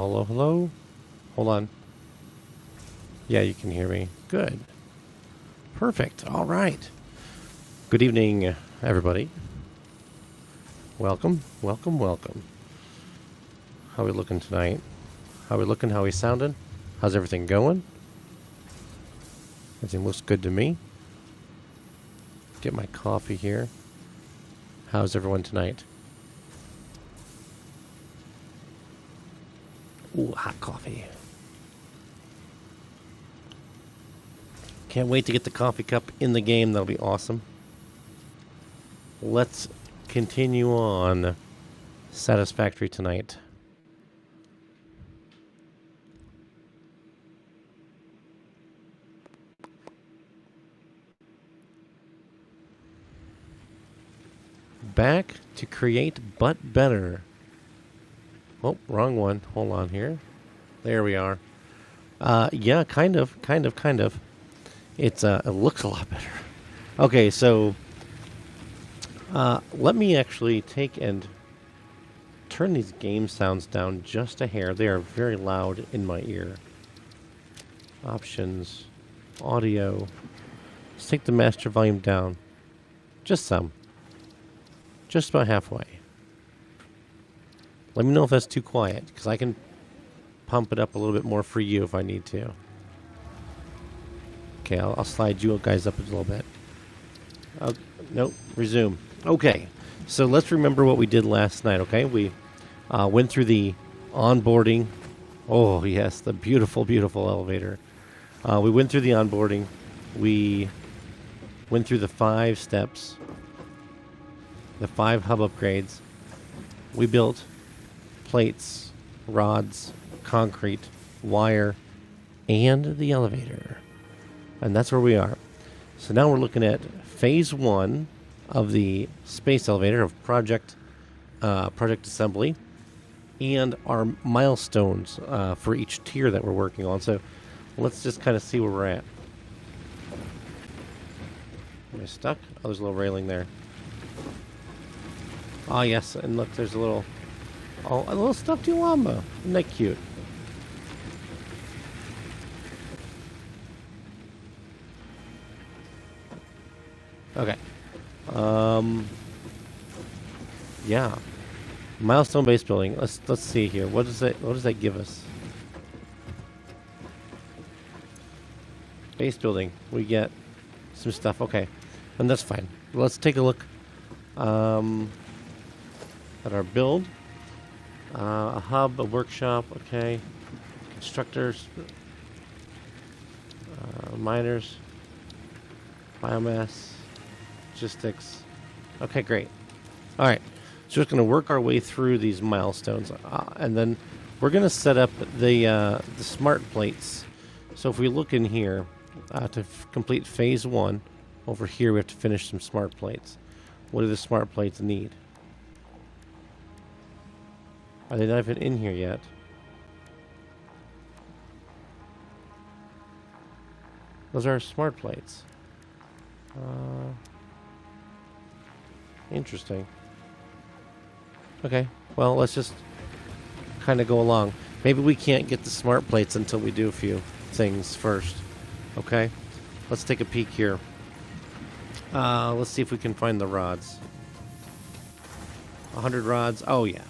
Hello, hello. Hold on. Yeah, you can hear me. Good. Perfect. All right. Good evening, everybody. Welcome, welcome, welcome. How we looking tonight? How we looking? How we sounding? How's everything going? Everything looks good to me. Get my coffee here. How's everyone tonight? Ooh, hot coffee. Can't wait to get the coffee cup in the game. That'll be awesome. Let's continue on Satisfactory tonight. Back to create but better. Oh, wrong one. Hold on here. There we are. Yeah, kind of. It looks a lot better. Okay, so let me actually take and turn these game sounds down just a hair. They are very loud in my ear. Options, audio. Let's take the master volume down. Just some. Just about halfway. Let me know if that's too quiet, because I can pump it up a little bit more for you if I need to. Okay, I'll slide you guys up a little bit. Nope, resume. Okay, so let's remember what we did last night, okay? We went through the onboarding. Oh, yes, the beautiful, beautiful elevator. We went through the onboarding. We went through the 5 steps, the 5 hub upgrades. We built plates, rods, concrete, wire, and the elevator. And that's where we are. So now we're looking at phase 1 of the space elevator of project assembly and our milestones for each tier that we're working on. So let's just kind of see where we're at. Am I stuck? Oh, there's a little railing there. Oh, yes, and look, there's a little stuffed Uwamba. Isn't that cute? Okay. Yeah. Milestone base building. Let's see here. What does that give us? Base building. We get some stuff. Okay. And that's fine. Let's take a look at our build. A hub, a workshop, okay. Constructors, miners, biomass, logistics. Okay, great. All right, so we're going to work our way through these milestones, and then we're going to set up the smart plates. So if we look in here, to complete phase 1, over here we have to finish some smart plates. What do the smart plates need? Are they not even in here yet? Those are smart plates. Interesting. Okay, well, let's just kind of go along. Maybe we can't get the smart plates until we do a few things first. Okay? Let's take a peek here. Let's see if we can find the rods. 100 rods. Oh, yeah.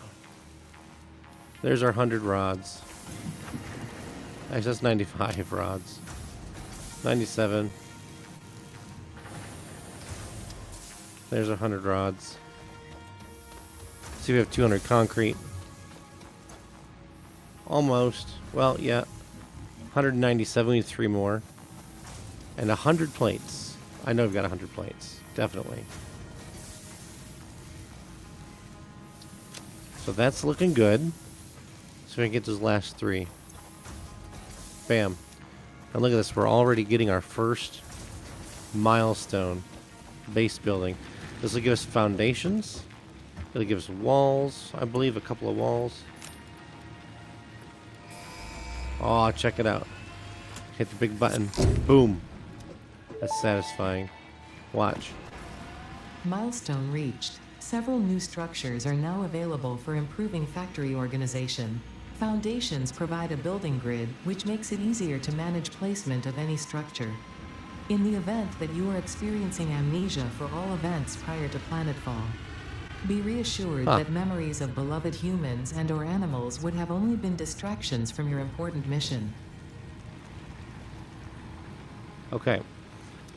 There's our 100 rods. Actually, that's 95 rods. 97. There's 100 rods. See, we have 200 concrete. Almost. Well, yeah. 197. We need 3 more. And 100 plates. I know we've got 100 plates. Definitely. So that's looking good. So we can get those last 3. Bam. And look at this. We're already getting our first milestone. Base building. This will give us foundations. It'll give us walls. I believe a couple of walls. Oh, check it out. Hit the big button. Boom. That's satisfying. Watch. Milestone reached. Several new structures are now available for improving factory organization. Foundations provide a building grid, which makes it easier to manage placement of any structure. In the event that you are experiencing amnesia for all events prior to planetfall, be reassured that memories of beloved humans and/or animals would have only been distractions from your important mission. Okay,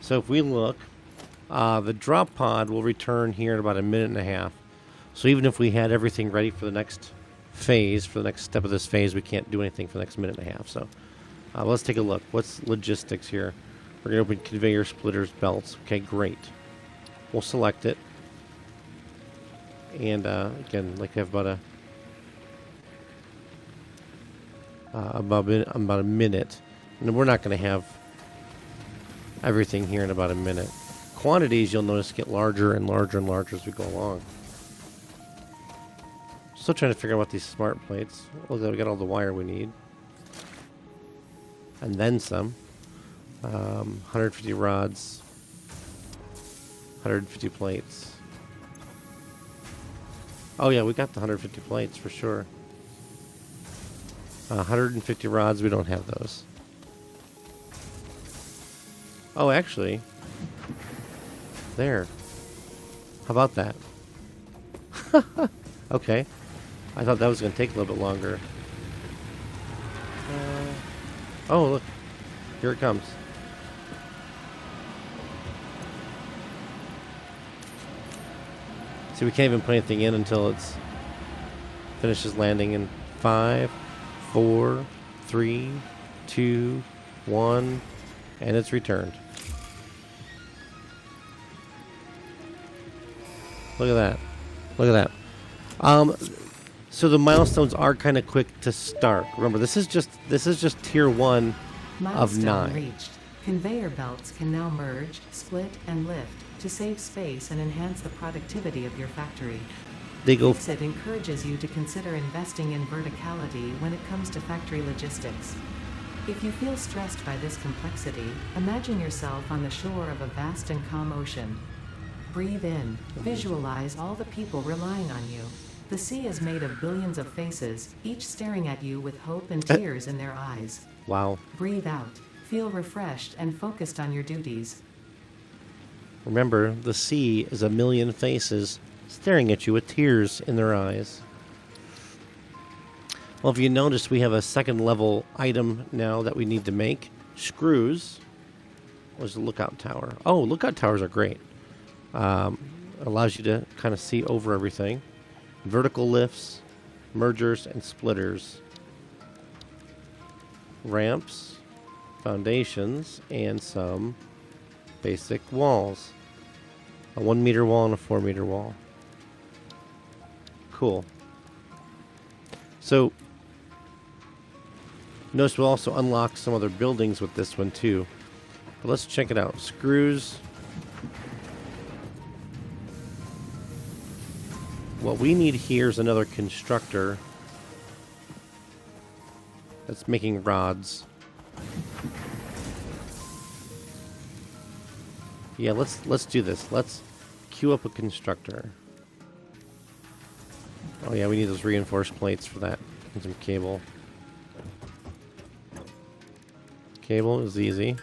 so if we look, the drop pod will return here in about a minute and a half. So even if we had everything ready for the next phase, for the next step of this phase, we can't do anything for the next minute and a half. So let's take a look. What's logistics here? We're going to open conveyor, splitters, belts. Okay, great. We'll select it. And again, like I have about a minute. And we're not going to have everything here in about a minute. Quantities, you'll notice, get larger and larger and larger as we go along. Still trying to figure out what these smart plates. Look, we got all the wire we need. And then some. 150 rods. 150 plates. Oh yeah, we got the 150 plates for sure. 150 rods, we don't have those. Oh, actually. There. How about that? Okay. I thought that was going to take a little bit longer. Oh, look. Here it comes. See, we can't even put anything in until it's finishes landing in 5, 4, 3, 2, 1, and it's returned. Look at that. Look at that. So the milestones are kind of quick to start. Remember, this is just tier 1 of 9. Reached. Conveyor belts can now merge, split, and lift to save space and enhance the productivity of your factory. It encourages you to consider investing in verticality when it comes to factory logistics. If you feel stressed by this complexity, imagine yourself on the shore of a vast and calm ocean. Breathe in. Visualize all the people relying on you. The sea is made of billions of faces, each staring at you with hope and tears in their eyes. Wow. Breathe out. Feel refreshed and focused on your duties. Remember, the sea is a million faces staring at you with tears in their eyes. Well, if you notice, we have a second level item now that we need to make. Screws. Where's the lookout tower? Oh, lookout towers are great. Allows you to kind of see over everything. Vertical lifts, mergers, and splitters. Ramps, foundations, and some basic walls. A 1 meter wall and a 4 meter wall. Cool. So, notice we'll also unlock some other buildings with this one too. But let's check it out. Screws. What we need here is another constructor that's making rods. Yeah, let's do this. Let's queue up a constructor. Oh yeah, we need those reinforced plates for that. And some cable. Cable is easy.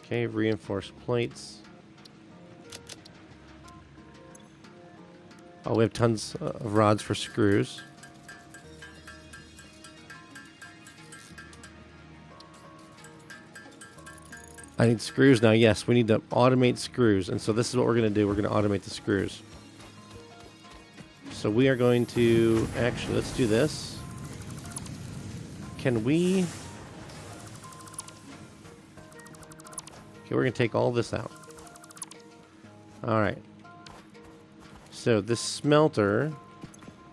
Okay, reinforced plates. Oh, we have tons of rods for screws. I need screws now. Yes, we need to automate screws. And so this is what we're going to do. We're going to automate the screws. So we are going to... Actually, let's do this. Can we... Okay, we're going to take all this out. Alright. So this smelter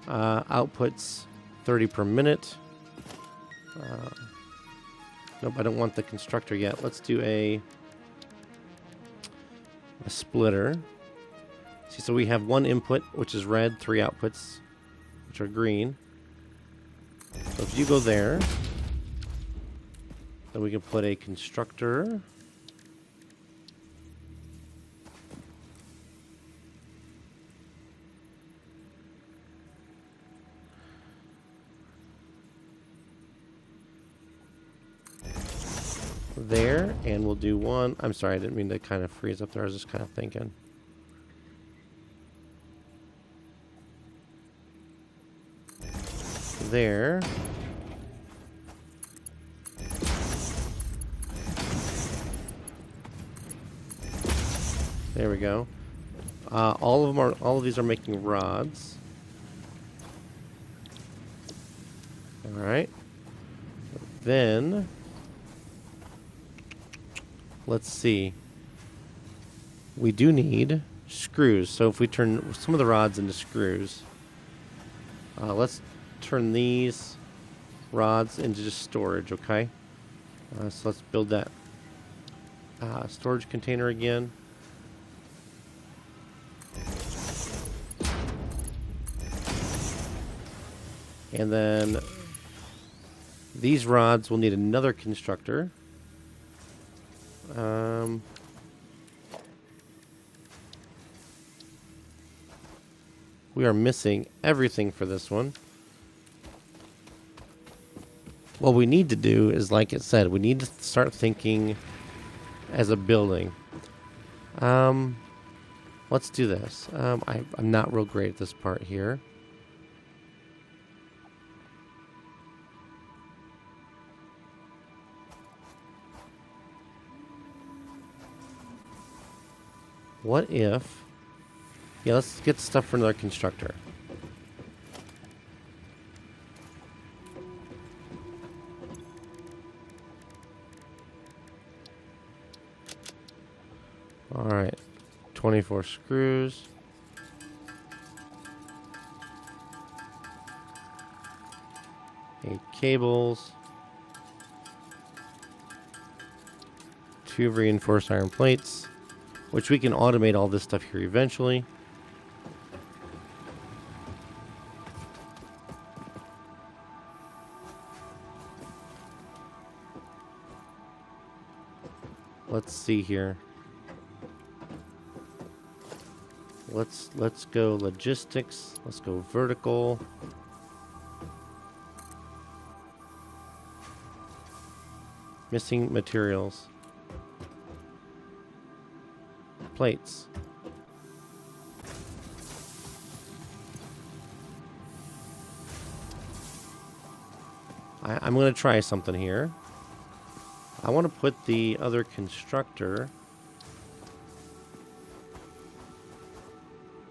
outputs 30 per minute. Nope, I don't want the constructor yet. Let's do a splitter. See, so we have one input, which is red, 3 outputs, which are green. So if you go there, then we can put a constructor. there, and we'll do one. I'm sorry, I didn't mean to kind of freeze up there. I was just kind of thinking. There. There we go. All of these are making rods. All right. Then let's see. We do need screws. So if we turn some of the rods into screws, let's turn these rods into just storage, okay? So let's build that storage container again. And then these rods will need another constructor. We are missing everything for this one. What we need to do is, like it said, we need to start thinking as a building. Let's do this. I'm not real great at this part here. What if... Yeah, let's get stuff for another constructor. Alright. 24 screws. Eight cables. 2 reinforced iron plates. Which we can automate all this stuff here eventually. Let's see here. Let's go logistics. Let's go vertical. Missing materials. Plates. I'm going to try something here. I want to put the other constructor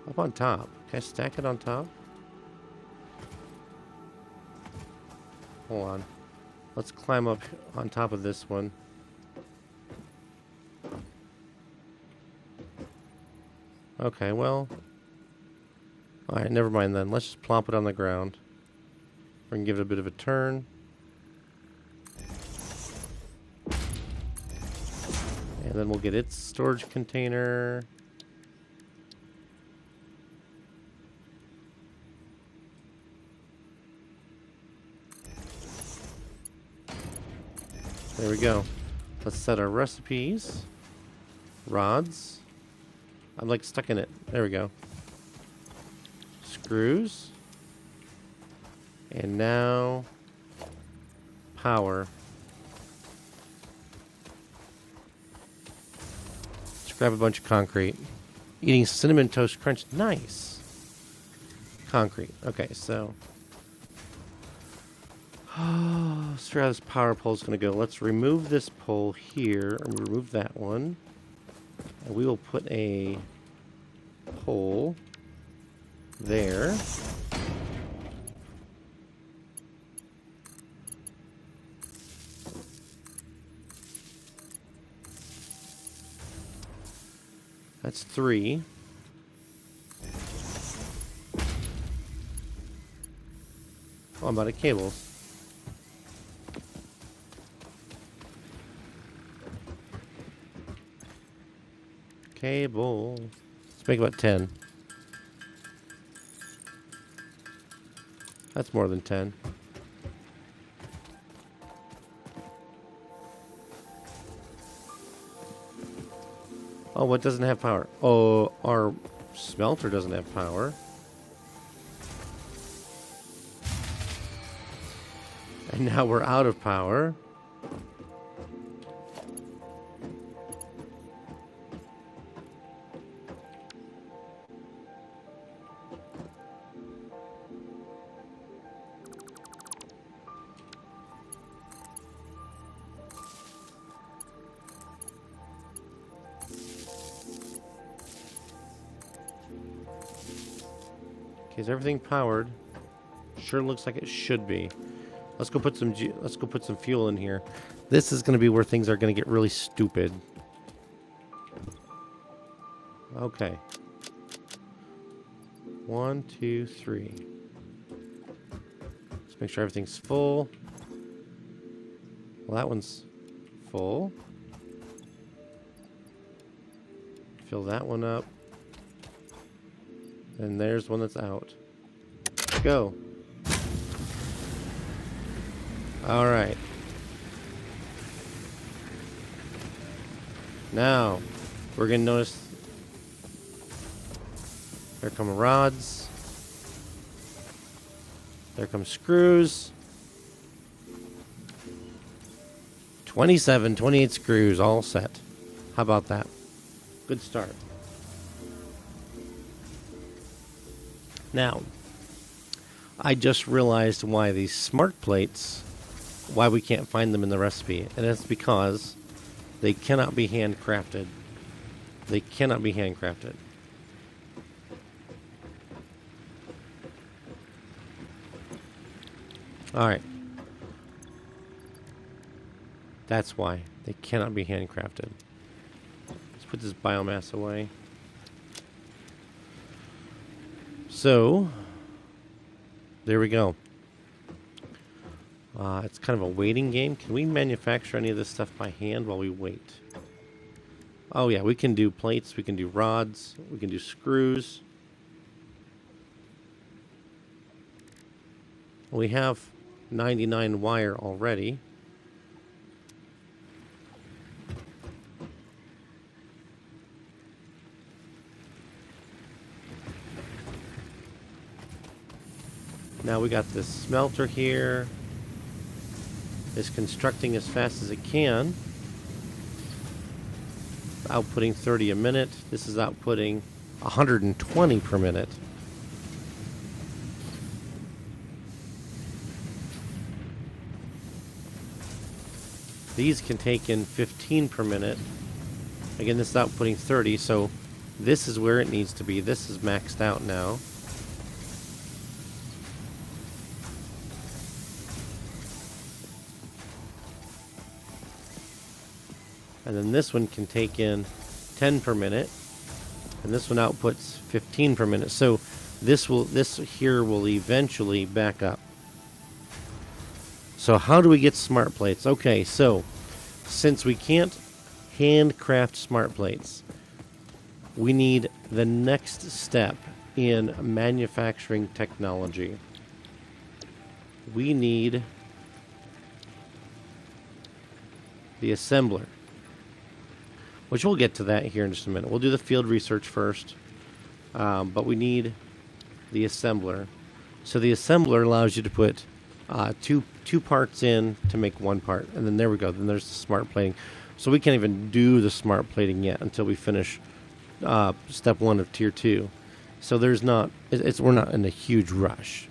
up on top. Can I stack it on top? Hold on. Let's climb up on top of this one. Okay, well. Alright, never mind then. Let's just plop it on the ground. We can give it a bit of a turn. And then we'll get its storage container. There we go. Let's set our recipes. Rods. I'm like stuck in it. There we go. Screws. And now power. Let's grab a bunch of concrete. Eating Cinnamon Toast Crunch. Nice. Concrete. Okay, so let's figure out how this power pole is going to go. Let's remove this pole here, and remove that one. And we will put a pole there. That's 3. Oh, I'm out of cables. Cable. Let's make about 10. That's more than 10. Oh, what doesn't have power? Oh, our smelter doesn't have power. And now we're out of power. Okay, is everything powered? Sure looks like it should be. Let's go put some fuel in here. This is going to be where things are going to get really stupid. Okay. 1, 2, 3. Let's make sure everything's full. Well, that one's full. Fill that one up. And there's one that's out. Go. All right. Now, we're going to notice there come rods. There come screws. 27, 28 screws all set. How about that? Good start. Now, I just realized why these smart plates, why we can't find them in the recipe. And it's because they cannot be handcrafted. They cannot be handcrafted. Alright. That's why. They cannot be handcrafted. Let's put this biomass away. So, there we go. It's kind of a waiting game. Can we manufacture any of this stuff by hand while we wait? Oh yeah, we can do plates, we can do rods, we can do screws. We have 99 wire already. Now we got this smelter here. It's constructing as fast as it can. Outputting 30 a minute. This is outputting 120 per minute. These can take in 15 per minute. Again, this is outputting 30, so this is where it needs to be. This is maxed out now. And then this one can take in 10 per minute. And this one outputs 15 per minute. So this here will eventually back up. So how do we get smart plates? Okay, so since we can't handcraft smart plates, we need the next step in manufacturing technology. We need the assembler, which we'll get to that here in just a minute. We'll do the field research first, but we need the assembler. So the assembler allows you to put two parts in to make one part, and then there we go. Then there's the smart plating. So we can't even do the smart plating yet until we finish step 1 of tier 2. So there's not. We're not in a huge rush.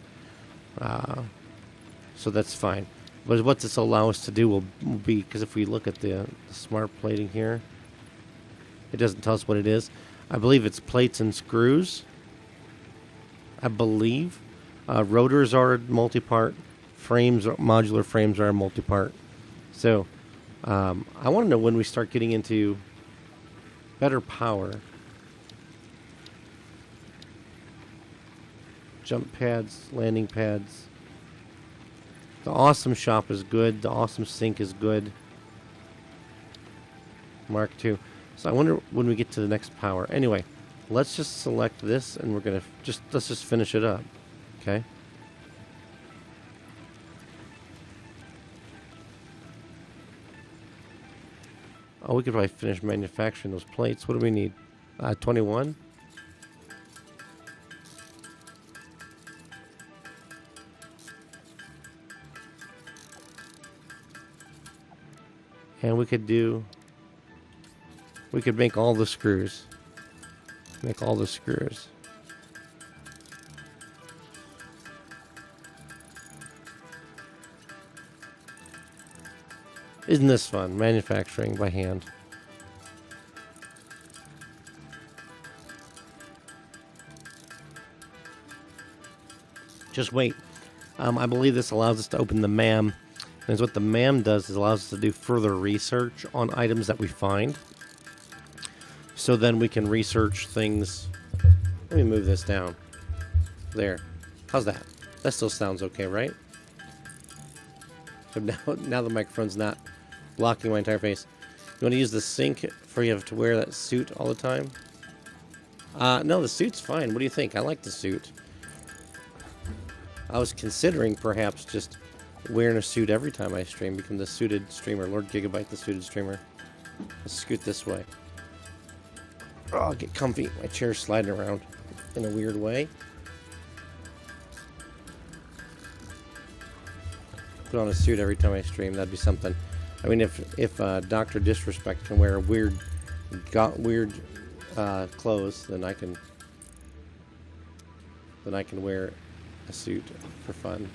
So that's fine. But what this will allow us to do will be, because if we look at the smart plating here, it doesn't tell us what it is. I believe it's plates and screws. I believe. Rotors are multi-part. Frames, modular frames are multi-part. So, I want to know when we start getting into better power. Jump pads, landing pads. The awesome shop is good. The awesome sink is good. Mark II. So I wonder when we get to the next power. Anyway, let's just select this, and we're gonna let's just finish it up. Okay. Oh, we could probably finish manufacturing those plates. What do we need? 21. And we could make all the screws. Make all the screws. Isn't this fun? Manufacturing by hand. Just wait. I believe this allows us to open the MAM. And what the MAM does is allows us to do further research on items that we find. So then we can research things. Let me move this down. There. How's that? That still sounds okay, right? So now the microphone's not blocking my entire face. You want to use the sync for you have to wear that suit all the time? No, the suit's fine. What do you think? I like the suit. I was considering perhaps just wearing a suit every time I stream, become the suited streamer. Lord Gigabyte, the suited streamer. Let's scoot this way. Oh, I'll get comfy. My chair's sliding around in a weird way. Put on a suit every time I stream. That'd be something. I mean, if Dr. Disrespect can wear weird clothes, then I can wear a suit for fun.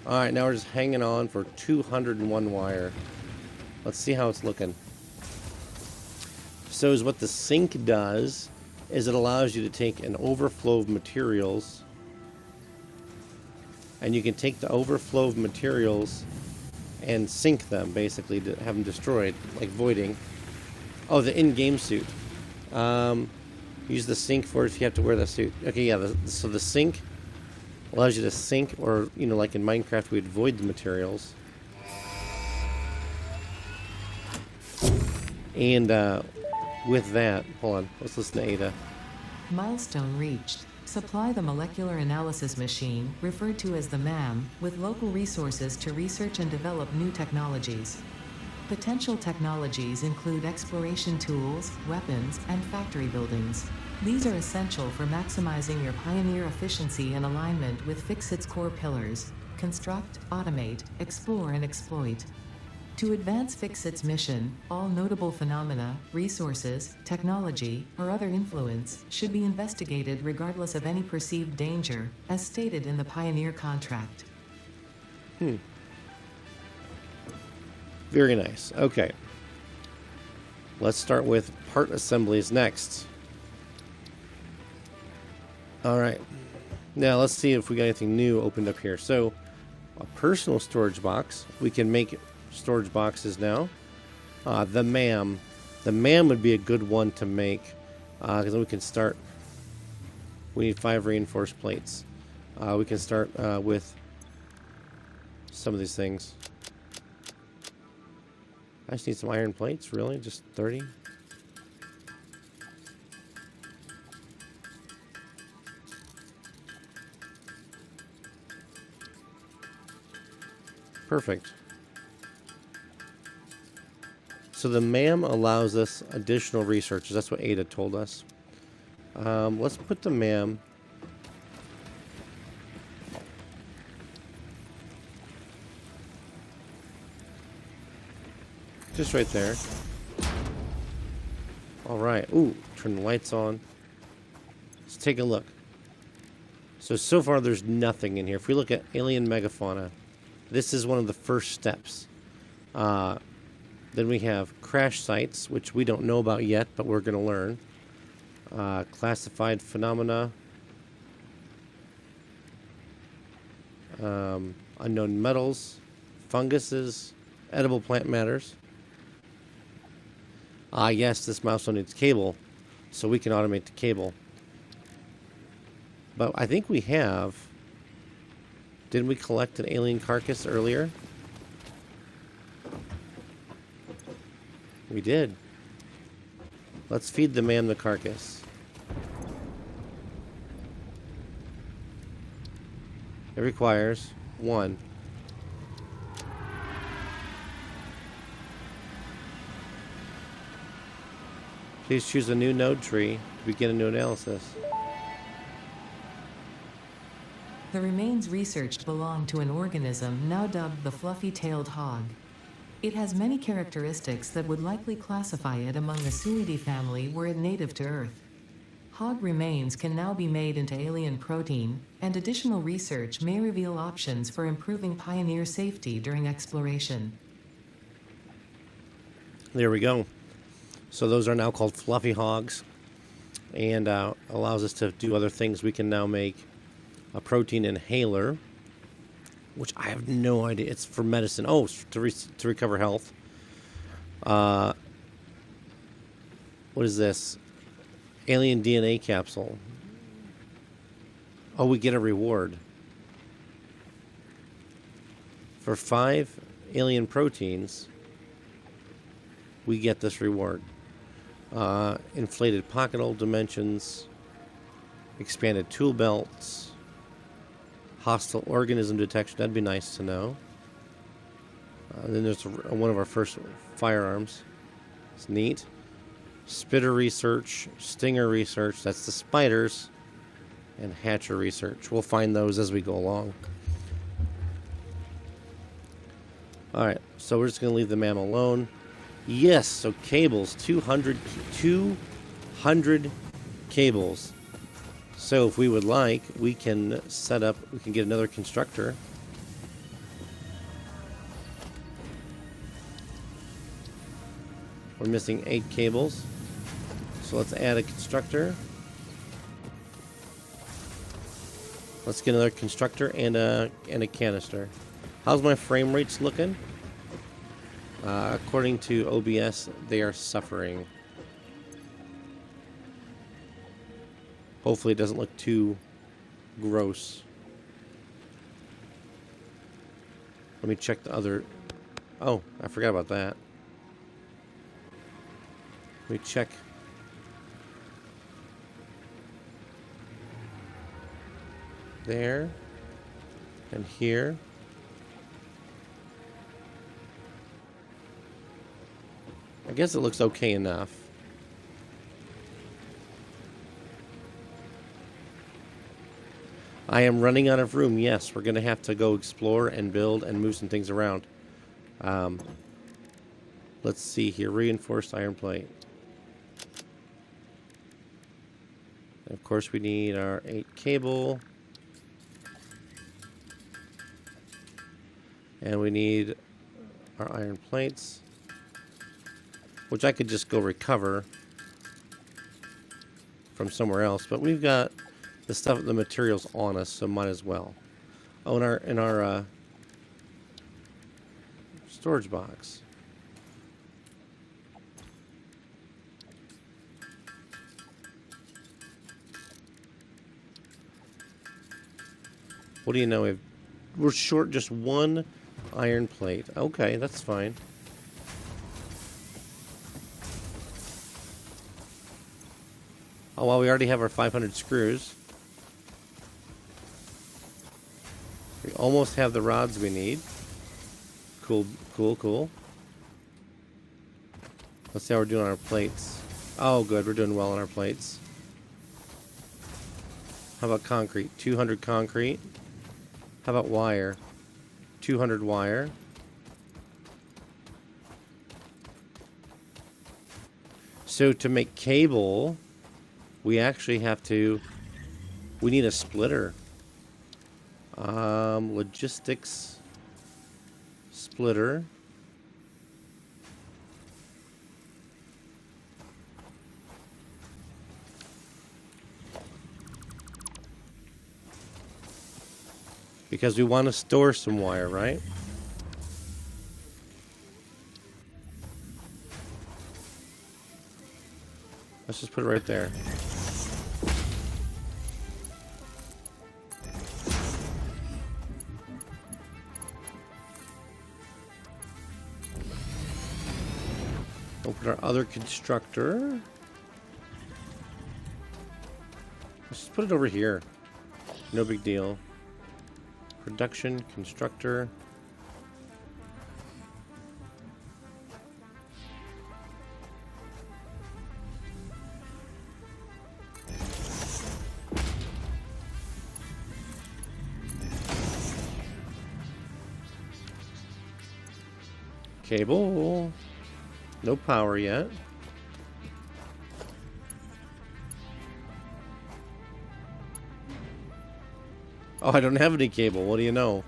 All right, now we're just hanging on for 201 wire. Let's see how it's looking. So, is what the sync does is it allows you to take an overflow of materials. And you can take the overflow of materials and sink them, basically, to have them destroyed, like voiding. Oh, the in-game suit. Use the sync for it if you have to wear the suit. Okay, yeah, so the sync allows you to sink, or, you know, like in Minecraft, we'd void the materials. And with that, hold on, let's listen to Ada. Milestone reached. Supply the molecular analysis machine, referred to as the MAM, with local resources to research and develop new technologies. Potential technologies include exploration tools, weapons, and factory buildings. These are essential for maximizing your Pioneer efficiency in alignment with Fixit's core pillars: construct, automate, explore, and exploit. To advance Fixit's mission, all notable phenomena, resources, technology, or other influence should be investigated regardless of any perceived danger, as stated in the Pioneer contract. Very nice. Okay. Let's start with part assemblies next. All right. Now let's see if we got anything new opened up here. So, a personal storage box. We can make storage boxes now. The MAM would be a good one to make, because then we can start. We need 5 reinforced plates. We can start with some of these things. I just need some iron plates, really? Just 30? Perfect. So the MAM allows us additional researches. That's what Ada told us. Let's put the MAM. Just right there. All right. Ooh, turn the lights on. Let's take a look. So far there's nothing in here. If we look at alien megafauna, this is one of the first steps. Then we have crash sites, which we don't know about yet, but we're going to learn. Classified phenomena. Unknown metals. Funguses. Edible plant matters. Yes, this milestone needs cable, so we can automate the cable. But I think we have... Didn't we collect an alien carcass earlier? We did. Let's feed the MAM the carcass. It requires 1. Please choose a new node tree to begin a new analysis. The remains researched belong to an organism now dubbed the fluffy-tailed hog. It has many characteristics that would likely classify it among the Suidae family were it native to Earth. Hog remains can now be made into alien protein, and additional research may reveal options for improving Pioneer safety during exploration. There we go. So those are now called fluffy hogs, and allows us to do other things. We can now make a protein inhaler, which I have no idea. It's for medicine. Oh, to recover health. What is this? Alien DNA capsule. Oh, we get a reward. For 5 alien proteins, we get this reward. Inflated pocket hole dimensions, expanded tool belts, hostile organism detection. That'd be nice to know. Then there's one of our first firearms. It's neat. Spitter research, stinger research. That's the spiders. And hatcher research. We'll find those as we go along. Alright, so we're just going to leave the mammal alone. Yes, so cables. 200 cables. So if we would like, we can get another constructor. We're missing 8 cables. So let's add a constructor. Let's get another constructor and a canister. How's my frame rates looking? According to OBS, they are suffering. Hopefully it doesn't look too gross. Let me check the other... Oh, I forgot about that. Let me check... There. And here. I guess it looks okay enough. I am running out of room. Yes, we're going to have to go explore and build and move some things around. Let's see here. Reinforced iron plate. And of course, we need our 8 cable. And we need our iron plates, which I could just go recover from somewhere else. But we've got the materials on us, so might as well. Oh, in our storage box. What do you know? We're short just 1 iron plate. Okay, that's fine. Oh, well, we already have our 500 screws. We almost have the rods we need. Cool, cool, cool. Let's see how we're doing on our plates. Oh, good. We're doing well on our plates. How about concrete? 200 concrete. How about wire? 200 wire. So to make cable, we actually we need a splitter. Logistics splitter. Because we want to store some wire, right? Let's just put it right there. Open our other constructor. Let's just put it over here. No big deal. Production, constructor. Cable. No power yet. Oh, I don't have any cable. What do you know?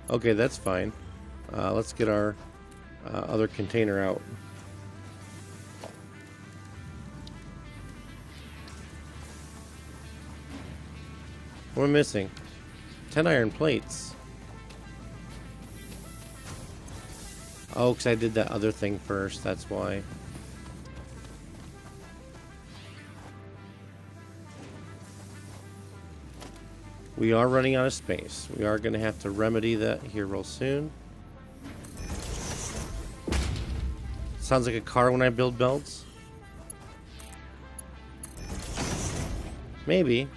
Okay, that's fine. Let's get our other container out. What am I missing? 10 iron plates. Oh, because I did that other thing first, that's why. We are running out of space. We are going to have to remedy that here real soon. Sounds like a car when I build belts. Maybe.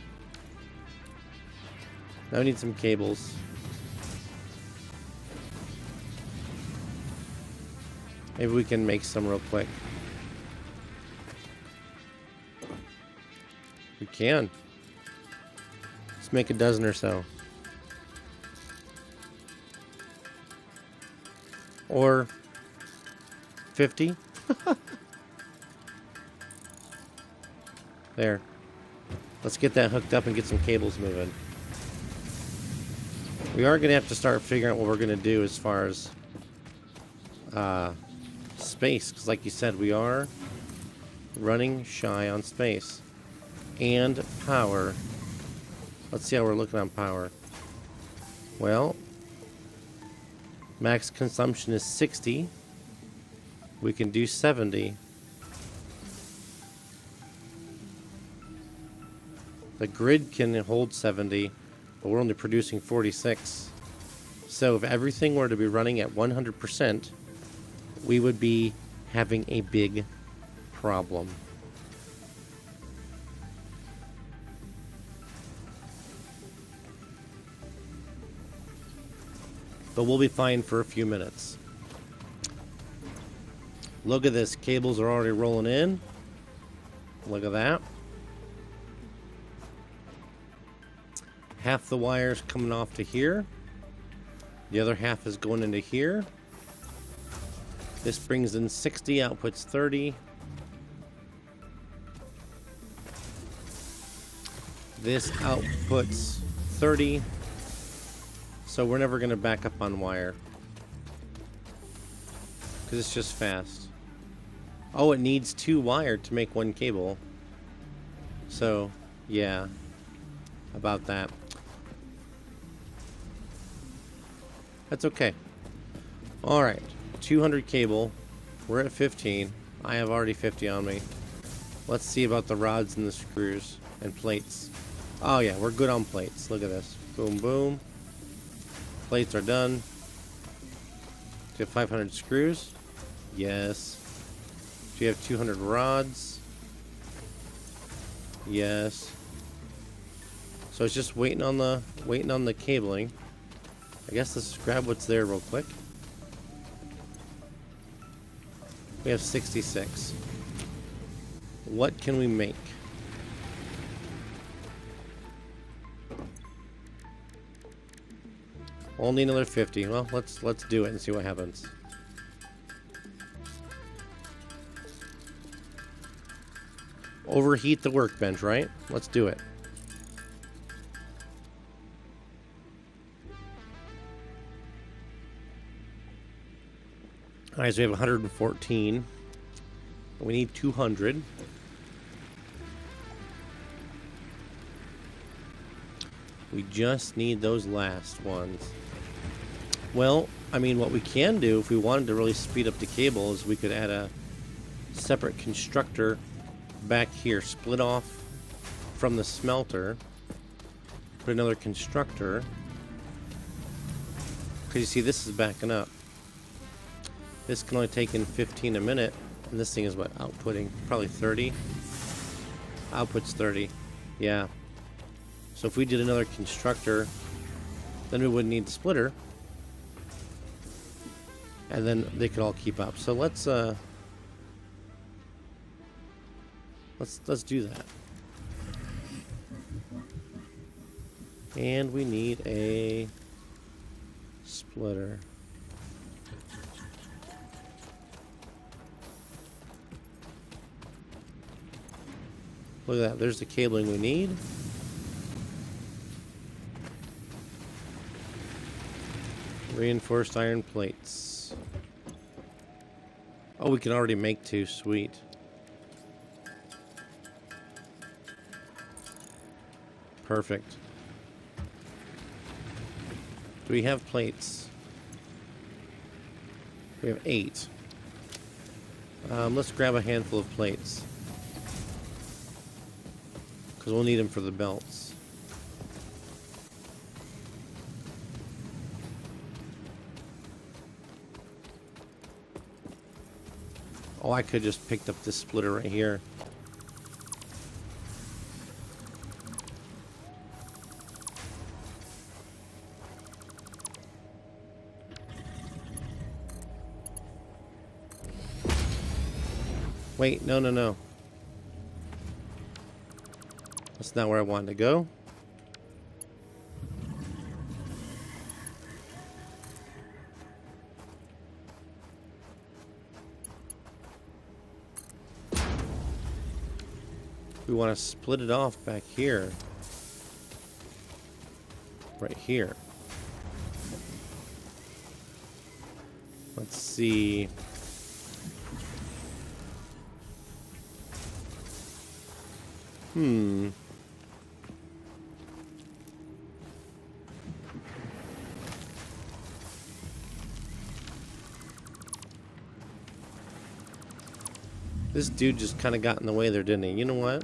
Now we need some cables. Maybe we can make some real quick. We can. Let's make a dozen or so. Or 50. There. Let's get that hooked up and get some cables moving. We are going to have to start figuring out what we're going to do as far as space. Because like you said, we are running shy on space. And power. Let's see how we're looking on power. Well, max consumption is 60. We can do 70. The grid can hold 70, but we're only producing 46. So if everything were to be running at 100%, we would be having a big problem. But we'll be fine for a few minutes. Look at this. Cables are already rolling in. Look at that. Half the wire's coming off to here. The other half is going into here. This brings in 60, outputs 30. This outputs 30. So we're never going to back up on wire. Because it's just fast. Oh, it needs 2 wire to make 1 cable. So, yeah. About that. That's okay. Alright. 200 cable. We're at 15. I have already 50 on me. Let's see about the rods and the screws and plates. Oh yeah, we're good on plates. Look at this. Boom, boom. Plates are done. Do you have 500 screws? Yes. Do you have 200 rods? Yes. So it's just waiting on the cabling. I guess let's grab what's there real quick. We have 66. What can we make? Only another 50. Well, let's do it and see what happens. Overheat the workbench, right? Let's do it. Alright, so we have 114. We need 200. We just need those last ones. Well, I mean, what we can do if we wanted to really speed up the cable is we could add a separate constructor back here, split off from the smelter, put another constructor, because you see this is backing up. This can only take in 15 a minute, and this thing is what, outputting probably 30. Outputs 30. Yeah. So if we did another constructor, then we wouldn't need the splitter, and then they could all keep up. So let's do that. And we need a splitter. Look at that. There's the cabling we need. Reinforced iron plates. Oh, we can already make 2. Sweet. Perfect. Do we have plates? We have 8. Let's grab a handful of plates. Because we'll need them for the belts. Oh, I could just picked up this splitter right here. Wait, no, no, no. That's not where I wanted to go. We want to split it off back here. Right here. Let's see. This dude just kind of got in the way there, didn't he? You know what?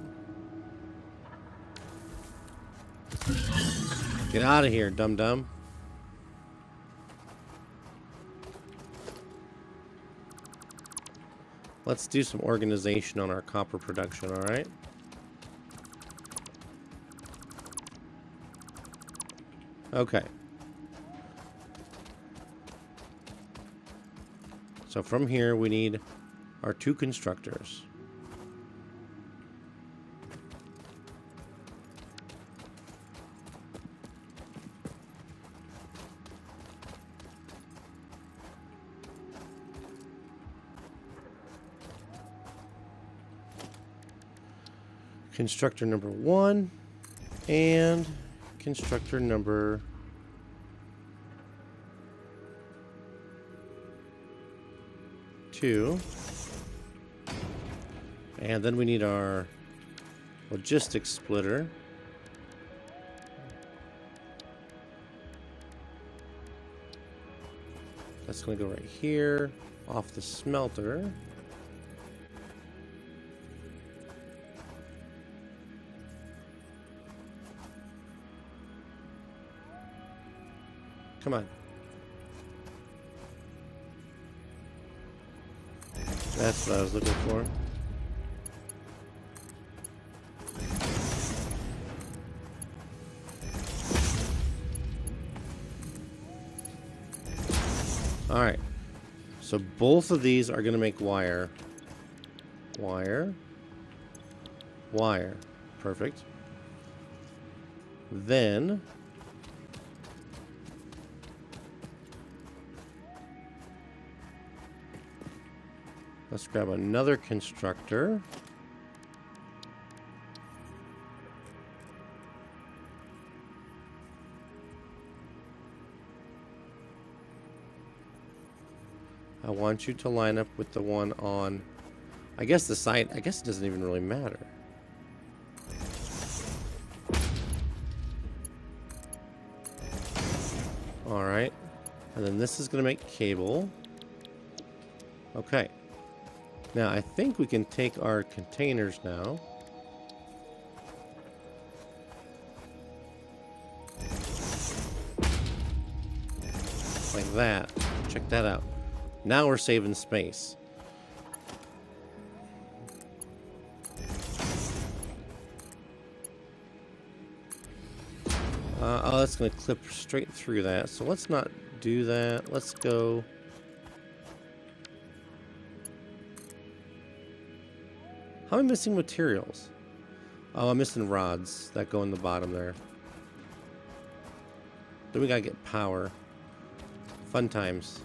Get out of here, dum-dum. Let's do some organization on our copper production, alright? Okay. So from here we need our 2 constructors. Constructor number 1 and constructor number 2. And then we need our logistics splitter. That's going to go right here, off the smelter. Come on. That's what I was looking for. Alright. So both of these are going to make wire. Wire. Wire. Perfect. Then let's grab another constructor. I want you to line up with the one on, I guess the side, I guess it doesn't even really matter. Alright. And then this is going to make cable. Okay. Now, I think we can take our containers now. Like that. Check that out. Now we're saving space. Oh, that's going to clip straight through that. So let's not do that. Let's go. How am I missing materials? Oh, I'm missing rods that go in the bottom there. Then we gotta get power. Fun times.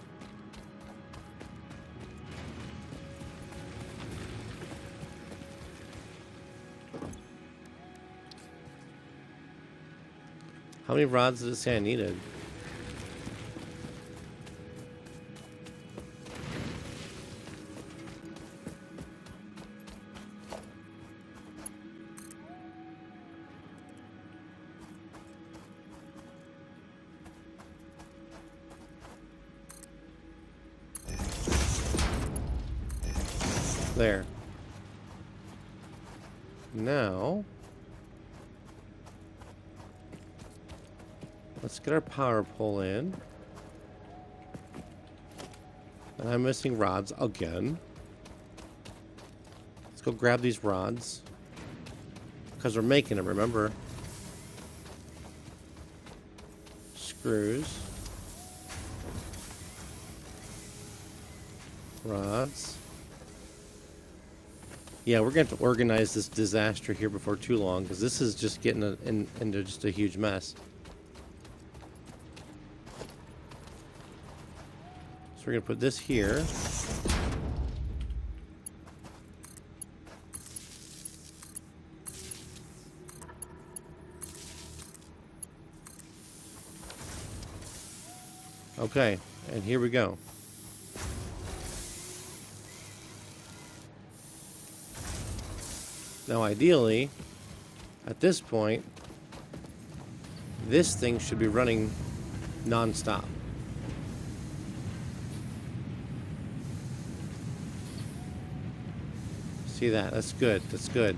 How many rods did it say I needed? There. Now, let's get our power pole in. And I'm missing rods again. Let's go grab these rods. Because we're making them, remember? Screws. Rods. Yeah, we're going to have to organize this disaster here before too long, because this is just getting into just a huge mess. So we're going to put this here. Okay, and here we go. Now, ideally, at this point, this thing should be running non-stop. See that? That's good. That's good.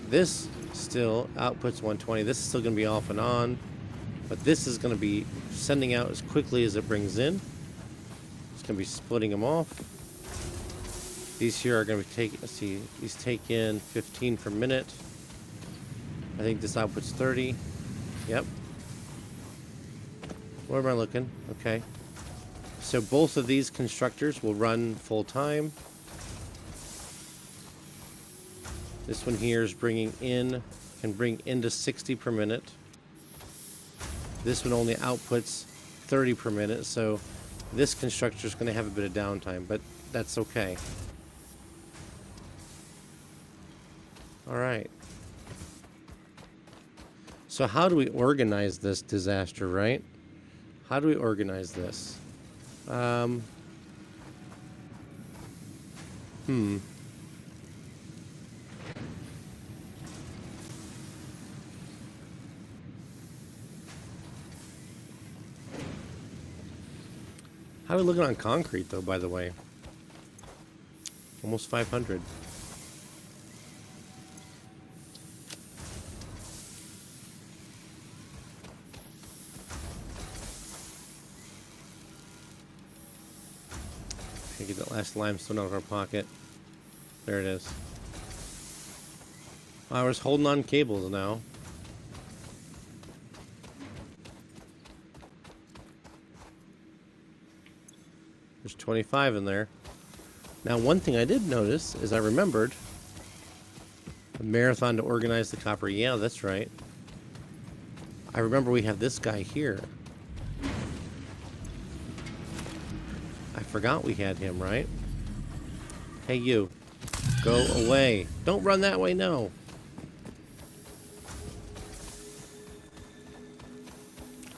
This still outputs 120. This is still going to be off and on, but this is going to be sending out as quickly as it brings in. It's going to be splitting them off. These here are going to be taking, let's see, these take in 15 per minute. I think this outputs 30. Yep. Where am I looking? Okay. So both of these constructors will run full time. This one here is bringing in, can bring into 60 per minute. This one only outputs 30 per minute, so this constructor is going to have a bit of downtime, but that's okay. All right. So how do we organize this disaster, right? How do we organize this? How are we looking on concrete, though, by the way? Almost 500. Get that last limestone out of our pocket. There it is. I was holding on cables now. There's 25 in there. Now, one thing I did notice is I remembered a marathon to organize the copper. Yeah, that's right. I remember we have this guy here. I forgot we had him, right? Hey, you. Go away. Don't run that way, no.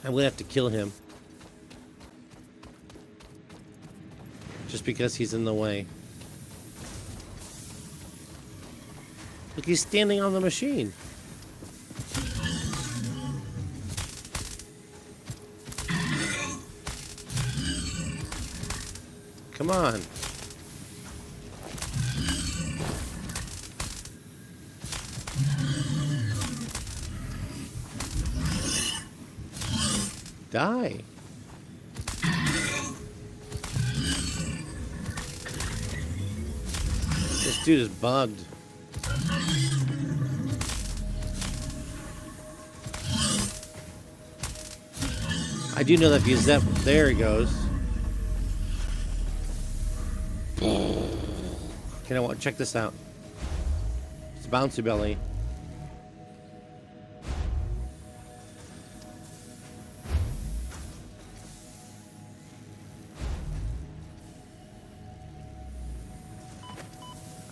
I'm gonna have to kill him. Just because he's in the way. Look, he's standing on the machine. Come on. Die. This dude is bugged. I do know that if you zap, there he goes. Okay, now check this out. It's a bouncy belly.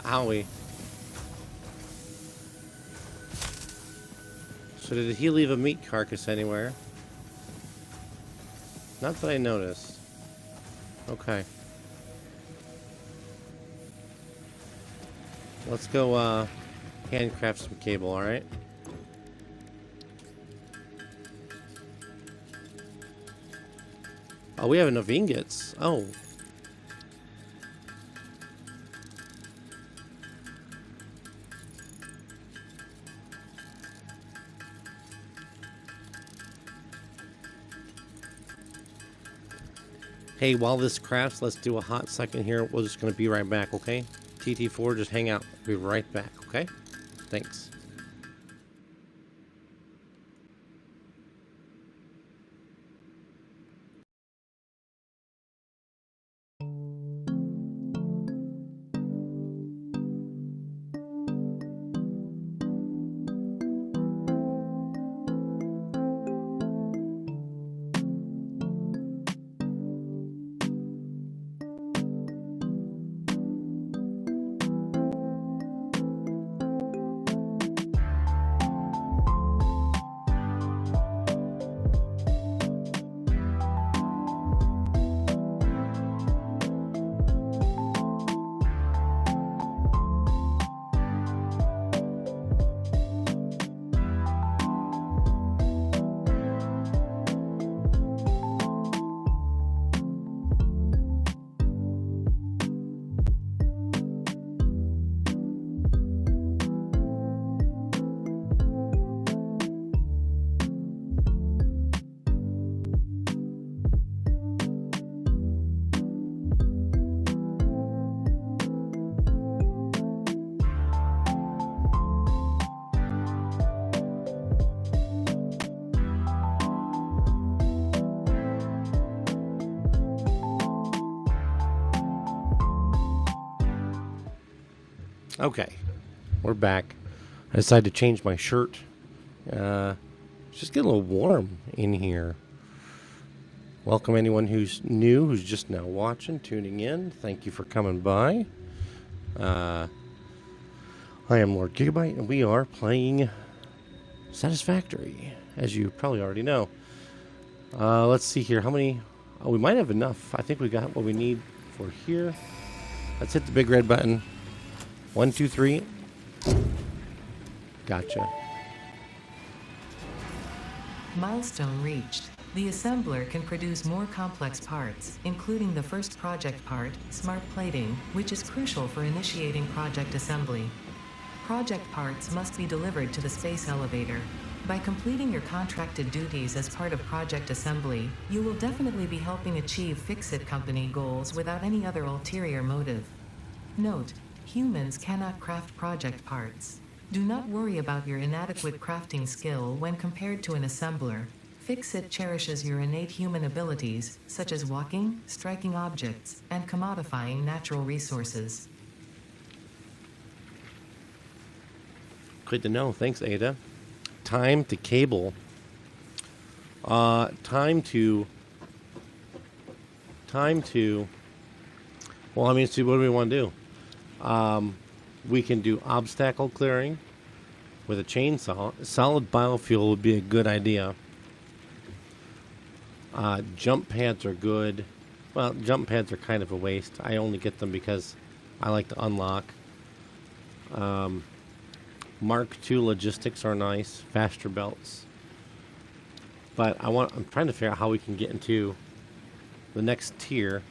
Owie. So did he leave a meat carcass anywhere? Not that I noticed. Okay. Let's go handcraft some cable, alright? Oh, we have enough ingots. Oh. Hey, while this crafts, let's do a hot second here. We're just going to be right back, okay? TT4, just hang out. Be right back, okay? Thanks. Okay, we're back. I decided to change my shirt. It's just getting a little warm in here. Welcome anyone who's new, who's just now watching, tuning in. Thank you for coming by. I am Lord Gigabyte, and we are playing Satisfactory, as you probably already know. Let's see here. How many? Oh, we might have enough. I think we got what we need for here. Let's hit the big red button. 1, 2, 3. Gotcha. Milestone reached. The assembler can produce more complex parts, including the first project part, smart plating, which is crucial for initiating project assembly. Project parts must be delivered to the space elevator. By completing your contracted duties as part of project assembly, you will definitely be helping achieve Fix-It Company goals without any other ulterior motive. Note: humans cannot craft project parts. Do not worry about your inadequate crafting skill when compared to an assembler. Fix-It cherishes your innate human abilities, such as walking, striking objects, and commodifying natural resources. Good to know. Thanks, Ada. Time to cable. Time to. Well, I mean, see, what do we want to do? We can do obstacle clearing with a chainsaw. Solid biofuel would be a good idea. Jump pads are good. Well, jump pads are kind of a waste. I only get them because I like to unlock. Mark II logistics are nice. Faster belts. But I'm trying to figure out how we can get into the next tier.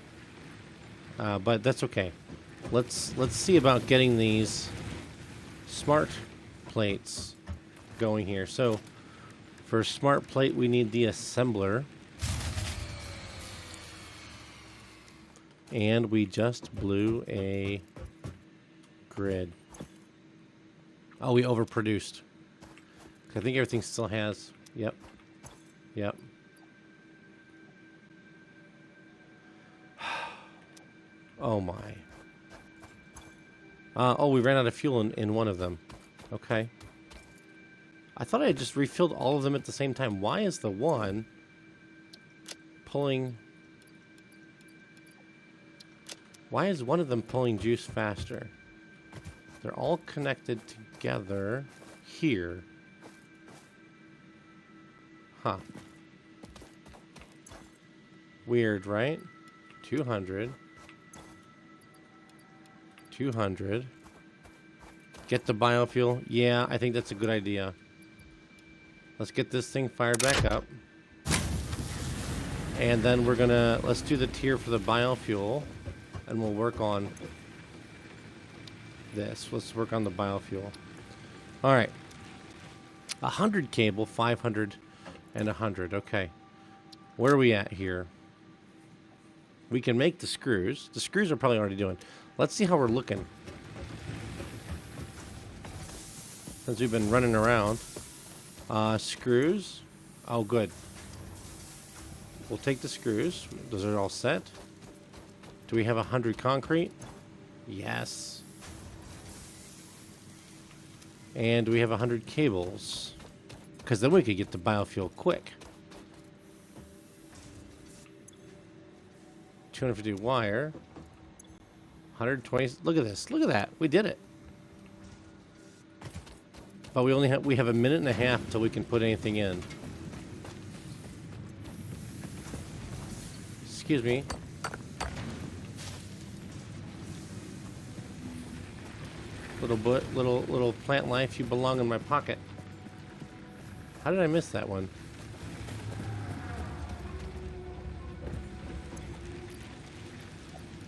But that's okay. Let's see about getting these smart plates going here. So for smart plate, we need the assembler. And we just blew a grid. Oh, we overproduced. I think everything still has. Yep. Yep. Oh my. Oh, we ran out of fuel in one of them. Okay. I thought I had just refilled all of them at the same time. Why is the one pulling... Why is one of them pulling juice faster? They're all connected together here. Huh. Weird, right? 200. 200. Get the biofuel. Yeah, I think that's a good idea. Let's get this thing fired back up. And then we're gonna... Let's do the tier for the biofuel. And we'll work on this. Let's work on the biofuel. Alright. 100 cable, 500, and 100. Okay. Where are we at here? We can make the screws. The screws are probably already doing. Let's see how we're looking. Since we've been running around. Screws. Oh, good. We'll take the screws. Those are all set. Do we have 100 concrete? Yes. And do we have 100 cables? Because then we could get the biofuel quick. 250 wire. 120. Look at this. Look at that. We did it. But we have a minute and a half till we can put anything in. Excuse me. Little plant life, you belong in my pocket. How did I miss that one?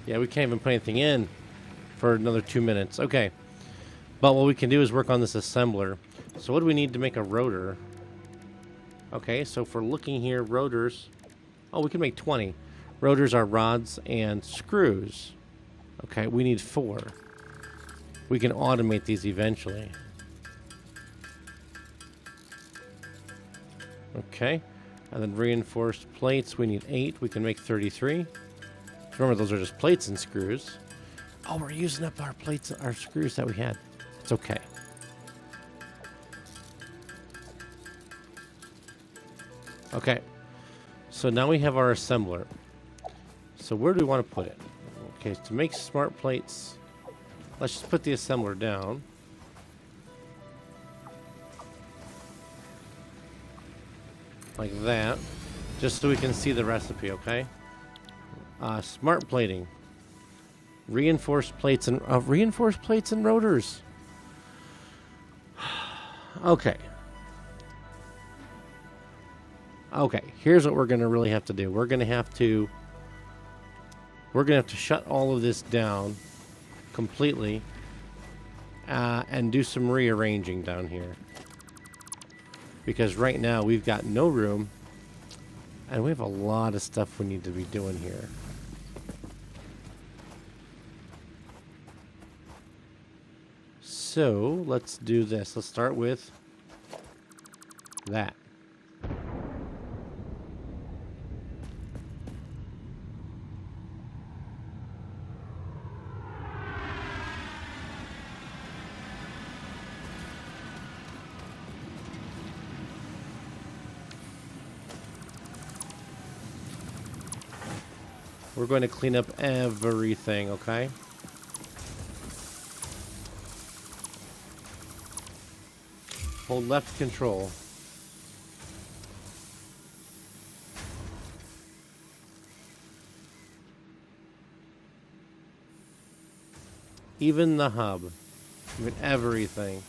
Yeah, we can't even put anything in for another 2 minutes. Okay. But what we can do is work on this assembler. So what do we need to make a rotor? Okay, so if we're looking here, rotors. Oh, we can make 20. Rotors are rods and screws. Okay, we need 4. We can automate these eventually. Okay, and then reinforced plates, we need 8. We can make 33. Remember, those are just plates and screws. Oh, we're using up our plates, our screws that we had. It's okay. Okay, so now we have our assembler. So where do we want to put it? Okay, to make smart plates, let's just put the assembler down. Like that. Just so we can see the recipe, okay? Smart plating. Reinforced plates and rotors. Okay. Okay, here's what we're going to really have to do. We're going to have to shut all of this down completely and do some rearranging down here. Because right now we've got no room and we have a lot of stuff we need to be doing here. So let's do this. Let's start with that. We're going to clean up everything, okay? Hold left control. Even the hub. Even everything.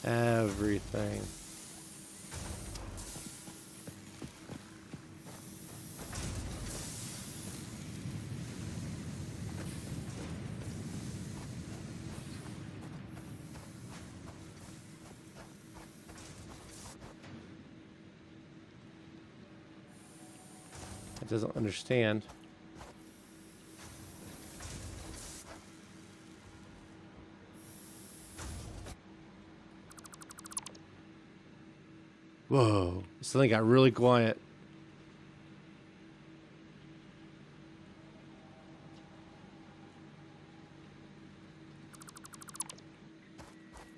Everything. It doesn't understand. Whoa, something got really quiet.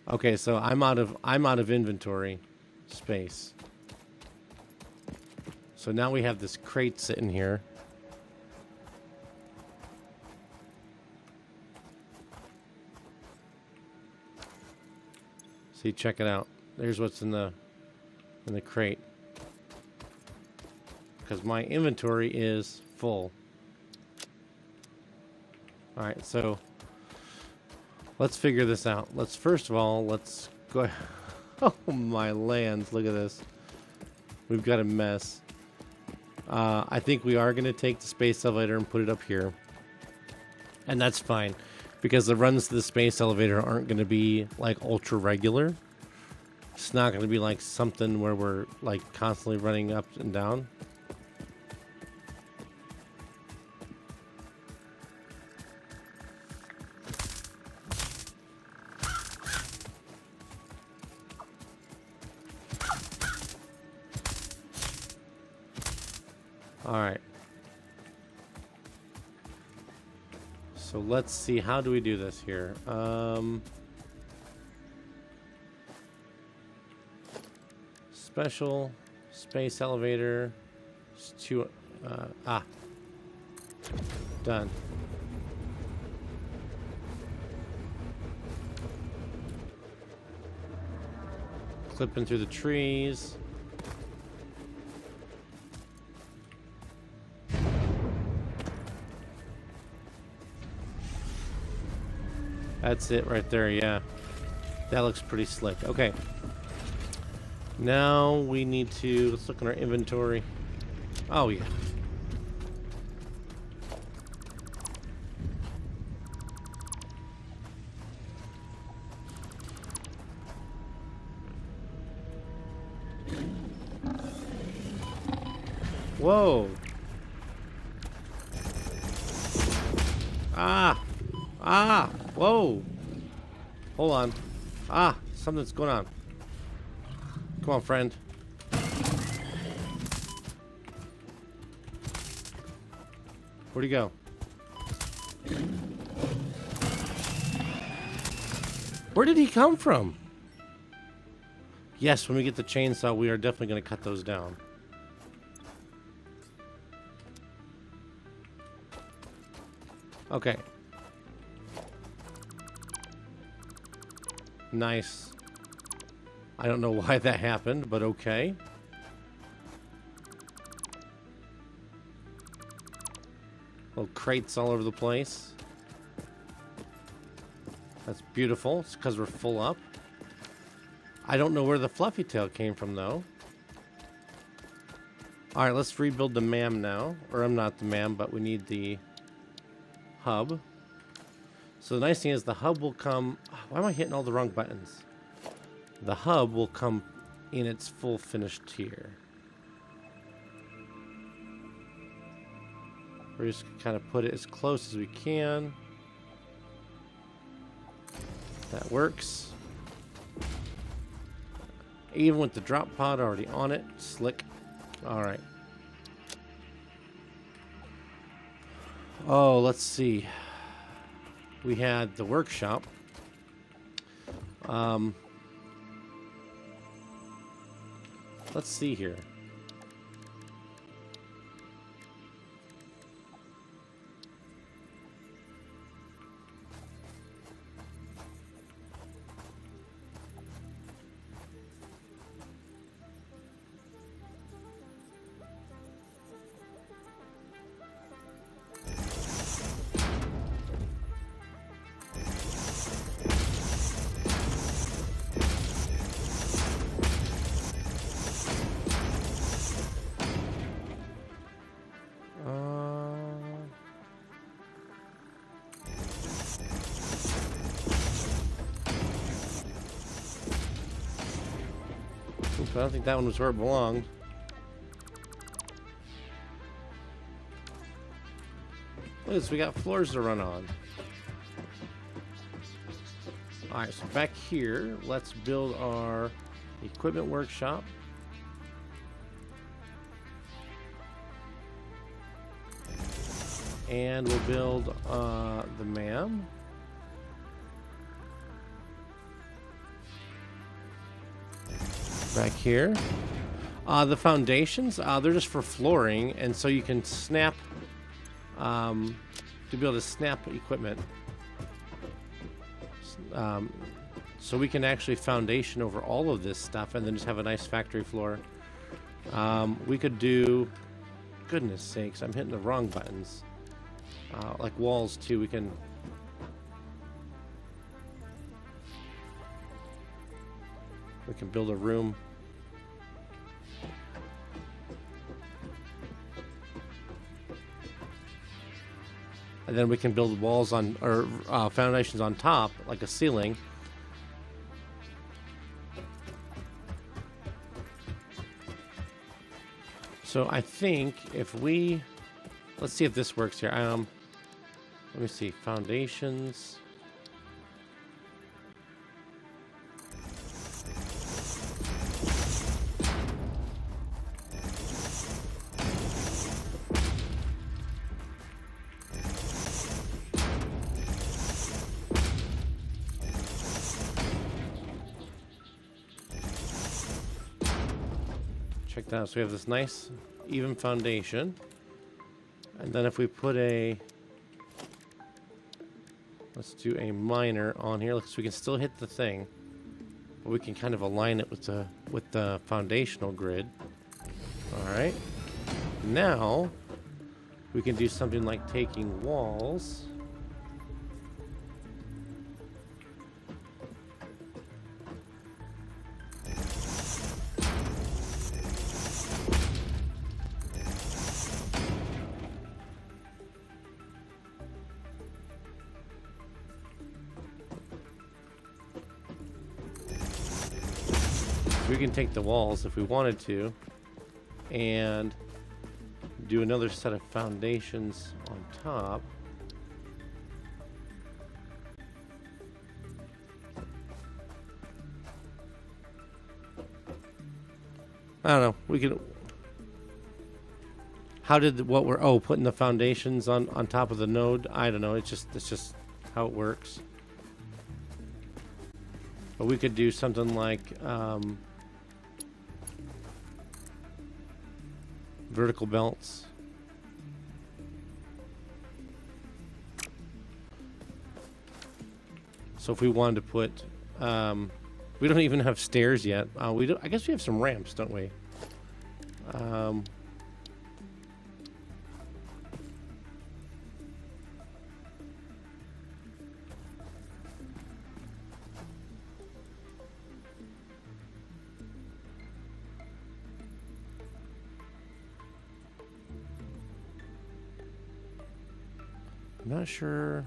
Okay, so I'm out of inventory space. So now we have this crate sitting here. See, check it out. There's what's in the crate. Because my inventory is full. Alright, so let's figure this out. First of all, let's go. Oh my lands, look at this. We've got a mess. I think we are going to take the space elevator and put it up here. And that's fine. because the runs to the space elevator aren't going to be like ultra regular. It's not going to be like something where we're like constantly running up and down. All right. So let's see, how do we do this here? Special space elevator. Done. Clipping through the trees. That's it right there, yeah. That looks pretty slick. Okay. Now we need to, let's look in our inventory. Oh, yeah. Whoa. Whoa. Hold on. Something's going on. Come on, friend. Where'd he go? Where did he come from? Yes, when we get the chainsaw, we are definitely going to cut those down. Okay. Nice. I don't know why that happened, but okay. Little crates all over the place. That's beautiful. It's because we're full up. I don't know where the fluffy tail came from, though. Alright, let's rebuild the MAM now. Or I'm not the MAM, but we need the hub. So the nice thing is the hub will come... Why am I hitting all the wrong buttons? The hub will come in its full finished tier. We're just kind of put it as close as we can. That works. Even with the drop pod already on it. Slick. Alright. Oh, let's see. We had the workshop. Let's see here. I don't think that one was where it belonged. Look at this, we got floors to run on. Alright, so back here, let's build our equipment workshop. And we'll build the MAM. Back here. The foundations, they're just for flooring, and so you can snap, to be able to snap equipment. So we can actually foundation over all of this stuff and then just have a nice factory floor. We could do, goodness sakes, I'm hitting the wrong buttons. Like walls too, we can... We can build a room. and then we can build walls on, or foundations on top, like a ceiling. So I think if we, let's see if this works here. Let me see, foundations. Check that out. So we have this nice even foundation. And then if we put a, let's do a miner on here, so we can still hit the thing, but we can kind of align it with the foundational grid. All right. Now we can do something like taking walls. We can take the walls if we wanted to and do another set of foundations on top. I don't know. We could. How did what we're putting the foundations on top of the node? I don't know. It's just how it works. But we could do something like vertical belts. So if we wanted to put, we don't even have stairs yet. We don't. I guess we have some ramps, don't we? I'm not sure.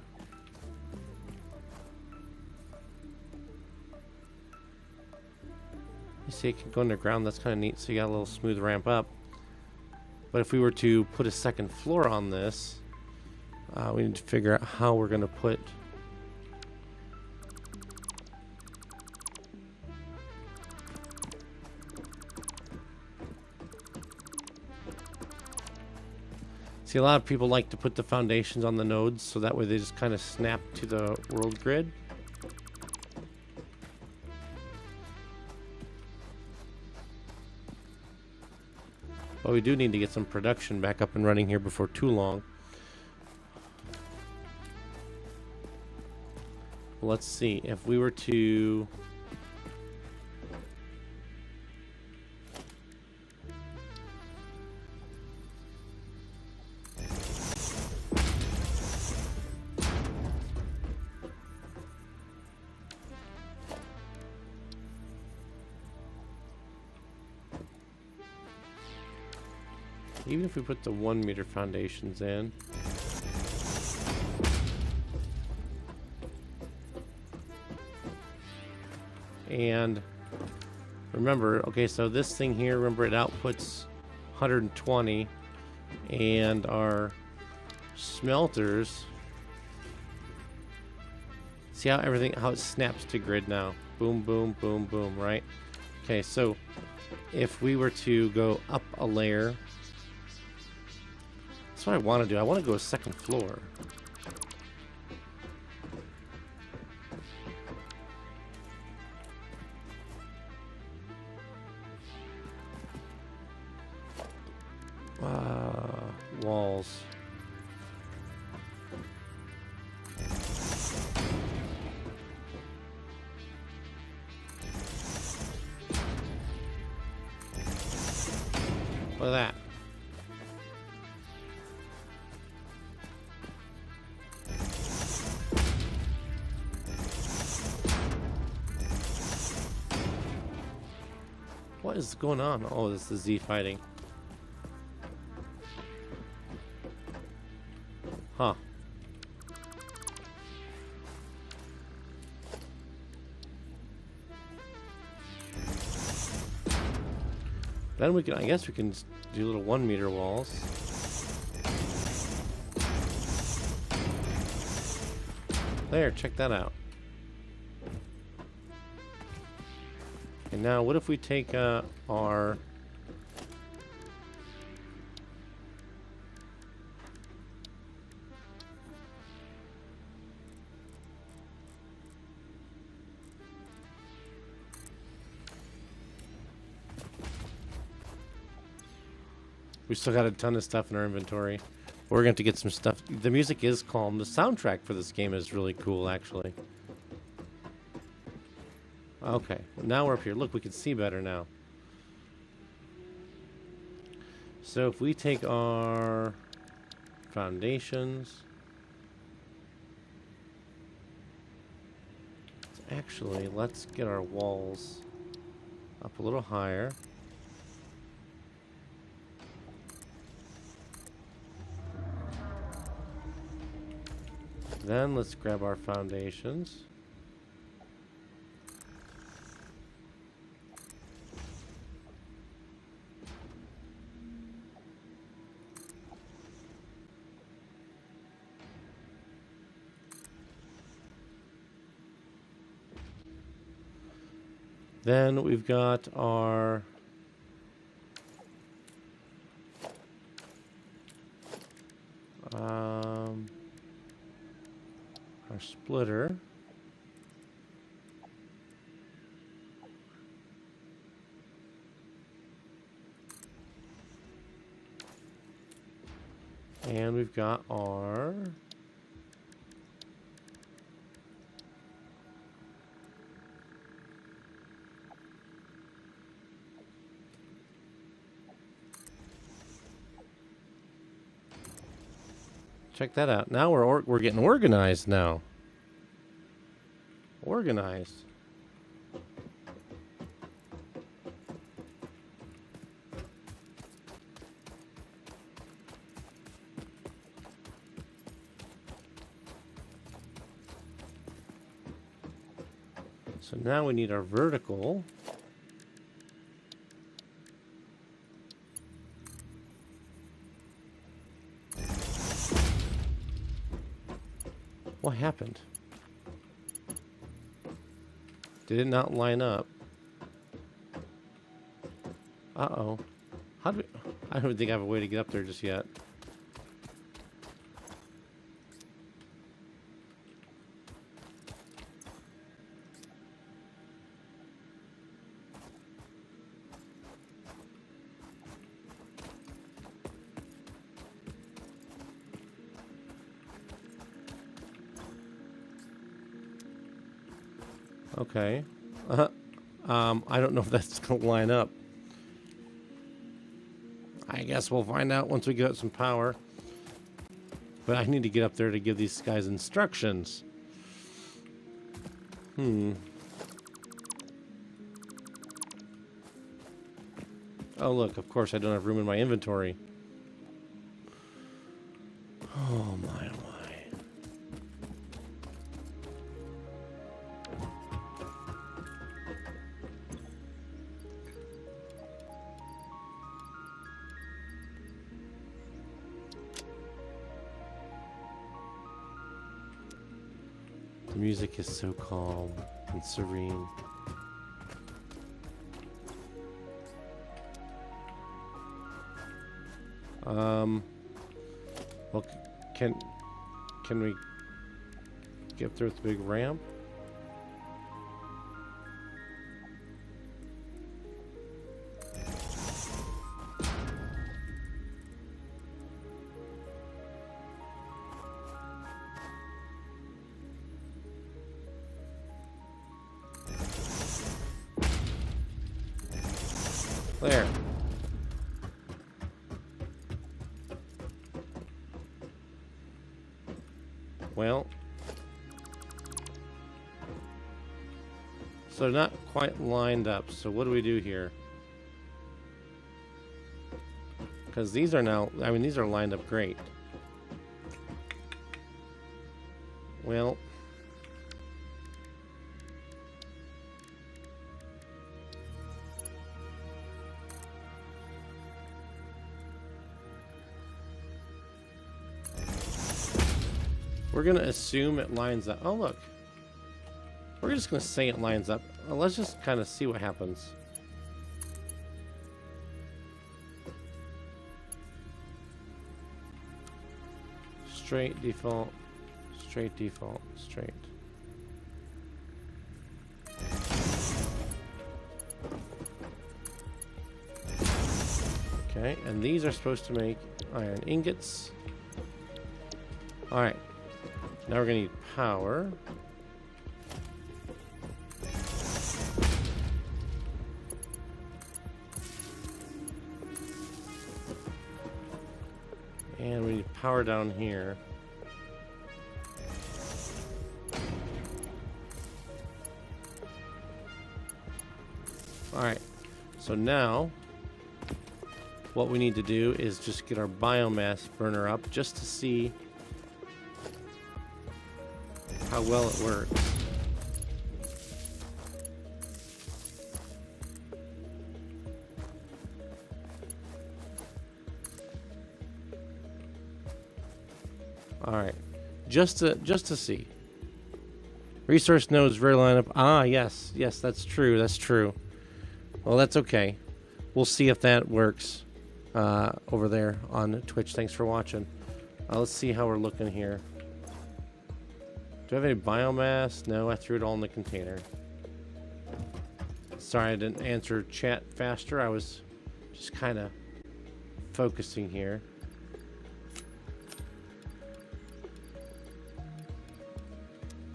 You see, it can go underground. That's kind of neat. So you got a little smooth ramp up. But if we were to put a second floor on this, we need to figure out how we're going to put. See, a lot of people like to put the foundations on the nodes, so that way they just kind of snap to the world grid. But we do need to get some production back up and running here before too long. Let's see, if we were to... Even if we put the 1 meter foundations in. And remember, okay, so this thing here, remember it outputs 120, and our smelters, see how how it snaps to grid now. Boom, boom, boom, boom, right? Okay, so if we were to go up a layer, that's what I want to do. I want to go a second floor. Walls. Look at that. What is going on? Oh, this is Z fighting. Huh. Then we can, I guess we can do little 1 meter walls. There, check that out. And now, what if we take our... We still got a ton of stuff in our inventory. We're going to have to get some stuff. The music is calm. The soundtrack for this game is really cool, actually. Okay, now we're up here. Look, we can see better now. So if we take our foundations... Actually, let's get our walls up a little higher. Then let's grab our foundations. Then we've got our splitter. And we've got our check that out. Now we're getting organized now. Organized. So now we need our vertical. What happened? Did it not line up? Uh-oh. How do we... I don't think I have a way to get up there just yet. Okay. I don't know if that's going to line up. I guess we'll find out once we get some power. But I need to get up there to give these guys instructions. Oh, look, of course I don't have room in my inventory. Oh, my, oh, my. The music is so calm and serene. Well, can we get up there with the big ramp? There. Well, so they're not quite lined up. So what do we do here? Because these are now, I mean, these are lined up great. Well, We're going to assume it lines up. Oh, look. We're just going to say it lines up. Let's just kind of see what happens. Straight, default, straight, default, straight. Okay, and these are supposed to make iron ingots. Alright, now we're going to need power. And we need power down here. Alright, so now what we need to do is just get our biomass burner up just to see how well it works. All right, just to see. Resource nodes very lineup. Ah, yes, that's true. That's true. Well, that's okay. We'll see if that works over there on Twitch. Thanks for watching. Let's see how we're looking here. Do I have any biomass? No, I threw it all in the container. Sorry I didn't answer chat faster. I was just kind of focusing here.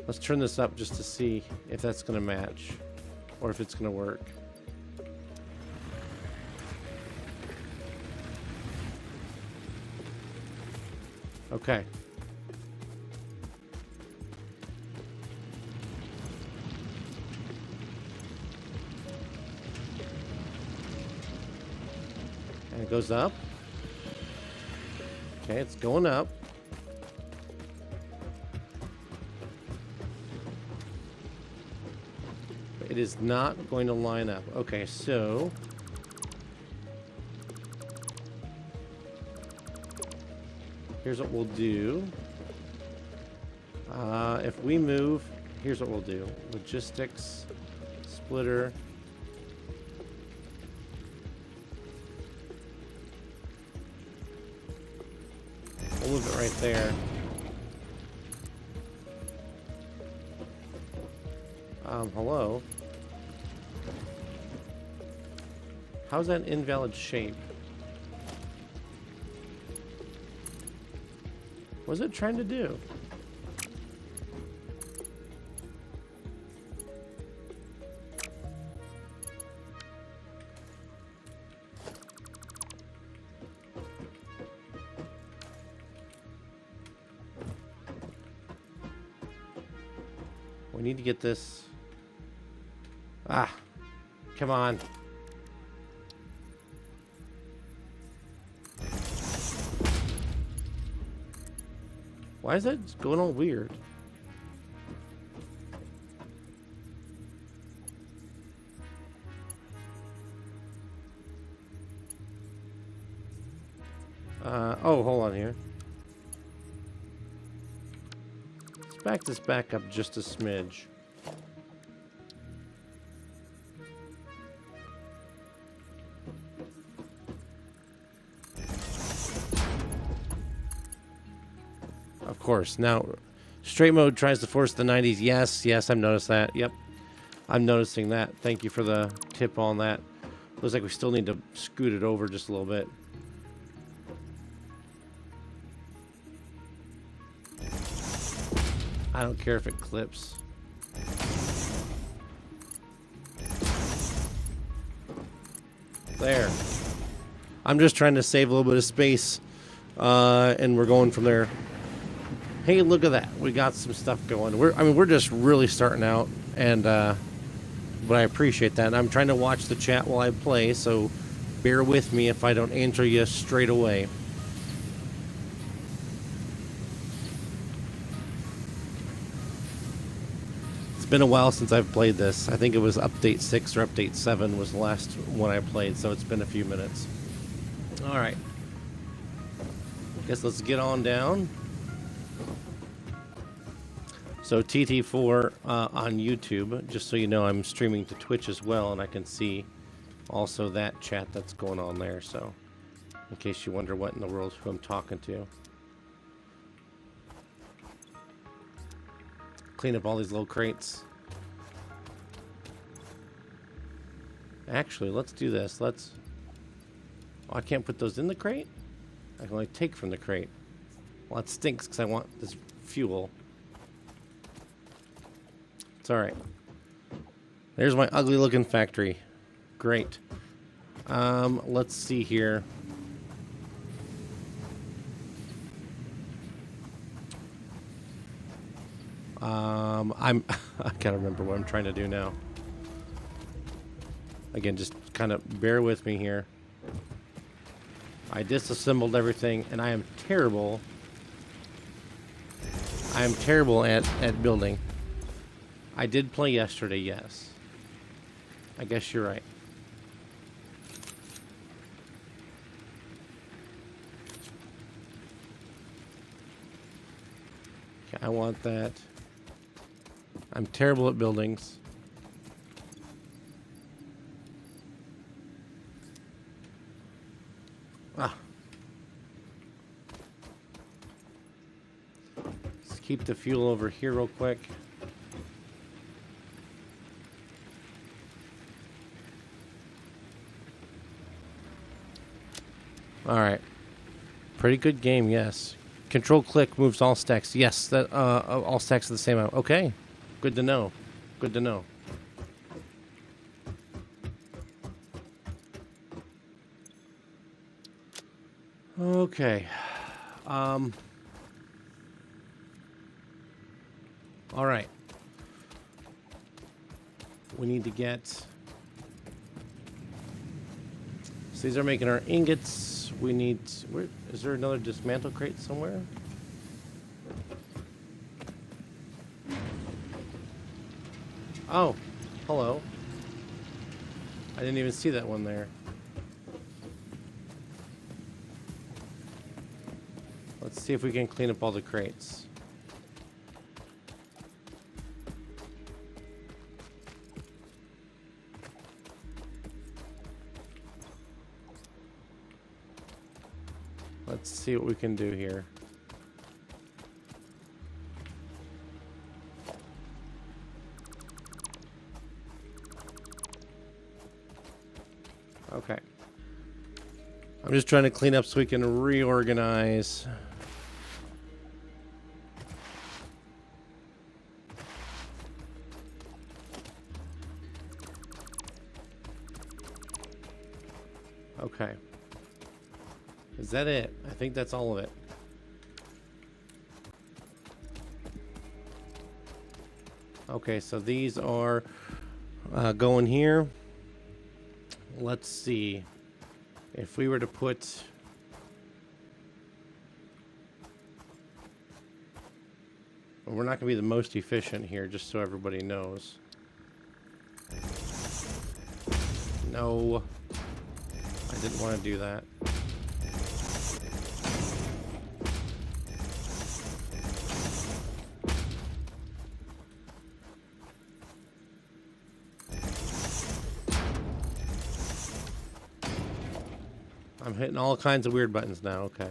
Let's turn this up just to see if that's going to match or if it's going to work. Okay. And it goes up. Okay, it's going up. It is not going to line up. Okay, so here's what we'll do. If we move, here's what we'll do. Logistics, splitter. We'll move it right there. Hello? How's that invalid shape? What's it trying to do? We need to get this. Ah, come on. Why is that going all weird? Oh, hold on here. Let's back this back up just a smidge. Of course. Now, straight mode tries to force the 90s. Yes, I've noticed that. Yep, I'm noticing that. Thank you for the tip on that. Looks like we still need to scoot it over just a little bit. I don't care if it clips. There. I'm just trying to save a little bit of space, and we're going from there. Hey, look at that. We got some stuff going. We're just really starting out, and but I appreciate that. And I'm trying to watch the chat while I play, so bear with me if I don't answer you straight away. It's been a while since I've played this. I think it was update 6 or update 7 was the last one I played, so it's been a few minutes. All right. Guess let's get on down. So TT4 on YouTube, just so you know, I'm streaming to Twitch as well, and I can see also that chat that's going on there. So in case you wonder what in the world who I'm talking to. Clean up all these little crates. Actually, let's do this. Let's... Oh, I can't put those in the crate? I can only take from the crate. Well, it stinks because I want this fuel. It's alright. There's my ugly looking factory. Great. Let's see here. I gotta remember what I'm trying to do now. Again, just kind of bear with me here. I disassembled everything, and I am terrible. I am terrible at building. I did play yesterday, yes. I guess you're right. Okay, I want that. I'm terrible at buildings. Ah. Let's keep the fuel over here real quick. Alright. Pretty good game, yes. Control click moves all stacks. Yes, that all stacks are the same. Okay. Good to know. Good to know. Okay. All right. We need to get... So these are making our ingots. We need... Where, is there another dismantle crate somewhere? Oh, hello. I didn't even see that one there. Let's see if we can clean up all the crates. Let's see what we can do here. Okay. I'm just trying to clean up so we can reorganize. Okay. Is that it? I think that's all of it. Okay, so these are going here. Let's see. If we were to put... Well, we're not going to be the most efficient here, just so everybody knows. No. I didn't want to do that. I'm hitting all kinds of weird buttons now, okay.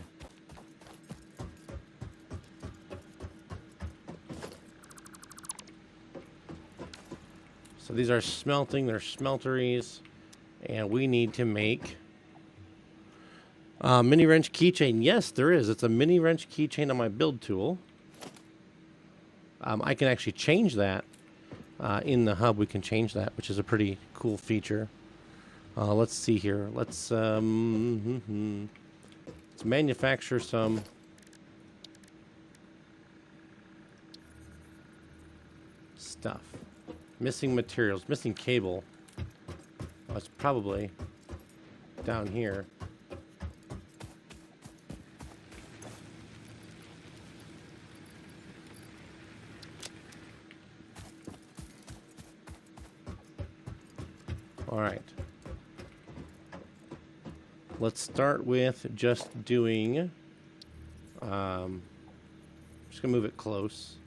So these are smelting, they're smelteries, and we need to make mini wrench keychain. Yes, there is. It's a mini wrench keychain on my build tool. I can actually change that in the hub. We can change that, which is a pretty cool feature. Let's see here. Let's manufacture some stuff. Missing materials, missing cable. Oh, it's probably down here. All right. Let's start with just doing, just gonna move it close.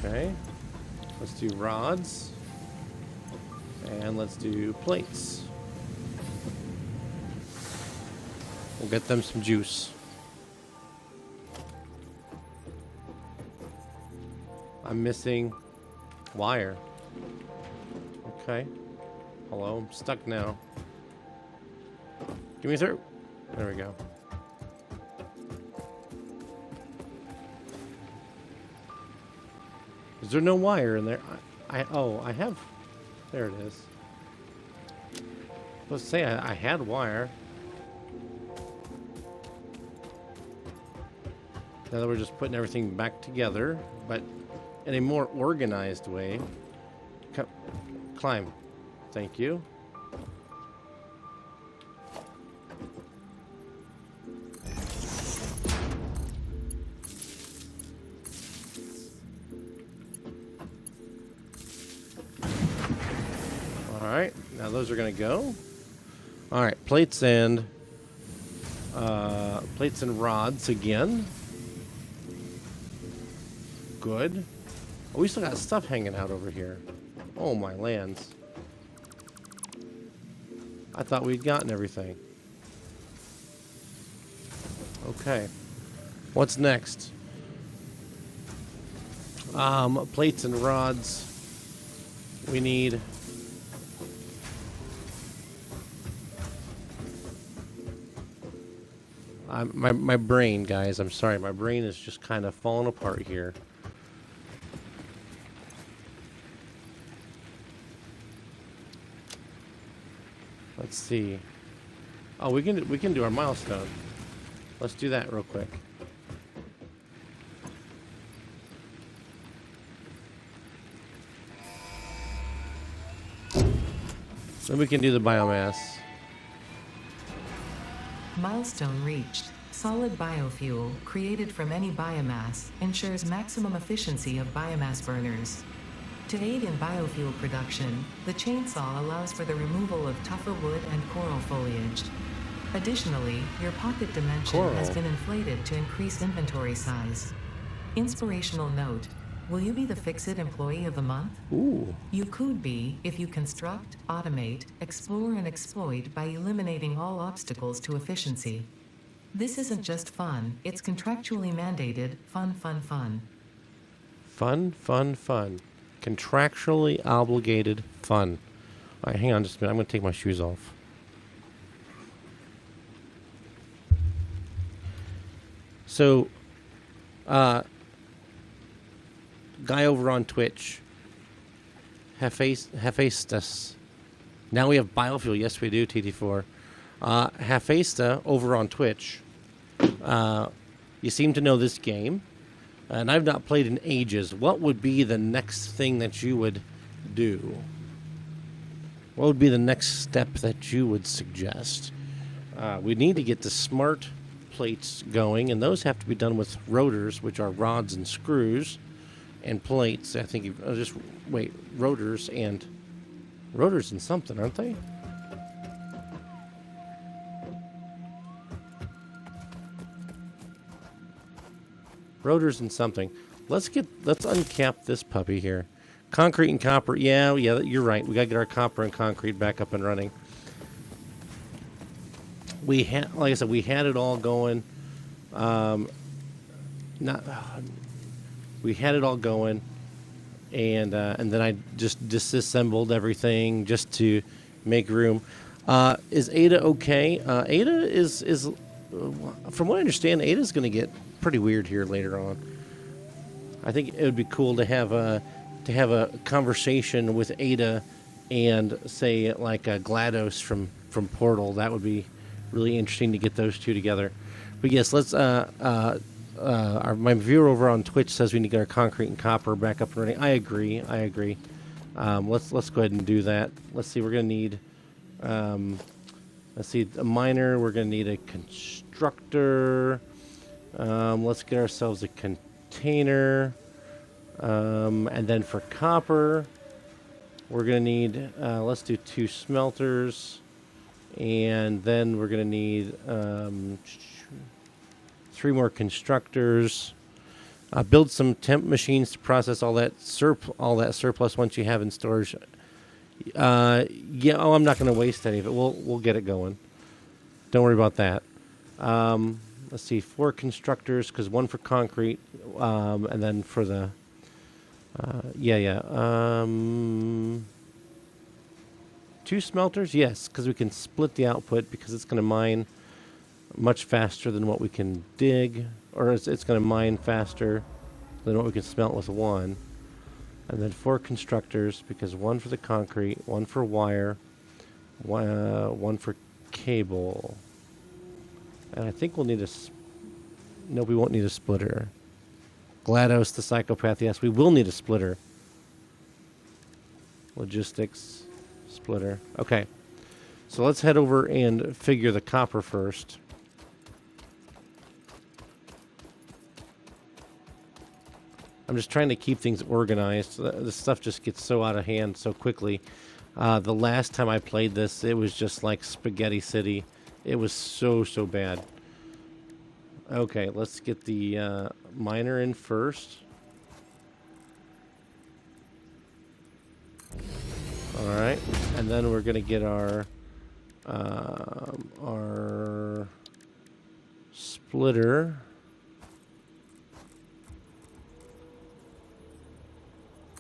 Okay. Let's do rods. And let's do plates. We'll get them some juice. I'm missing wire. Okay. Hello, I'm stuck now. Give me through. There we go. Is there no wire in there? I have. There it is. Let's say I had wire. Now that we're just putting everything back together, but in a more organized way. Climb. Thank you. Alright, now those are going to go. Alright, plates and rods again. Good. Oh, we still got stuff hanging out over here. Oh my lands. I thought we'd gotten everything. Okay. What's next? Plates and rods. We need... my brain, guys, I'm sorry. My brain is just kind of falling apart here. Let's see. Oh, we can do our milestone. Let's do that real quick. Then we can do the biomass. Milestone reached. Solid biofuel, created from any biomass, ensures maximum efficiency of biomass burners. To aid in biofuel production, the chainsaw allows for the removal of tougher wood and coral foliage. Additionally, your pocket dimension has been inflated to increase inventory size. Inspirational note: will you be the Fix-It Employee of the Month? Ooh. You could be if you construct, automate, explore, and exploit by eliminating all obstacles to efficiency. This isn't just fun, it's contractually mandated fun, fun, fun. Fun, fun, fun. Contractually obligated fun. All right, hang on just a minute. I'm going to take my shoes off. So, guy over on Twitch, Hephaestus. Now we have biofuel. Yes, we do, TT4. Hephaestus over on Twitch. You seem to know this game. And I've not played in ages. What would be the next thing that you would do? What would be the next step that you would suggest? We need to get the smart plates going, and those have to be done with rotors, which are rods and screws, and plates. I think rotors and something, aren't they? Rotors and something. Let's uncap this puppy here. Concrete and copper. Yeah, you're right. We gotta get our copper and concrete back up and running. Like I said, we had it all going. We had it all going, and then I just disassembled everything just to make room. Is Ada okay? Ada is from what I understand, Ada's going to get pretty weird here later on. I think it would be cool to have a conversation with Ada and say like GLaDOS from Portal. That would be really interesting to get those two together. But yes, let's. My viewer over on Twitch says we need to get our concrete and copper back up and running. I agree. Let's go ahead and do that. Let's see. We're gonna need. Let's see, a miner. We're gonna need a constructor. Let's get ourselves a container. And then for copper, we're going to need, let's do 2 smelters. And then we're going to need 3 more constructors. Build some temp machines to process all that surplus once you have in storage. Yeah. Oh, I'm not going to waste any of it. We'll get it going. Don't worry about that. Let's see, 4 constructors, because 1 for concrete, and then for the, 2 smelters, yes, because we can split the output, because it's going to mine much faster than what we can dig, or it's going to mine faster than what we can smelt with 1. And then 4 constructors, because 1 for the concrete, 1 for wire, 1 for cable. And I think we'll need no, we won't need a splitter. GLaDOS the psychopath, yes, we will need a splitter. Logistics, splitter. Okay, so let's head over and figure the copper first. I'm just trying to keep things organized. This stuff just gets so out of hand so quickly. The last time I played this, it was just like Spaghetti City. It was so bad. Okay, let's get the miner in first. All right, and then we're gonna get our splitter.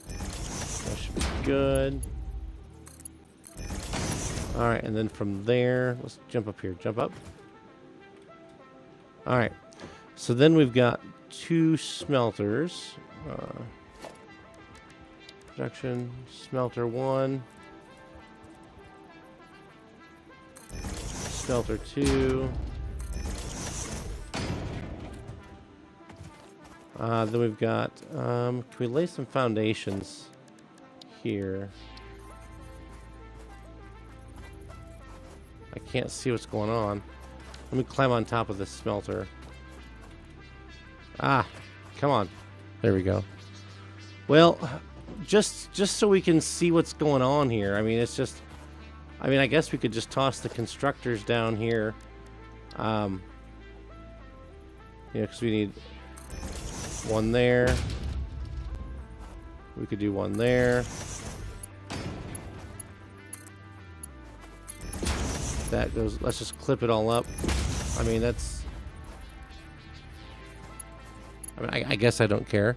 That should be good. All right, and then from there, let's jump up here. Jump up. All right. So then we've got 2 smelters. Production, smelter 1. Smelter 2. Then we've got, can we lay some foundations here? I can't see what's going on. Let me climb on top of this smelter. Ah, come on. There we go. Well, just so we can see what's going on here. I mean, it's just... I mean, I guess we could just toss the constructors down here. Yeah, because we need 1 there. We could do 1 there. That goes... Let's just clip it all up. I mean, that's... I mean, I guess I don't care.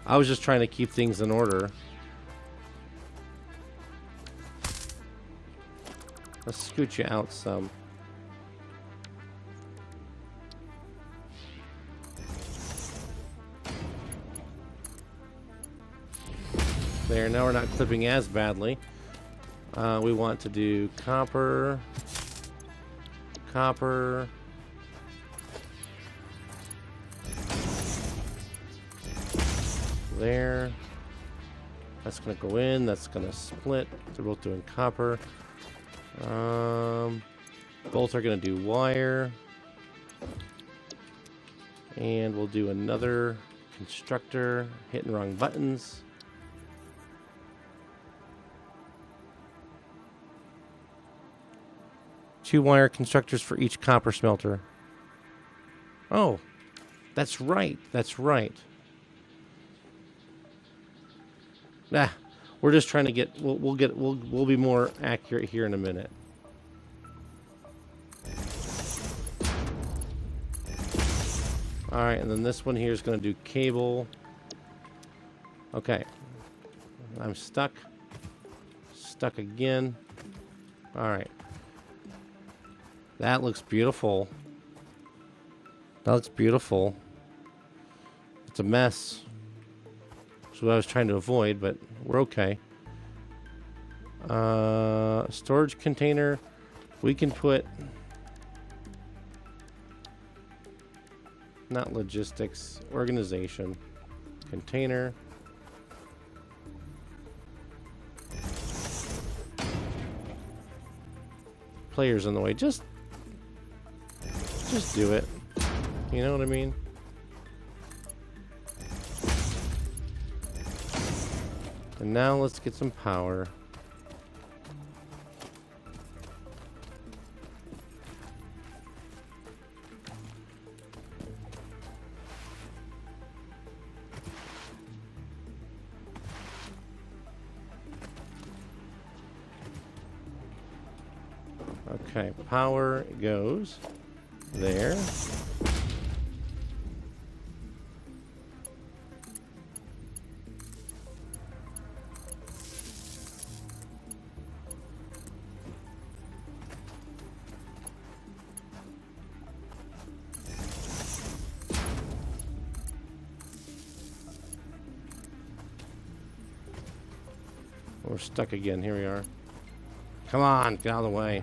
I was just trying to keep things in order. Let's scoot you out some. There, now we're not clipping as badly. We want to do copper. Copper. There. That's going to go in. That's going to split. They're both doing copper. Both are going to do wire. And we'll do another constructor. Hitting wrong buttons. Two wire constructors for each copper smelter. Oh, that's right. That's right. Nah, we're just trying to get. We'll be more accurate here in a minute. All right, and then this one here is going to do cable. Okay, I'm stuck. Stuck again. All right. That looks beautiful. That looks beautiful. It's a mess. That's what I was trying to avoid, but we're okay. Storage container. We can put... Not logistics. Organization. Container. Players in the way. Just do it. You know what I mean? And now let's get some power. Okay, power goes there. We're stuck again. Here we are. Come on, get out of the way.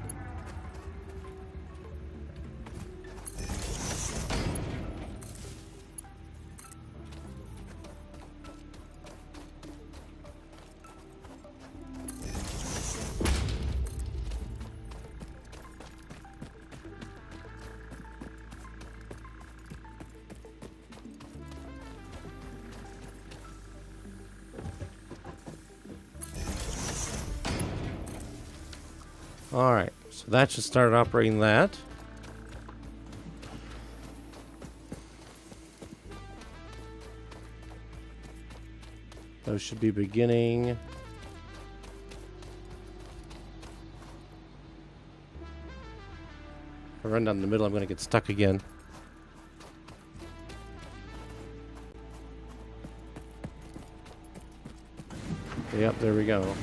Alright, so that should start operating that. Those should be beginning. If I run down the middle, I'm going to get stuck again. Yep, there we go.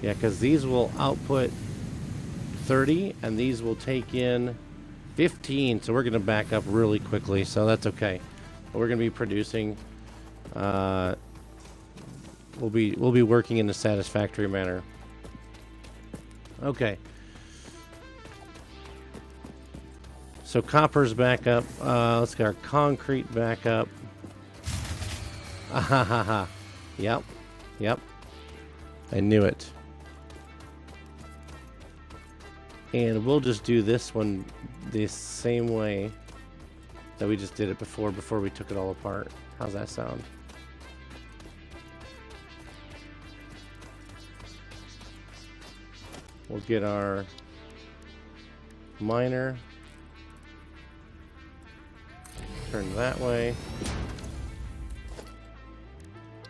Yeah, because these will output 30, and these will take in 15. So we're going to back up really quickly, so that's okay. But we're going to be producing. We'll be working in a satisfactory manner. Okay. So copper's back up. Let's get our concrete back up. Ahahaha. Yep. Yep. I knew it. And we'll just do this one the same way that we just did it before we took it all apart. How's that sound? We'll get our miner. Turn that way.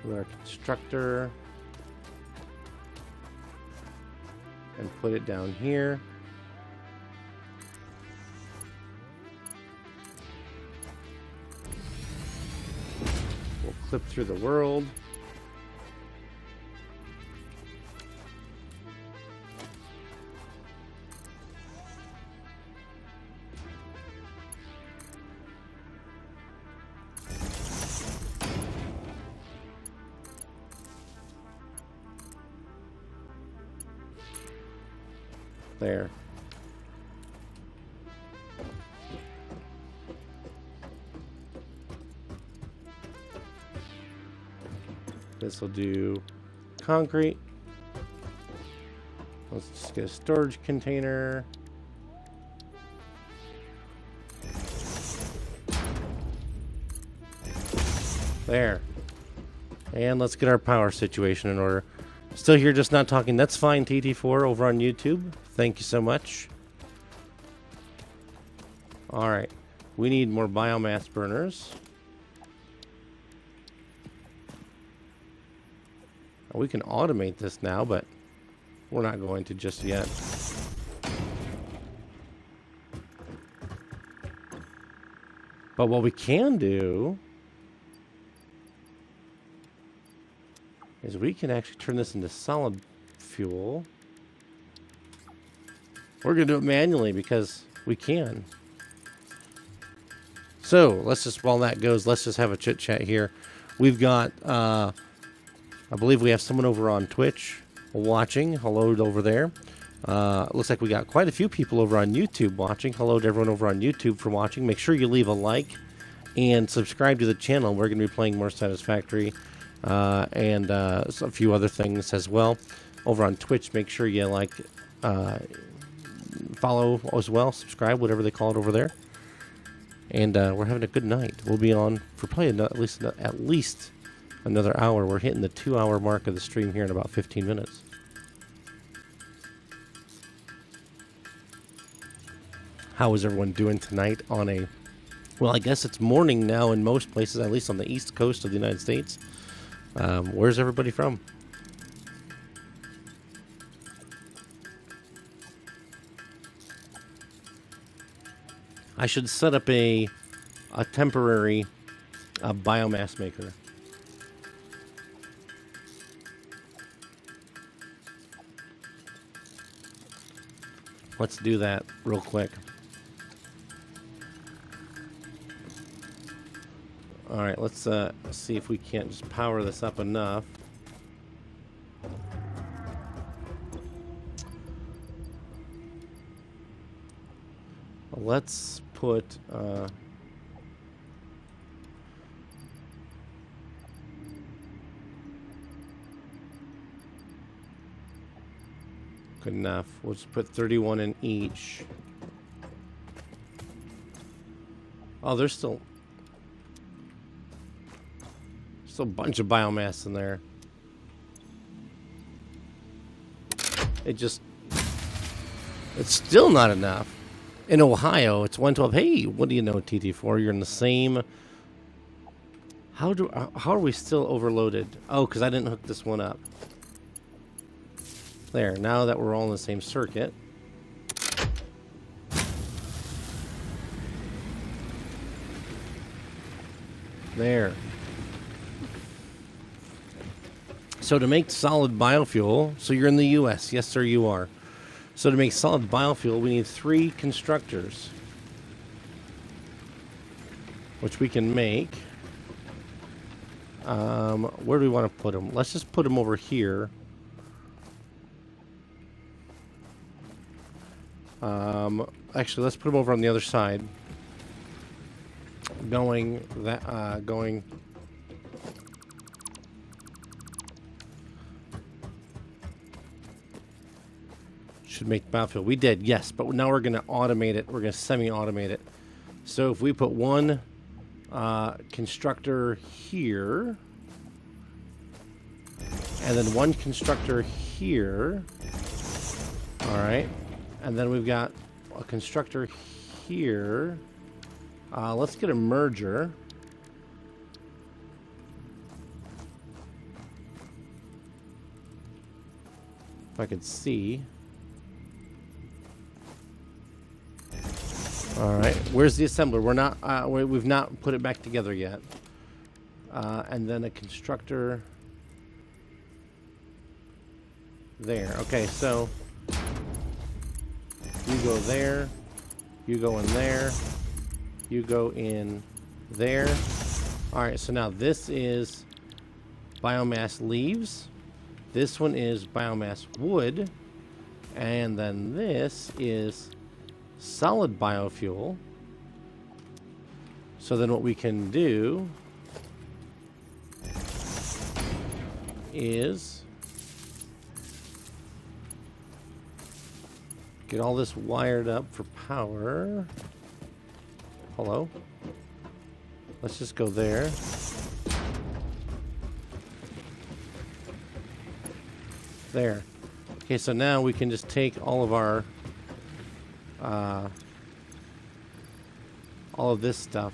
With our constructor. And put it down here. We'll clip through the world. There. This will do concrete. Let's just get a storage container. There. And let's get our power situation in order. Still here, just not talking. That's fine, TT4 over on YouTube. Thank you so much. Alright. We need more biomass burners. We can automate this now, but we're not going to just yet. But what we can do is we can actually turn this into solid fuel. We're going to do it manually because we can. So let's just, while that goes, let's just have a chit chat here. We've got, I believe we have someone over on Twitch watching. Hello over there. Looks like we got quite a few people over on YouTube watching. Hello to everyone over on YouTube for watching. Make sure you leave a like and subscribe to the channel. We're going to be playing more Satisfactory and a few other things as well. Over on Twitch, make sure you like, follow as well, subscribe, whatever they call it over there. And we're having a good night. We'll be on for probably at least another hour. We're hitting the 2-hour mark of the stream here in about 15 minutes. How is everyone doing tonight on a... Well, I guess it's morning now in most places, at least on the east coast of the United States. Where's everybody from? I should set up a temporary biomass maker. Let's do that real quick. All right, let's see if we can't just power this up enough. Let's put good enough. We'll just put 31 in each. Oh, there's still a bunch of biomass in there. It's still not enough. In Ohio, it's 112. Hey, what do you know, TT4? You're in the same. How are we still overloaded? Oh, because I didn't hook this one up. There. Now that we're all in the same circuit. There. So to make solid biofuel, so you're in the U.S. Yes, sir, you are. So to make solid biofuel, we need 3 constructors, which we can make. Where do we want to put them? Let's just put them over here. Actually, let's put them over on the other side. Going. Should make biofuel. We did, yes, but now we're going to automate it. We're going to semi-automate it. So if we put one constructor here, and then one constructor here, all right, and then we've got a constructor here. Let's get a merger. If I could see. All right, where's the assembler? We're not. We've not put it back together yet. And then a constructor. There. Okay, so you go there. You go in there. You go in there. All right, so now this is biomass leaves. This one is biomass wood. And then this is solid biofuel. So then what we can do is get all this wired up for power. Hello? Let's just go there. There. Okay, so now we can just take all of our all of this stuff.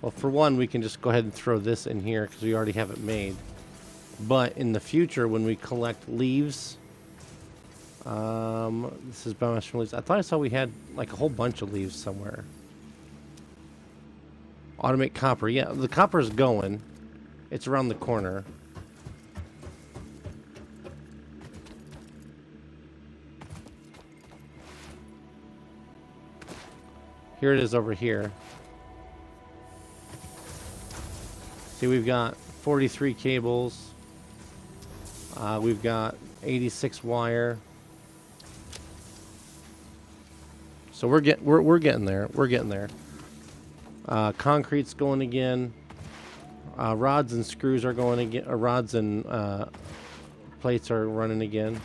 Well, for one, we can just go ahead and throw this in here because we already have it made. But in the future, when we collect leaves, this is biomass from leaves. I thought I saw we had like a whole bunch of leaves somewhere. Automate copper. Yeah, the copper is going. It's around the corner. Here it is over here. See, we've got 43 cables. We've got 86 wire. So we're getting there. We're getting there. Concrete's going again. Rods and screws are going again. Rods and plates are running again.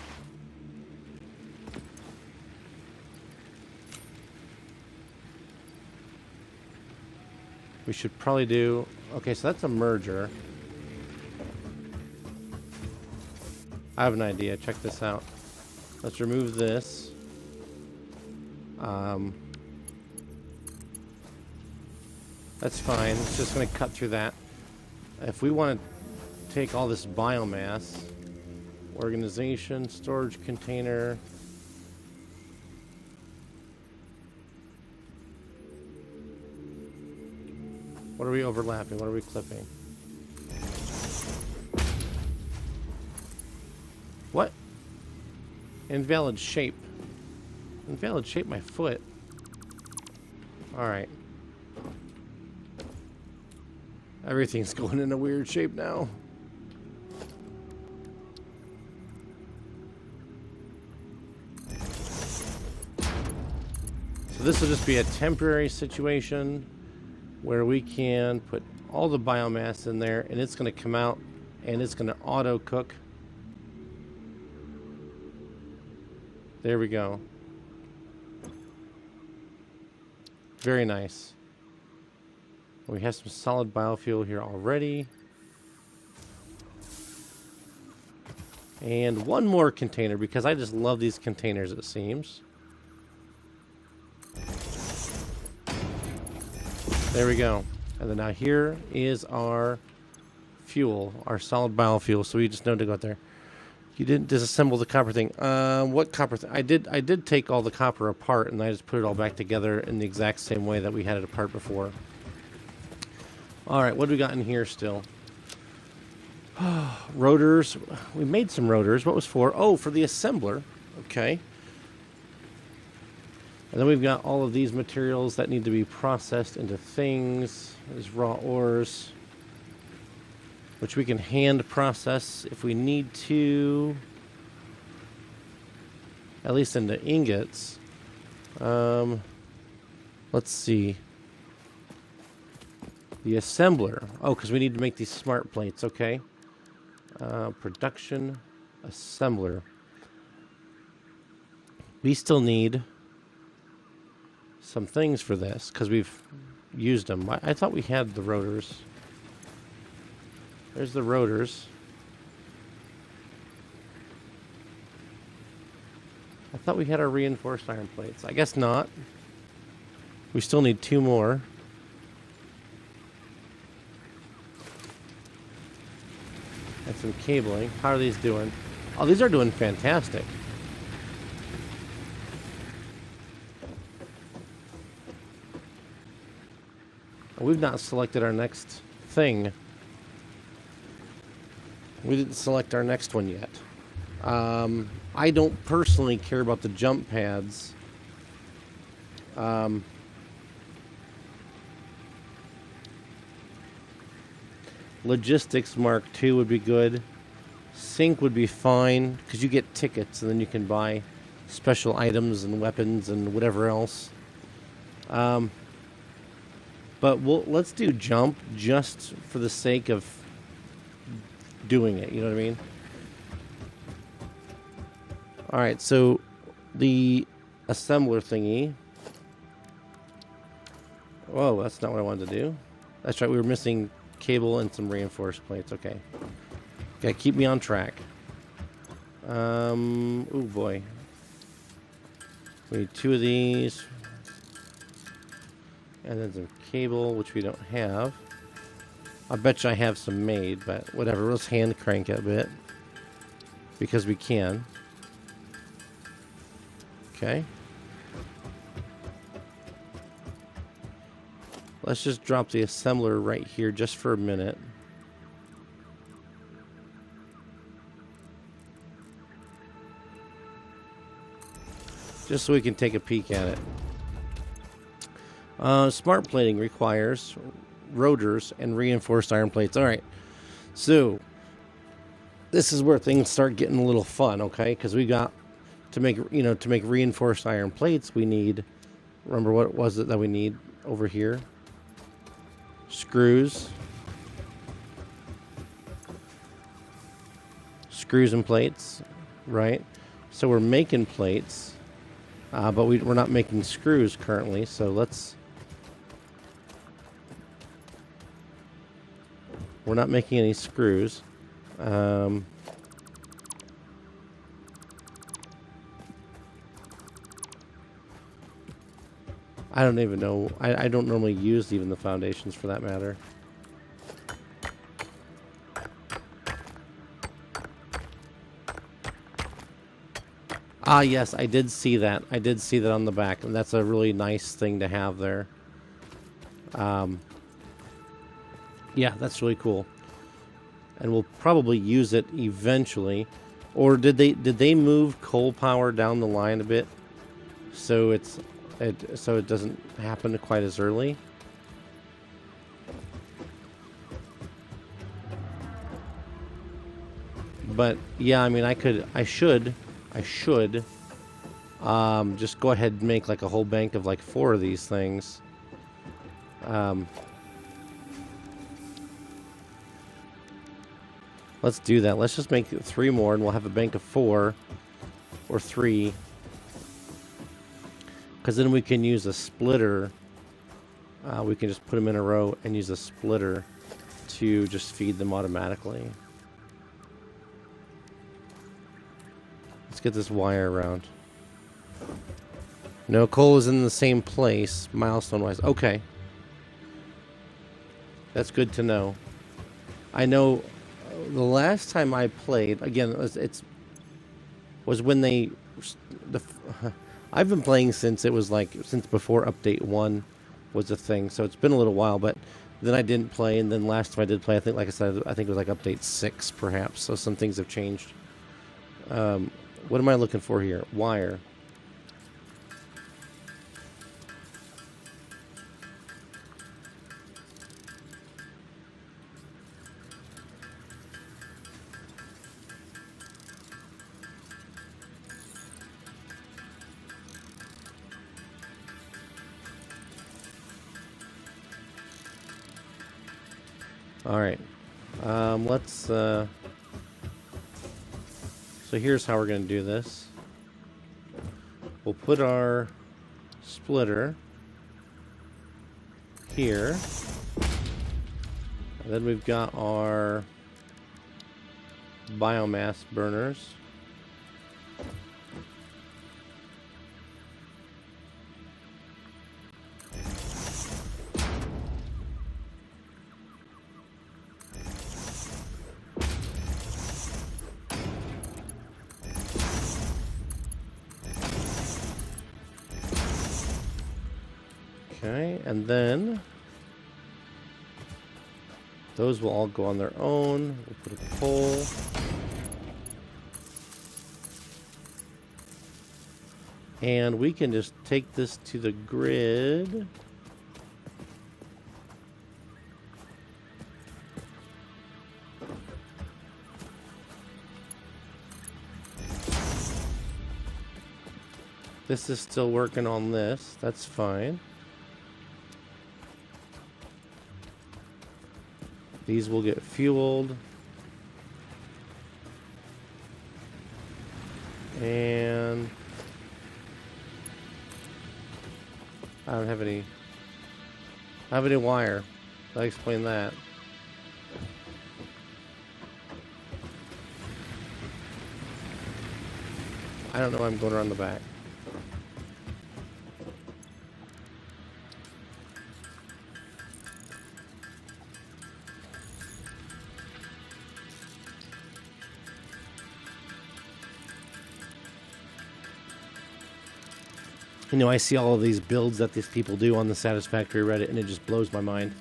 We should probably do... Okay, so that's a merger. I have an idea. Check this out. Let's remove this. That's fine. It's just going to cut through that. If we want to take all this biomass, organization, storage container, What are we overlapping? What are we clipping? What? Invalid shape. Invalid shape my foot. Alright. Everything's going in a weird shape now. So this will just be a temporary situation where we can put all the biomass in there and it's going to come out and it's going to auto cook. There we go. Very nice. We have some solid biofuel here already. And one more container because I just love these containers, it seems. There we go. And then now here is our fuel, our solid biofuel. So we just know to go out there. You didn't disassemble the copper thing. What copper thing? I did take all the copper apart and I just put it all back together in the exact same way that we had it apart before. Alright, what do we got in here still? Rotors. We made some rotors. What was for? Oh, for the assembler. Okay. And then we've got all of these materials that need to be processed into things. There's raw ores, which we can hand process if we need to. At least into ingots. Let's see. The assembler. Oh, because we need to make these smart plates. Okay. Production assembler. We still need some things for this because we've used them. I thought we had the rotors. There's the rotors. I thought we had our reinforced iron plates. I guess not. We still need 2 more. And some cabling. How are these doing? Oh, these are doing fantastic. We've not selected our next thing. We didn't select our next one yet. I don't personally care about the jump pads. Logistics Mark II would be good. Sync would be fine because you get tickets and then you can buy special items and weapons and whatever else. But let's do jump just for the sake of doing it. You know what I mean? All right, so the assembler thingy. Whoa, that's not what I wanted to do. That's right, we were missing cable and some reinforced plates. Okay. Okay, keep me on track. Oh boy. We need 2 of these. And then some cable, which we don't have. I bet you I have some made, but whatever. Let's hand crank it a bit. Because we can. Okay. Let's just drop the assembler right here just for a minute. Just so we can take a peek at it. Smart plating requires rotors and reinforced iron plates. All right, so this is where things start getting a little fun, okay? Because we got to make reinforced iron plates. We need, remember what was it that we need over here? Screws and plates, right? So we're making plates, but we're not making screws currently. So we're not making any screws. I don't even know. I don't normally use even the foundations for that matter. Ah, yes, I did see that. I did see that on the back, and that's a really nice thing to have there. Yeah, that's really cool. And we'll probably use it eventually. Or did they move coal power down the line a bit so it doesn't happen quite as early? But yeah, I mean, I should just go ahead and make like a whole bank of like 4 of these things. Let's do that. Let's just make 3 more, and we'll have a bank of 4 or 3. Because then we can use a splitter. We can just put them in a row and use a splitter to just feed them automatically. Let's get this wire around. No, coal is in the same place, milestone-wise. Okay. That's good to know. I know the last time I played, again, was when they... I've been playing since it was like, since before Update 1 was a thing, so it's been a little while, but then I didn't play, and then last time I did play, I think, like I said, I think it was like Update 6, perhaps, so some things have changed. What am I looking for here? Wire. All right. Let's... So here's how we're going to do this. We'll put our splitter here. And then we've got our biomass burners. Okay, and then those will all go on their own. We'll put a pole. And we can just take this to the grid. This is still working on this. That's fine. These will get fueled. And I don't have any wire. I'll explain that. I don't know why I'm going around the back. You know, I see all of these builds that these people do on the Satisfactory Reddit, and it just blows my mind.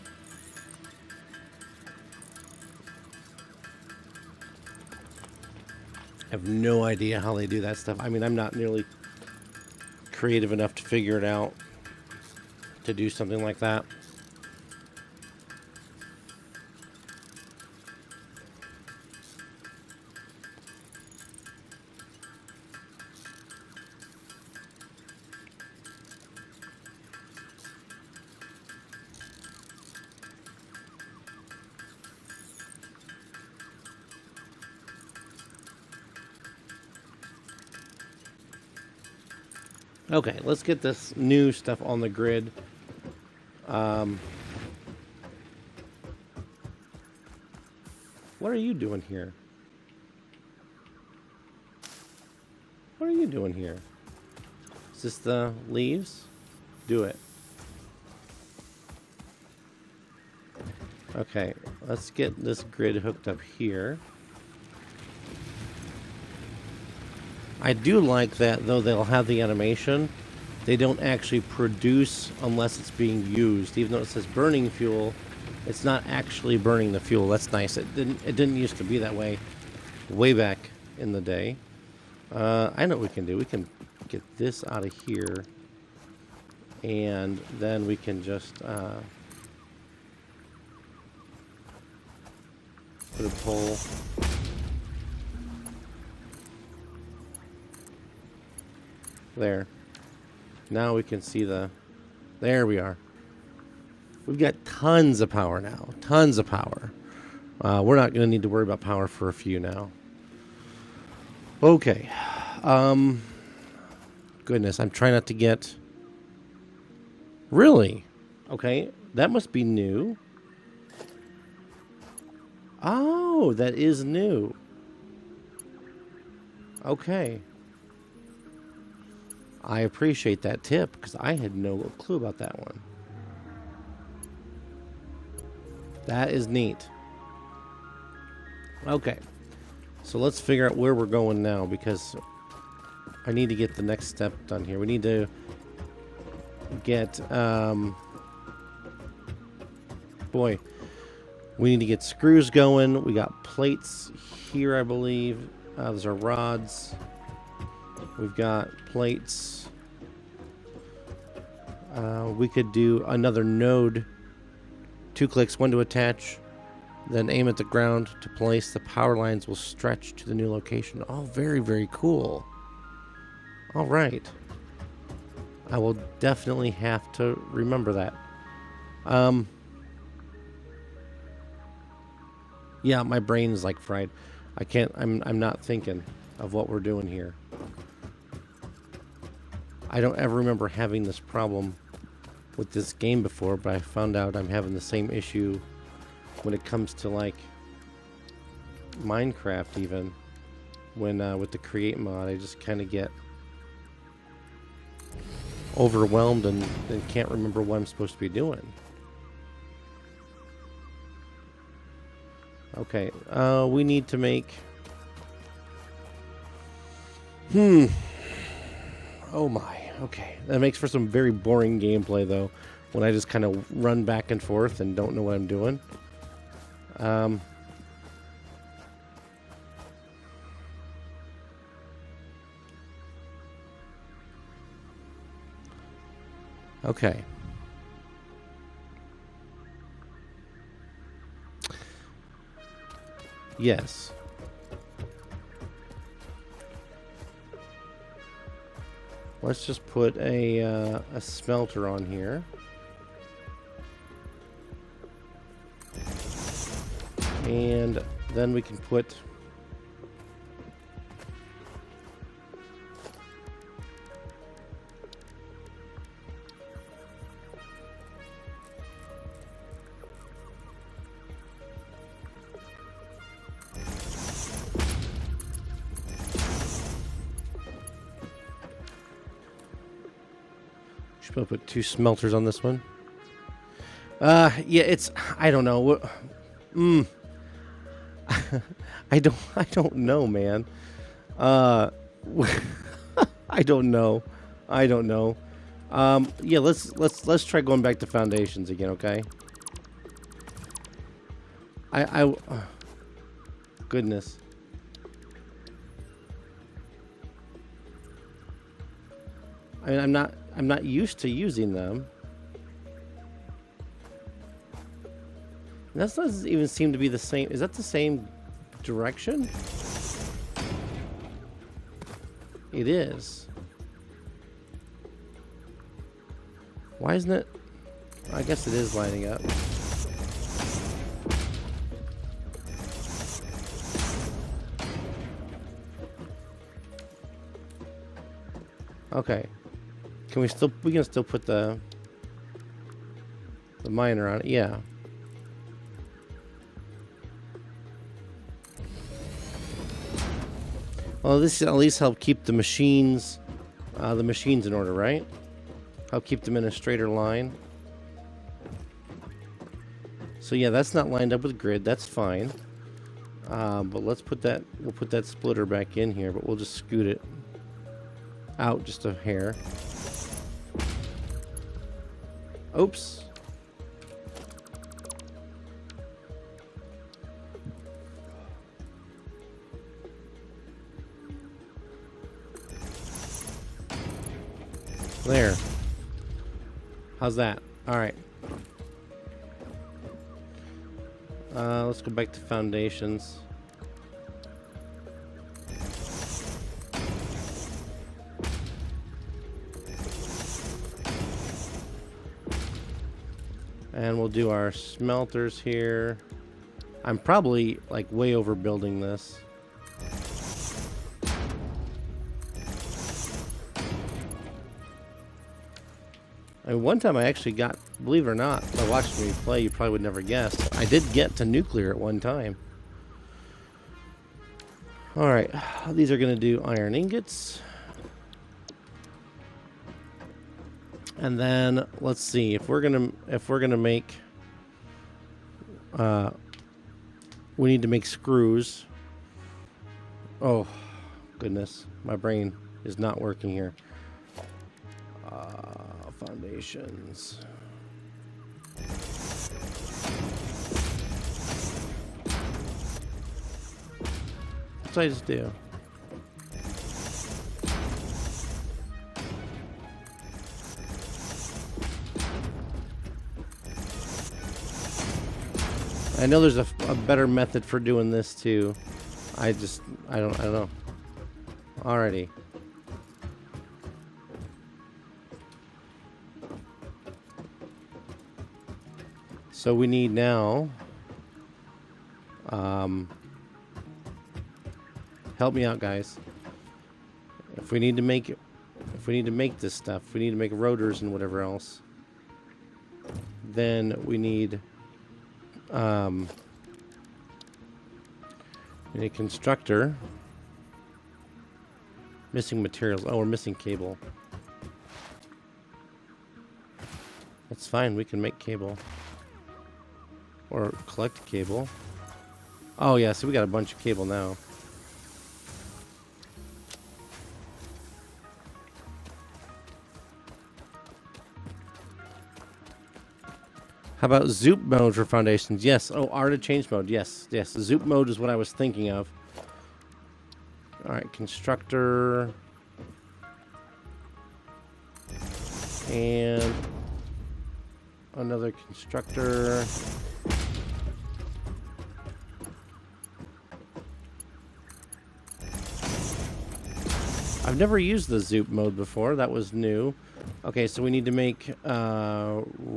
I have no idea how they do that stuff. I mean, I'm not nearly creative enough to figure it out to do something like that. Okay, let's get this new stuff on the grid. What are you doing here? What are you doing here? Is this the leaves? Do it. Okay, let's get this grid hooked up here. I do like that, though they'll have the animation. They don't actually produce unless it's being used. Even though it says burning fuel, It's not actually burning the fuel. That's nice. It didn't used to be that way way back in the day. I know what we can do. We can get this out of here, and then we can just put a pole. There. Now we can see the... There we are. We've got tons of power now. Tons of power. We're not going to need to worry about power for a few now. Okay. Goodness, I'm trying not to get... Really? Okay, that must be new. Oh, that is new. Okay. I appreciate that tip, because I had no clue about that one. That is neat. Okay. So let's figure out where we're going now, because I need to get the next step done here. We need to get... boy. We need to get screws going. We got plates here, I believe. Those are rods. We've got plates. We could do another node. 2 clicks, 1 to attach. Then aim at the ground to place. The power lines will stretch to the new location. Oh, very, very cool. All right. I will definitely have to remember that. Yeah, my brain is like fried. I can't, I'm not thinking of what we're doing here. I don't ever remember having this problem with this game before, but I found out I'm having the same issue when it comes to like Minecraft even. When with the create mod, I just kind of get overwhelmed and can't remember what I'm supposed to be doing. Okay, we need to make... Oh my, okay. That makes for some very boring gameplay, though, when I just kind of run back and forth and don't know what I'm doing. Okay. Yes. Let's just put a smelter on here. And then we can put... Should put 2 smelters on this one. Yeah, it's... I don't know. I don't know, man. I don't know. Yeah, let's try going back to foundations again, okay? Goodness. I mean, I'm not used to using them. That doesn't even seem to be the same. Is that the same direction? It is. Why isn't it? I guess it is lining up. Okay. We can still put the miner on it. Yeah. Well, this at least help keep the machines in order, right? Help keep the them in a straighter line. So yeah, that's not lined up with grid. That's fine. But let's put that. We'll put that splitter back in here, but we'll just scoot it out just a hair. Oops. There. How's that? All right. Let's go back to foundations. And we'll do our smelters here. I'm probably like way overbuilding this. I mean, one time I actually got, believe it or not, by watching me play, you probably would never guess, I did get to nuclear at one time. Alright, these are going to do iron ingots. And then, let's see, if we're gonna make, we need to make screws. Oh, goodness, my brain is not working here. Foundations. What did I just do? I know there's a better method for doing this too. I don't know. Alrighty. So we need now, help me out, guys. If we need to make this stuff, we need to make rotors and whatever else. Then we need a constructor. Missing materials. Oh, we're missing cable. That's fine. We can make cable. Or collect cable. Oh, yeah. So we got a bunch of cable now. How about Zoop mode for foundations? Yes. Oh, art of change mode. Yes. Yes. Zoop mode is what I was thinking of. All right. Constructor. And another constructor. I've never used the Zoop mode before. That was new. Okay, so we need to make rods.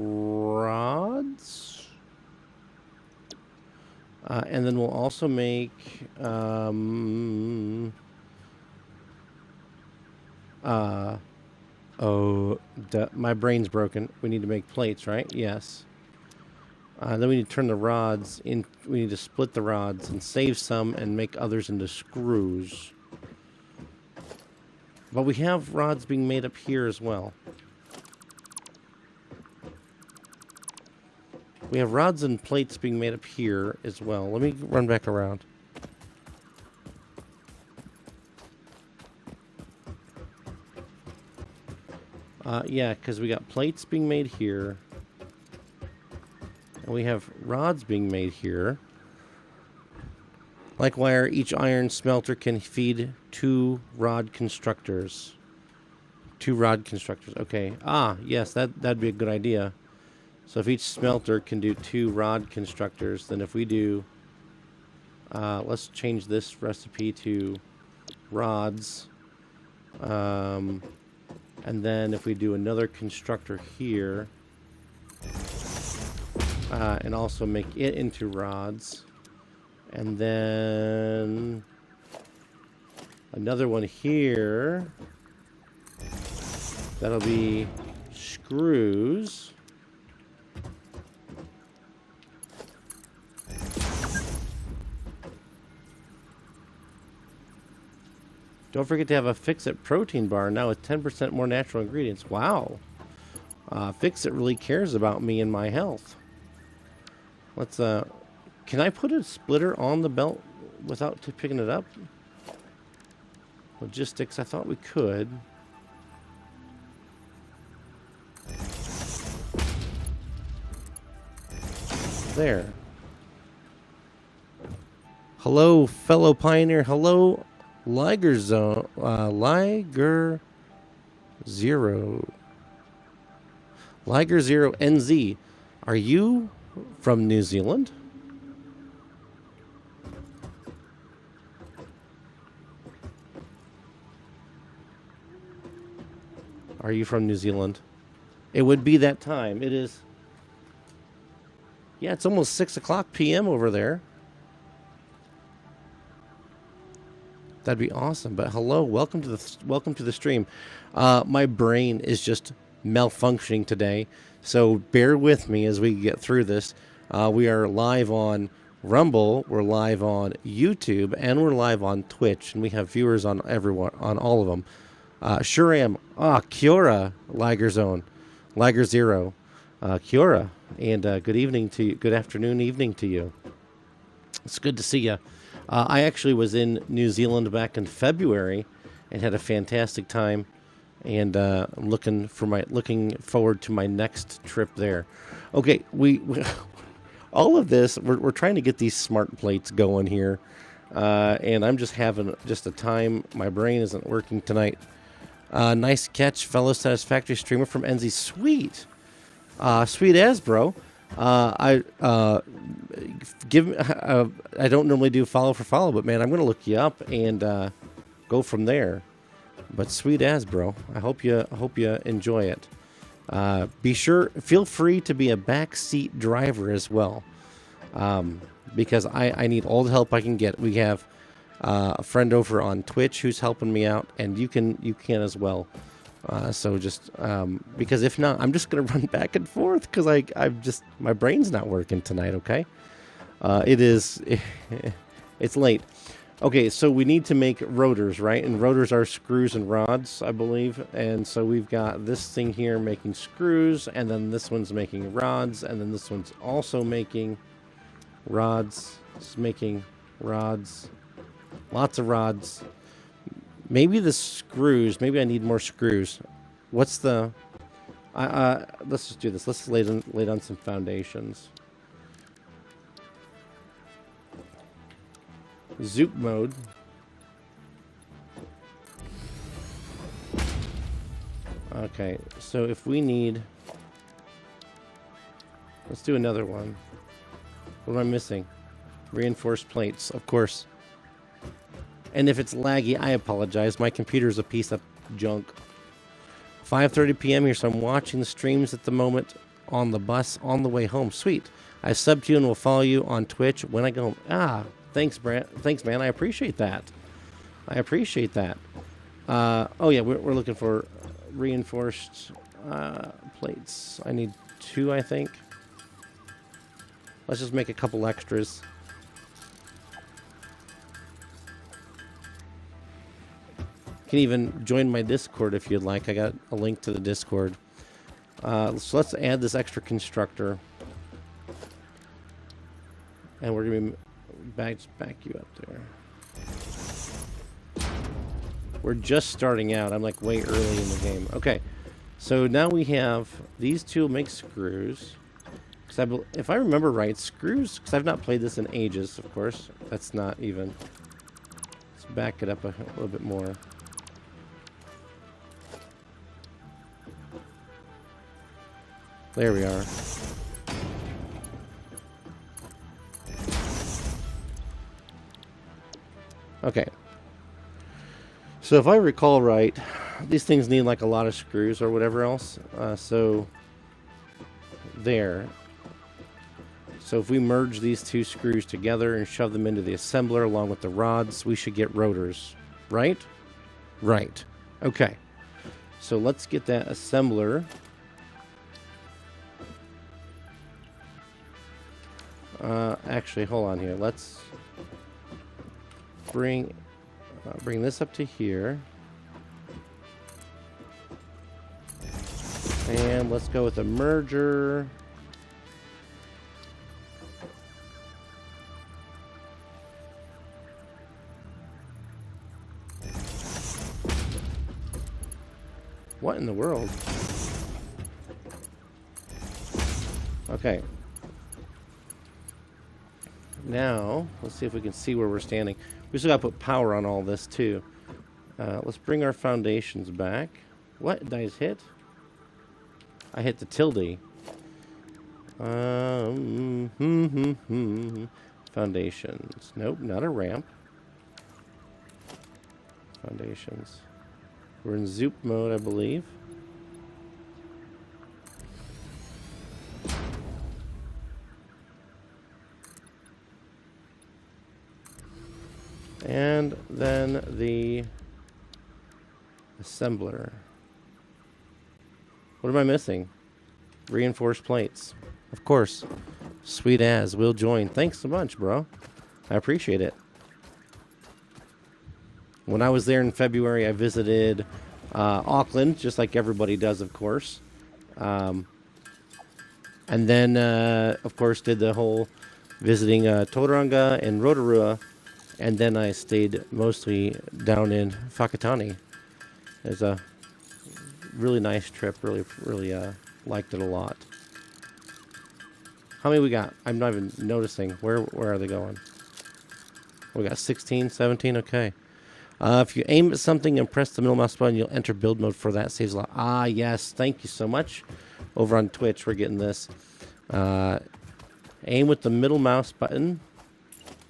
And then we'll also make my brain's broken. We need to make plates, right? Yes. Then we need to turn the rods in. We need to split the rods and save some and make others into screws. But we have rods being made up here as well. We have rods and plates being made up here as well. Let me run back around. Yeah, because we got plates being made here. And we have rods being made here. Like wire, each iron smelter can feed 2 rod constructors. 2 rod constructors. Okay. Ah, yes, that'd be a good idea. So if each smelter can do 2 rod constructors, then if we do, let's change this recipe to rods. And then if we do another constructor here, and also make it into rods. And then another one here. That'll be screws. Don't forget to have a Fix-It protein bar now with 10% more natural ingredients. Wow. Fix-It really cares about me and my health. Let's, can I put a splitter on the belt without picking it up? Logistics, I thought we could. There. Hello, fellow pioneer. Hello, Liger Zone. Liger Zero. Liger Zero NZ. Are you from New Zealand? Are you from New Zealand? It would be that time. It is. Yeah, it's almost 6 o'clock p.m. over there. That'd be awesome. But hello, welcome to the stream. My brain is just malfunctioning today, so bear with me as we get through this. We are live on Rumble, we're live on YouTube, and we're live on Twitch, and we have viewers on all of them. Sure am. Kia ora, Liger Zone, Liger Zero, Kia ora, and good evening to you. Good afternoon, evening to you. It's good to see you. I actually was in New Zealand back in February and had a fantastic time, and I'm looking forward to my next trip there. Okay, we all of this we're trying to get these smart plates going here, and I'm just having a time. My brain isn't working tonight. Nice catch, fellow Satisfactory streamer from NZ. Sweet, sweet as bro. I don't normally do follow for follow, but man, I'm gonna look you up and go from there. But sweet as bro, I hope you enjoy it. Feel free to be a backseat driver as well, because I need all the help I can get. We have a friend over on Twitch who's helping me out, and you can as well. So just because if not, I'm just gonna run back and forth because my brain's not working tonight. Okay, it's late. Okay, so we need to make rotors, right? And rotors are screws and rods, I believe. And so we've got this thing here making screws, and then this one's making rods, and then this one's also making rods. It's making rods, lots of rods. Maybe the screws. Maybe I need more screws. What's the? Let's just do this. Let's lay down some foundations. Zoop mode. Okay, so if we need, let's do another one. What am I missing? Reinforced plates, of course. And if it's laggy, I apologize. My computer's a piece of junk. 5:30 p.m. here, so I'm watching the streams at the moment on the bus on the way home. Sweet. I subbed to you and will follow you on Twitch when I go home. Thanks, Brant. Thanks, man. I appreciate that. Oh, yeah, we're looking for reinforced plates. I need 2, I think. Let's just make a couple extras. You can even join my Discord if you'd like. I got a link to the Discord. So let's add this extra constructor. And we're going to back you up there. We're just starting out. I'm like way early in the game. Okay. So now we have these two make screws. If I remember right, screws, because I've not played this in ages, of course. That's not even. Let's back it up a little bit more. There we are. Okay. So if I recall right, these things need like a lot of screws or whatever else. So there. So if we merge these two screws together and shove them into the assembler along with the rods, we should get rotors. Right? Right. Okay. So let's get that assembler. Actually, hold on here. Let's bring this up to here. And let's go with a merger. What in the world? Okay. Now, let's see if we can see where we're standing. We still got to put power on all this, too. Let's bring our foundations back. What did I just hit? I hit the tilde. Foundations. Nope, not a ramp. Foundations. We're in zoop mode, I believe. And then the assembler. What am I missing? Reinforced plates. Of course. Sweet as. We'll join. Thanks so much, bro. I appreciate it. When I was there in February, I visited Auckland, just like everybody does, of course. And then, of course, did the whole visiting Tauranga and Rotorua. And then I stayed mostly down in Whakatane. It was a really nice trip. Really liked it a lot. How many we got? I'm not even noticing. Where are they going? We got 16, 17. Okay. If you aim at something and press the middle mouse button, you'll enter build mode for that. Saves a lot. Ah, yes. Thank you so much. Over on Twitch, we're getting this. Aim with the middle mouse button.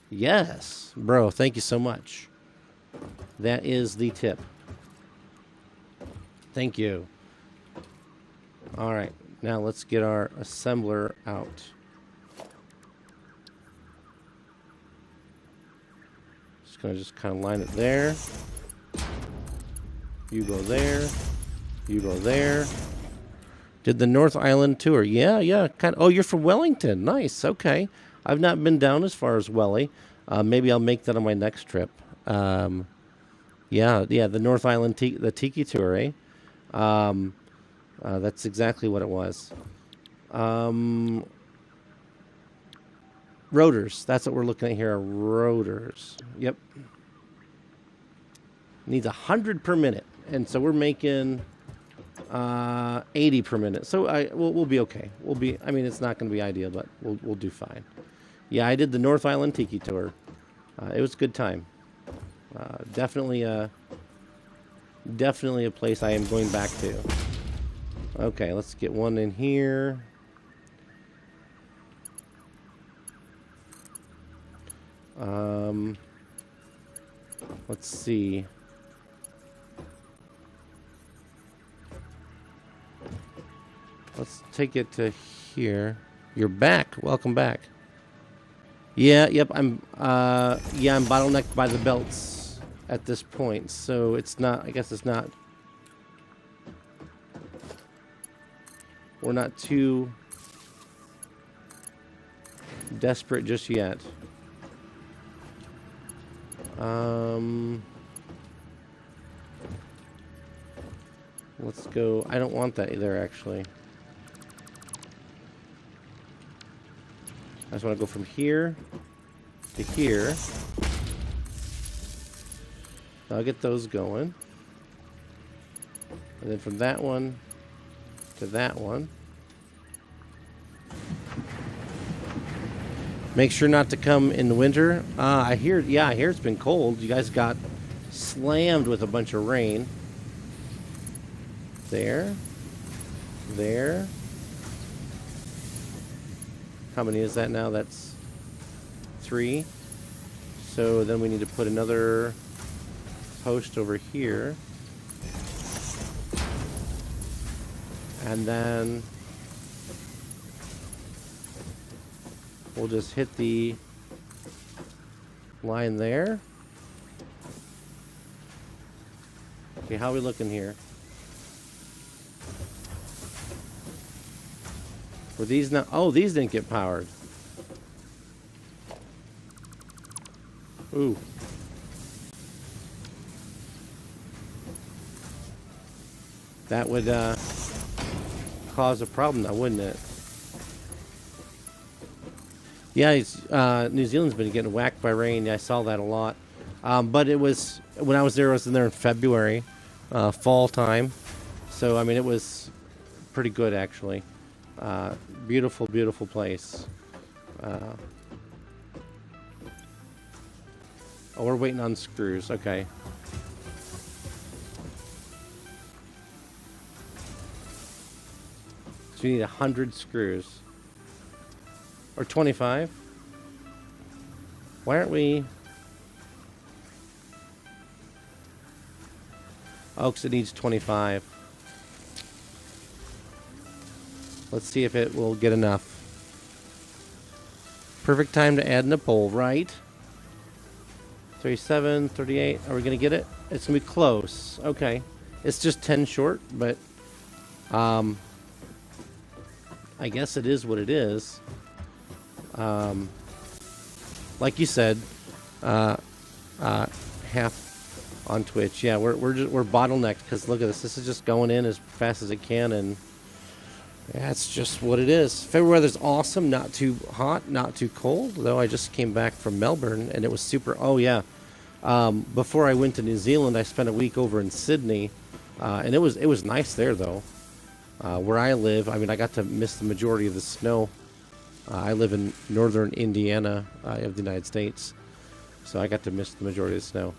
Yes. Bro, thank you so much. That is the tip. Thank you. All right. Now let's get our assembler out. Just going to just kind of line it there. You go there. You go there. Did the North Island tour? Yeah. Kind of. Oh, you're from Wellington. Nice. Okay. I've not been down as far as Welly. Maybe I'll make that on my next trip. Yeah. The North Island the Tiki tour, eh? That's exactly what it was. Rotors. That's what we're looking at here. Rotors. Yep. Needs 100 per minute, and so we're making 80 per minute. So we'll be okay. I mean, it's not going to be ideal, but we'll do fine. Yeah, I did the North Island Tiki tour. It was a good time. Definitely a place I am going back to. Okay, let's get one in here. Let's see. Let's take it to here. You're back. Welcome back. Yeah, yep, I'm bottlenecked by the belts at this point, so it's not, I guess it's not, we're not too desperate just yet. Let's go, I don't want that either, actually. I just want to go from here to here. I'll get those going. And then from that one to that one. Make sure not to come in the winter. I hear it's been cold. You guys got slammed with a bunch of rain. There. How many is that now? That's 3. So then we need to put another post over here. And then we'll just hit the line there. Okay, how are we looking here? Were these not? Oh, these didn't get powered. Ooh. That would cause a problem now, wouldn't it? Yeah, New Zealand's been getting whacked by rain. I saw that a lot. But it was, when I was there in February, fall time. So, I mean, it was pretty good, actually. Beautiful, beautiful place. Oh, we're waiting on screws. Okay. So we need 100 screws. Or 25. Why aren't we... Oh, because it needs 25. Let's see if it will get enough. Perfect time to add in a pole, right? 37, 38. Are we going to get it? It's going to be close. Okay. It's just 10 short, but I guess it is what it is. Like you said, half on Twitch. Yeah, we're bottlenecked because look at this. This is just going in as fast as it can, and that's just what it is. February weather's awesome. Not too hot, not too cold. Though I just came back from Melbourne and it was super. Oh yeah. Before I went to New Zealand, I spent a week over in Sydney, and it was nice there though. Where I live, I mean, I got to miss the majority of the snow. I live in northern Indiana of the United States, so I got to miss the majority of the snow,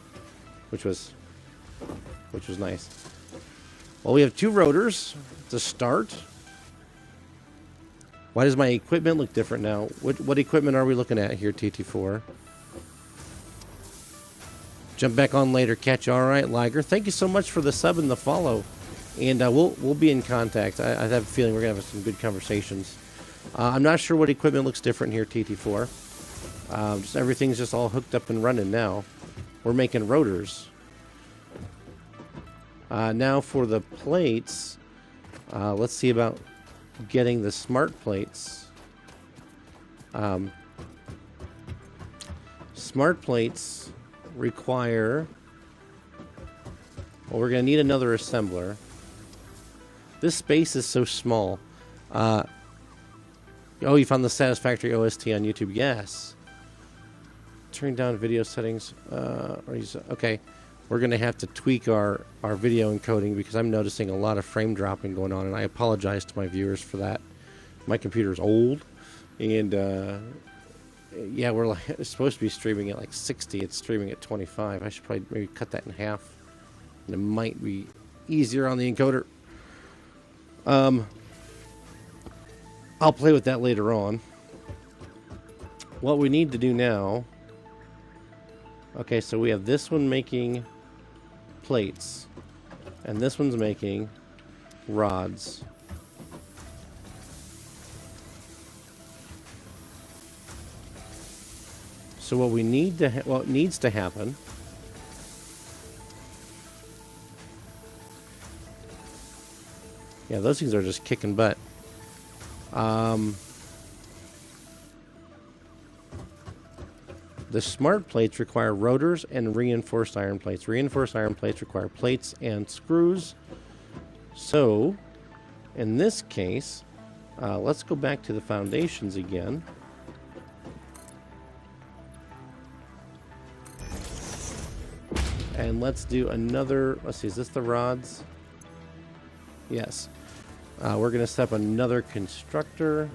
which was nice. Well, we have 2 rotors to start. Why does my equipment look different now? What equipment are we looking at here, TT4? Jump back on later. Catch you. All right, Liger. Thank you so much for the sub and the follow. And we'll be in contact. I have a feeling we're going to have some good conversations. I'm not sure what equipment looks different here, TT4. Just everything's just all hooked up and running now. We're making rotors. Now for the plates, let's see about getting the smart plates. Smart plates require... Well, we're going to need another assembler. This space is so small. Oh, you found the Satisfactory OST on YouTube? Yes. Turn down video settings. Okay. We're going to have to tweak our video encoding because I'm noticing a lot of frame dropping going on, and I apologize to my viewers for that. My computer's old, and yeah, it's supposed to be streaming at like 60. It's streaming at 25. I should probably maybe cut that in half, and it might be easier on the encoder. I'll play with that later on. What we need to do now... Okay, so we have this one making plates. And this one's making rods. So what we need to... what needs to happen... Yeah, those things are just kicking butt. The smart plates require rotors and reinforced iron plates. Reinforced iron plates require plates and screws. So, in this case, let's go back to the foundations again. And let's do another... Let's see, is this the rods? Yes. We're going to set up another constructor.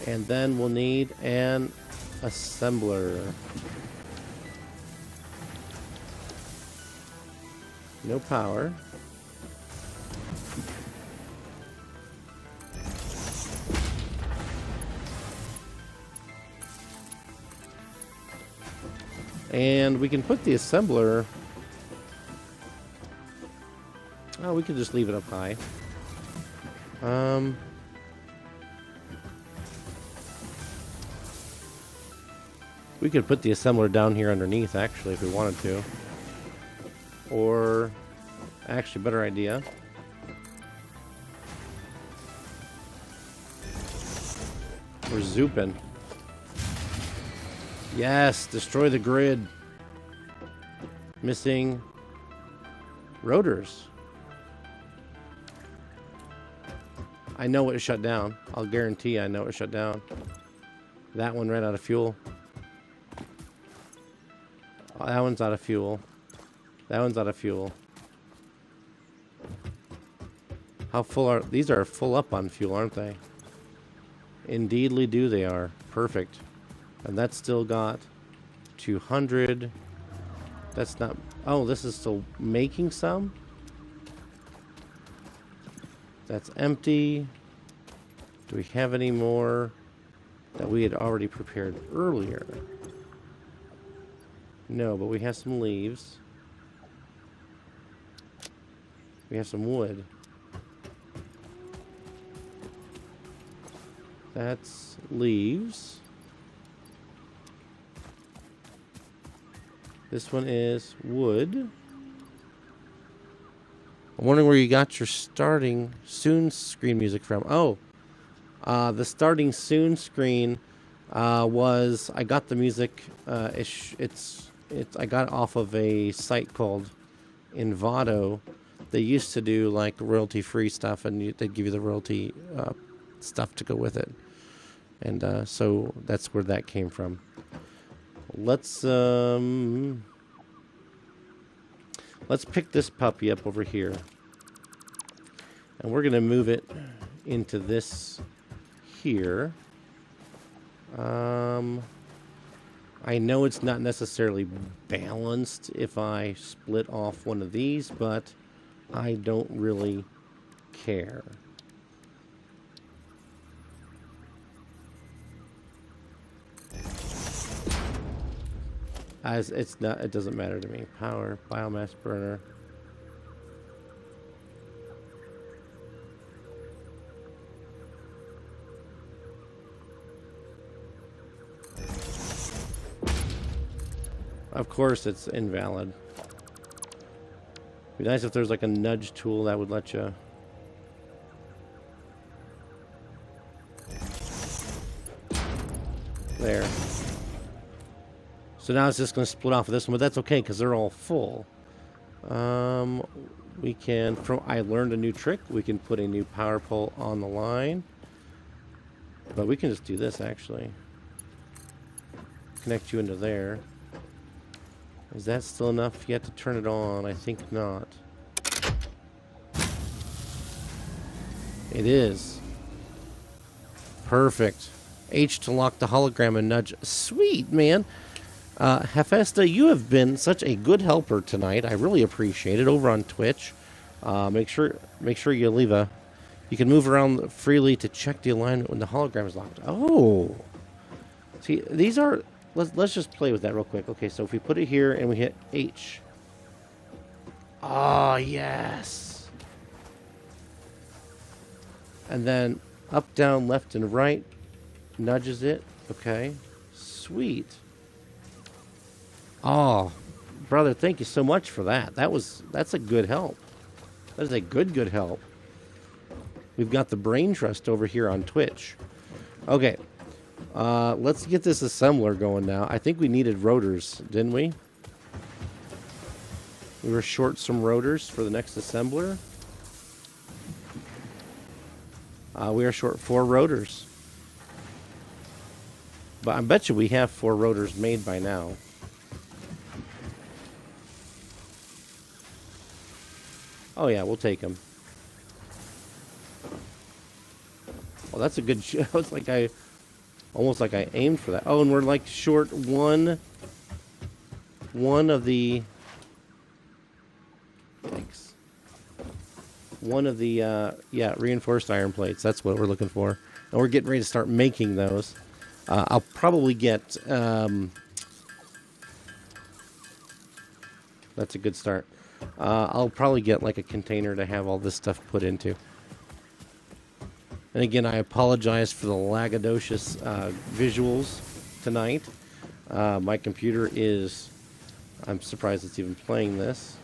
And then we'll need an assembler. No power. And we can put the assembler... Oh, we could just leave it up high. We could put the assembler down here underneath, actually, if we wanted to. Or... Actually, better idea. We're zooping. Yes, destroy the grid. Missing rotors. I know it shut down. I'll guarantee I know it shut down. That one ran out of fuel. Oh, that one's out of fuel. That one's out of fuel. How full are... These are full up on fuel, aren't they? Indeedly do they are. Perfect. And that's still got 200. That's not... Oh, this is still making some? That's empty. Do we have any more that we had already prepared earlier? No, but we have some leaves. We have some wood. That's leaves. This one is wood. I'm wondering where you got your starting soon screen music from. Oh, the starting soon screen was... I got the music. It's I got it off of a site called Envato. They used to do like royalty-free stuff, and they'd give you the royalty stuff to go with it. And so that's where that came from. Let's pick this puppy up over here. And we're going to move it into this here. I know it's not necessarily balanced if I split off one of these, but I don't really care. As it's not, it doesn't matter to me. Power, biomass burner. Of course, it's invalid. Be nice if there's like a nudge tool that would let you. There. So now it's just going to split off of this one, but that's okay because they're all full. We can, I learned a new trick. We can put a new power pole on the line. But we can just do this actually. Connect you into there. Is that still enough yet to turn it on? I think not. It is. Perfect. H to lock the hologram and nudge. Sweet, man. Hephaestus, you have been such a good helper tonight. I really appreciate it. Over on Twitch, make sure you leave a. You can move around freely to check the alignment when the hologram is locked. Oh, see, these are. Let's just play with that real quick. Okay, so if we put it here and we hit H. Oh yes. And then up, down, left, and right nudges it. Okay, sweet. Oh, brother, thank you so much for that. That's a good help. That is a good help. We've got the brain trust over here on Twitch. Okay, let's get this assembler going now. I think we needed rotors, didn't we? We were short some rotors for the next assembler. We are short 4 rotors. But I bet you we have 4 rotors made by now. Oh yeah, we'll take them. Well, that's a good show. It's like almost like I aimed for that. Oh, and we're like short one of the. Thanks. One of the reinforced iron plates. That's what we're looking for, and we're getting ready to start making those. I'll probably get. That's a good start. I'll probably get like a container to have all this stuff put into. And again, I apologize for the lagadocious visuals tonight. My computer is... I'm surprised it's even playing this.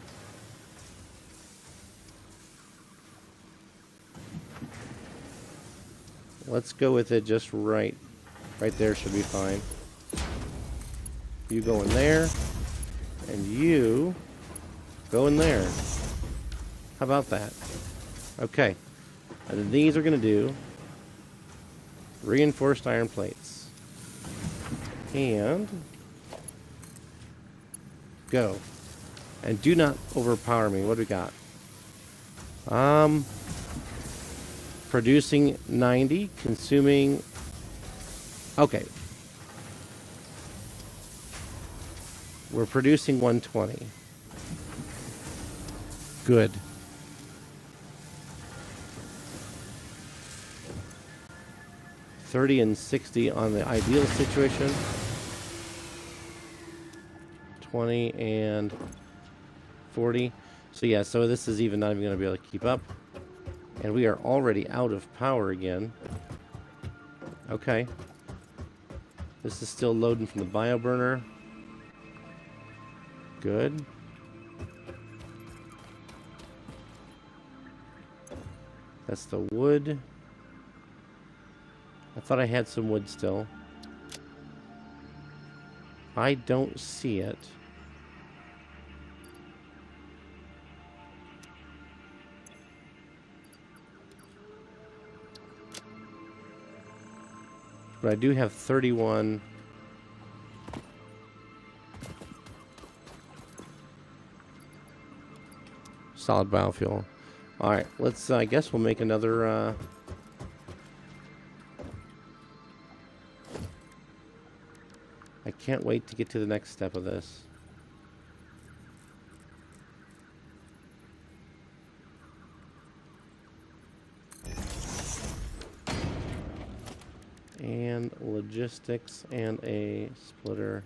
Let's go with it just right. Right there should be fine. You go in there. And you... go in there. How about that? Okay. And then these are going to do reinforced iron plates. And go. And do not overpower me. What do we got? Producing 90, consuming... Okay. We're producing 120. Good. $30 and $60 on the ideal situation. 20 and 40. So yeah, so this is even not even going to be able to keep up. And we are already out of power again. Okay. This is still loading from the bioburner. Good. That's the wood. I thought I had some wood still. I don't see it. But I do have 31. Solid biofuel. Alright, let's, I guess we'll make another, I can't wait to get to the next step of this. And logistics and a splitter.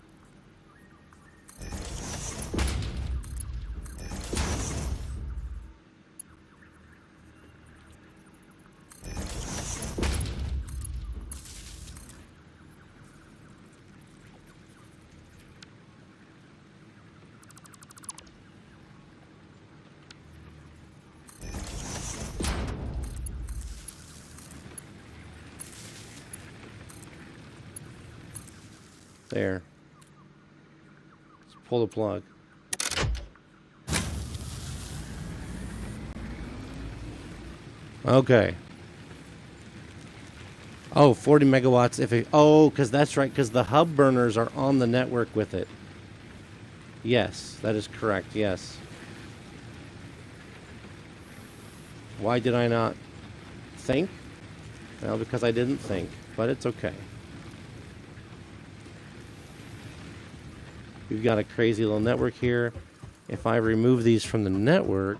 There. Let's pull the plug. Okay. Oh, 40 megawatts if it... Oh, because that's right, because the hub burners are on the network with it. Yes, that is correct, yes. Why did I not think? Well, because I didn't think, but it's okay. We've got a crazy little network here. If I remove these from the network...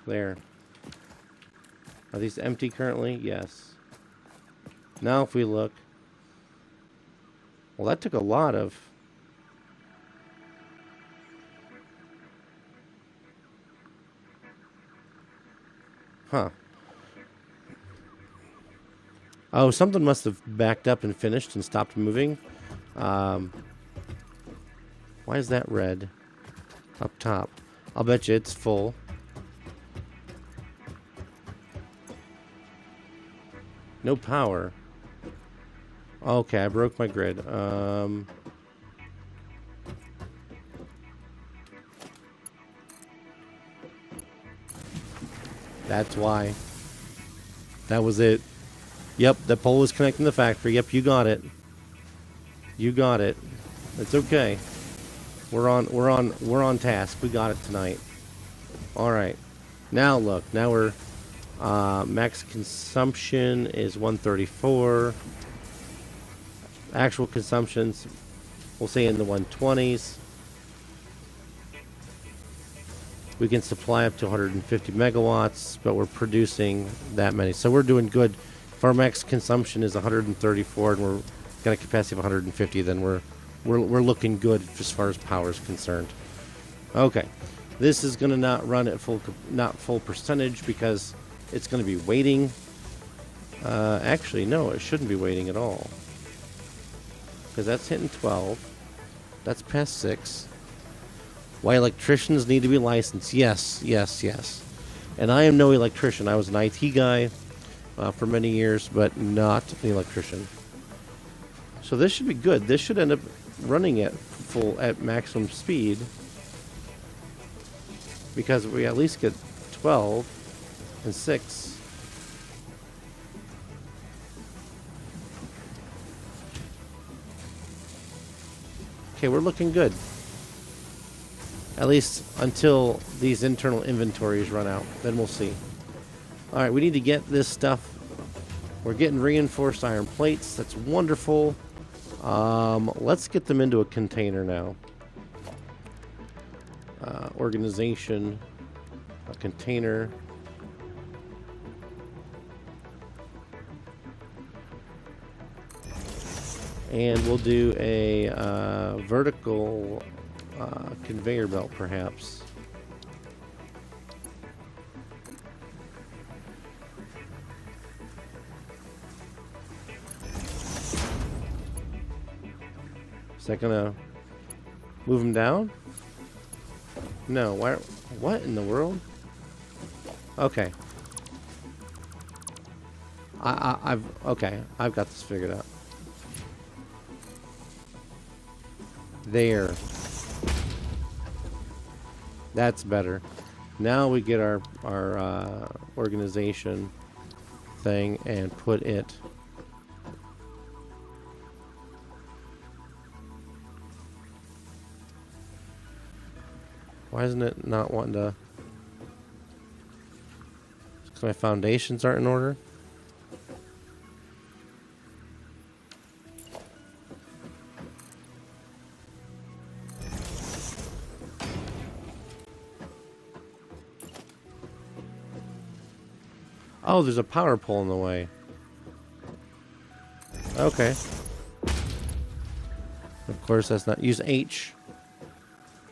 There. Are these empty currently? Yes. Now if we look... Well, that took a lot of... Huh. Oh, something must have backed up and finished and stopped moving. Why is that red up top? I'll bet you it's full. No power. Okay, I broke my grid. That's why. That was it. Yep, the pole is connecting the factory. Yep, you got it. You got it. It's okay. We're on task. We got it tonight. All right. Now look. Now we're max consumption is 134. Actual consumptions, we'll say in the 120s. We can supply up to 150 megawatts, but we're producing that many. So we're doing good. If our max consumption is 134 and we're got a capacity of 150, then we're looking good as far as power is concerned. Okay, this is going to not run at not full percentage because it's going to be waiting. Actually, no, it shouldn't be waiting at all because that's hitting 12. That's past 6. Why electricians need to be licensed? Yes, yes, yes. And I am no electrician. I was an IT guy for many years, but not an electrician. So this should be good. This should end up running at maximum speed because we at least get 12 and 6. Okay, we're looking good. At least until these internal inventories run out. Then we'll see. Alright, we need to get this stuff We're getting reinforced iron plates. That's wonderful. Let's get them into a container now. Organization, a container. And we'll do a vertical conveyor belt, perhaps. Is that gonna move them down? No. Why? What in the world? Okay. I've got this figured out. There. That's better. Now we get our organization thing and put it. Why isn't it not wanting to? Because my foundations aren't in order. Oh, there's a power pole in the way. Okay. Of course, that's not... Use H.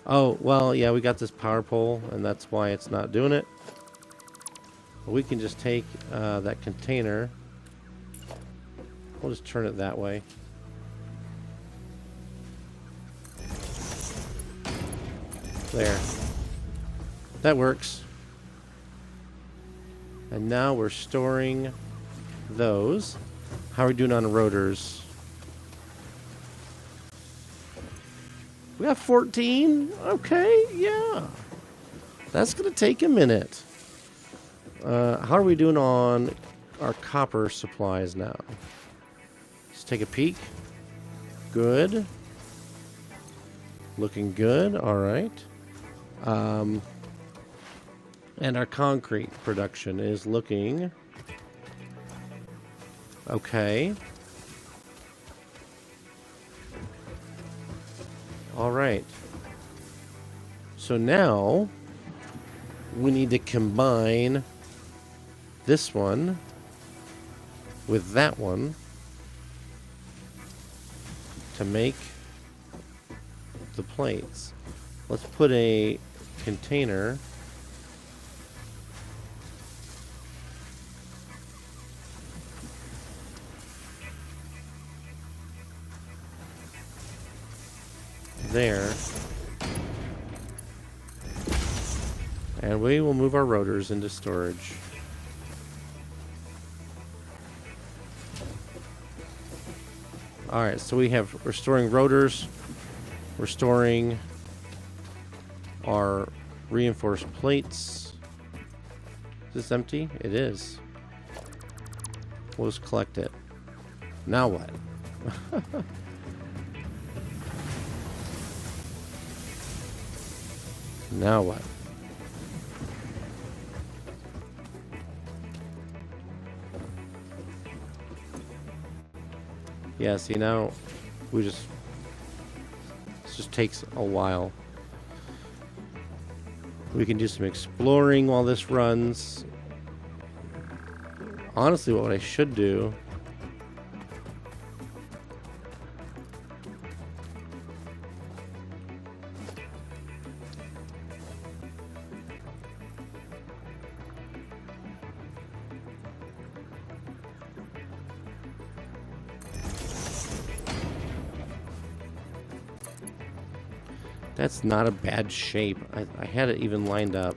Oh, well, yeah, we got this power pole, and that's why it's not doing it. But we can just take that container. We'll just turn it that way. There. That works. And now we're storing those. How are we doing on rotors? We got 14? Okay, yeah. That's going to take a minute. How are we doing on our copper supplies now? Let's take a peek. Good. Looking good. All right. And our concrete production is looking okay. All right. So now we need to combine this one with that one to make the plates. Let's put a container there, and we will move our rotors into storage. Alright, so we're storing rotors, we're storing our reinforced plates. Is this empty? It is. We'll just collect it. Now what? Now what? Yeah, see now this just takes a while. We can do some exploring while this runs. Honestly, what I should do That's not a bad shape. I had it even lined up.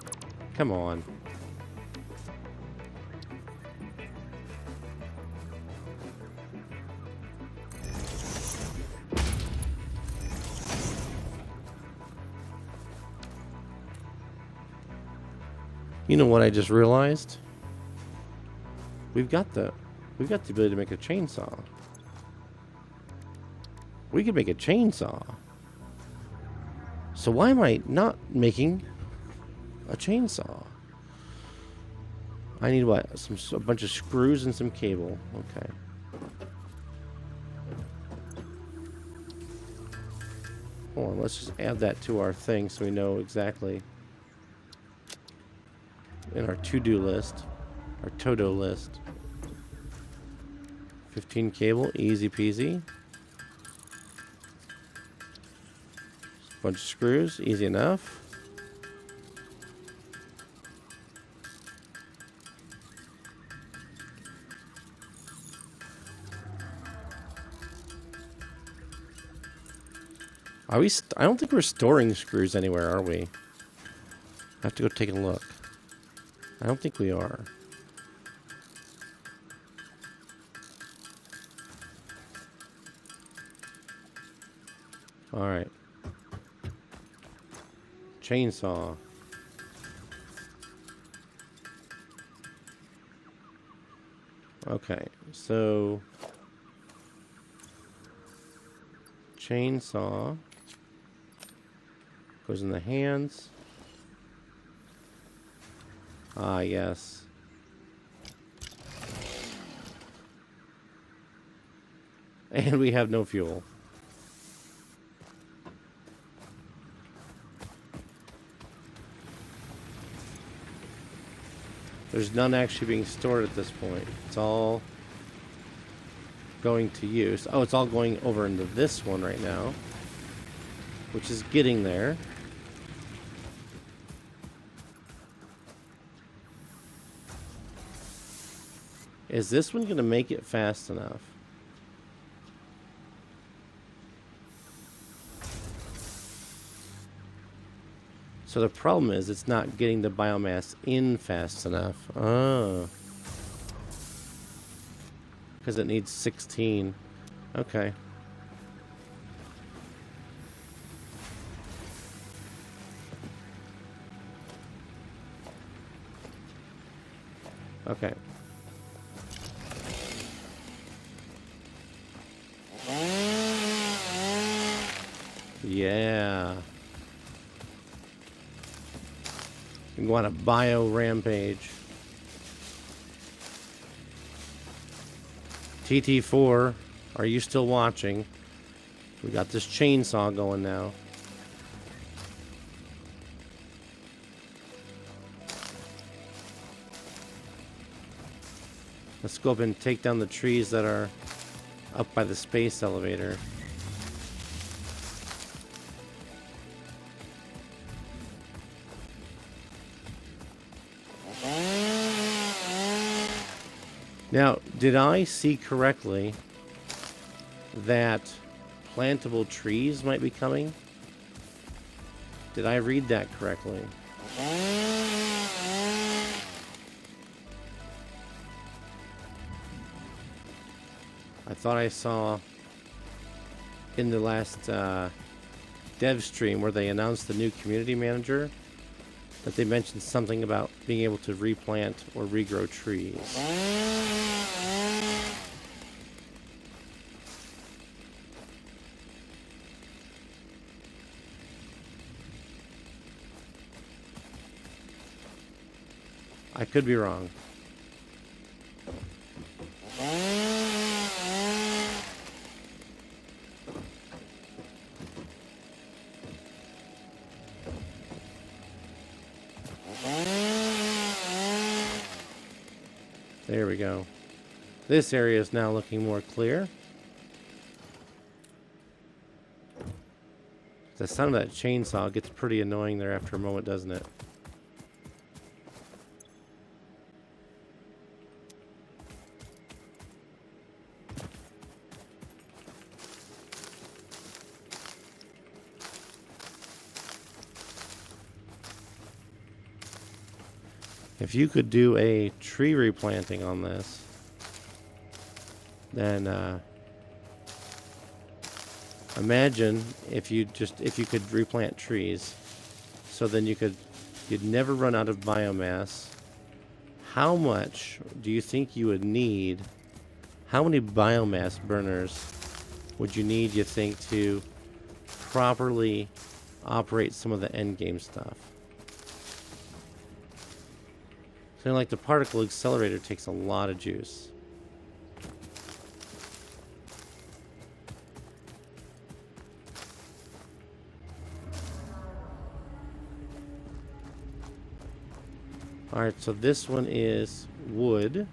Come on. You know what I just realized? We've got the ability to make a chainsaw. We could make a chainsaw. So why am I not making a chainsaw? I need what? A bunch of screws and some cable. Okay. Hold on, let's just add that to our thing so we know exactly in our to-do list, our to-do list. 15 cable, easy peasy. Bunch of screws, easy enough. Are we? I don't think we're storing screws anywhere, are we? I have to go take a look. I don't think we are. All right. Chainsaw. Okay, so chainsaw goes in the hands. Ah, yes. And we have no fuel. There's none actually being stored at this point. It's all going to use. Oh, it's all going over into this one right now, which is getting there. Is this one going to make it fast enough? So the problem is it's not getting the biomass in fast enough. Oh. Because it needs 16. Okay. Okay. Yeah. You can go on a bio rampage. TT4, are you still watching? We got this chainsaw going now. Let's go up and take down the trees that are up by the space elevator. Now, did I see correctly that plantable trees might be coming? Did I read that correctly? I thought I saw in the last dev stream where they announced the new community manager that they mentioned something about being able to replant or regrow trees. I could be wrong. There we go. This area is now looking more clear. The sound of that chainsaw gets pretty annoying there after a moment, doesn't it? If you could do a tree replanting on this, then imagine if you could replant trees, so then you'd never run out of biomass. How much do you think you would need? How many biomass burners would you need, you think, to properly operate some of the end game stuff? Something like the particle accelerator takes a lot of juice. Alright, so this one is wood.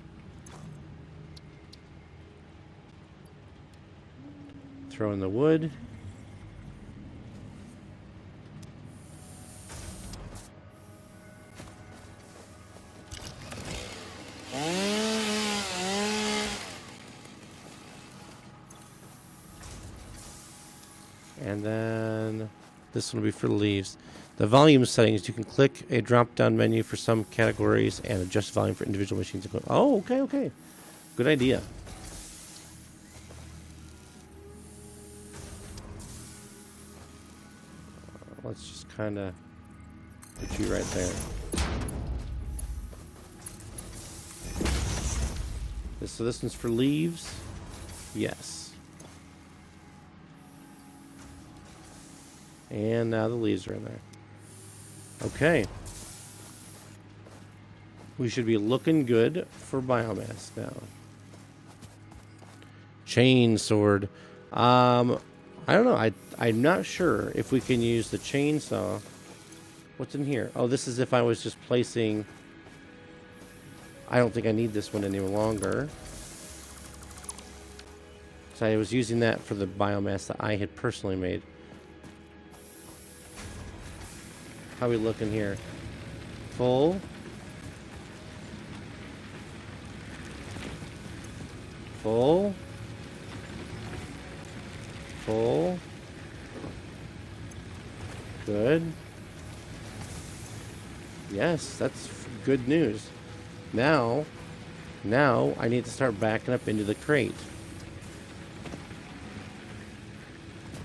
Throw in the wood. And then this one will be for the leaves. The volume settings, you can click a drop-down menu for some categories and adjust volume for individual machines. Oh, okay, okay. Good idea. Let's just kind of put you right there. So this one's for leaves. Yes. And now the leaves are in there. Okay. We should be looking good for biomass now. Chain sword. I don't know. I'm not sure if we can use the chainsaw. What's in here? Oh, this is if I was just placing... I don't think I need this one any longer. So I was using that for the biomass that I had personally made. How we looking here? Full. Full. Full. Good. Yes, that's good news. Now I need to start backing up into the crate.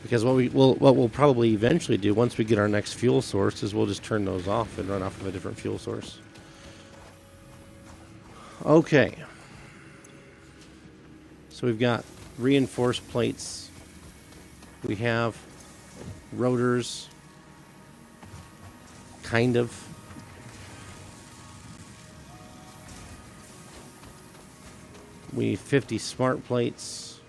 Because what we'll probably eventually do once we get our next fuel source is we'll just turn those off and run off of a different fuel source. Okay. So we've got reinforced plates. We have rotors. Kind of. We need 50 smart plates.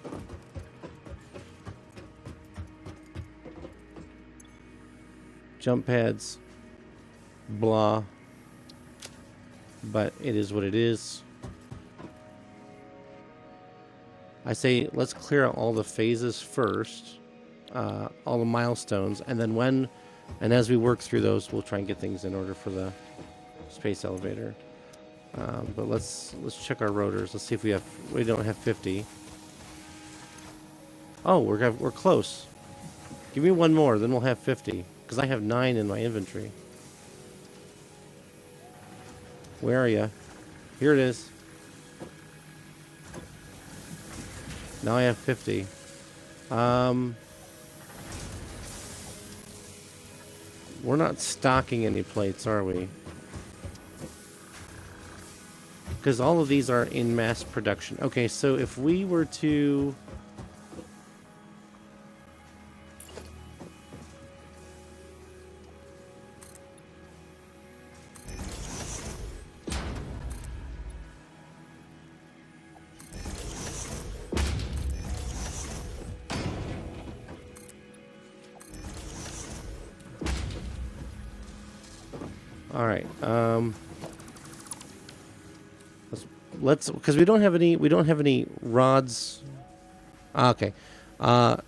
Jump pads. Blah. But it is what it is. I say let's clear out all the phases first. All the milestones. And then as we work through those, we'll try and get things in order for the space elevator. But let's check our rotors. Let's see if we don't have 50. Oh, we're close. Give me one more, then we'll have 50. Because I have 9 in my inventory. Where are you? Here it is. Now I have 50. We're not stocking any plates, are we? Because all of these are in mass production. Okay, so if we were to... All right. Let's because we don't have any rods. Okay. Our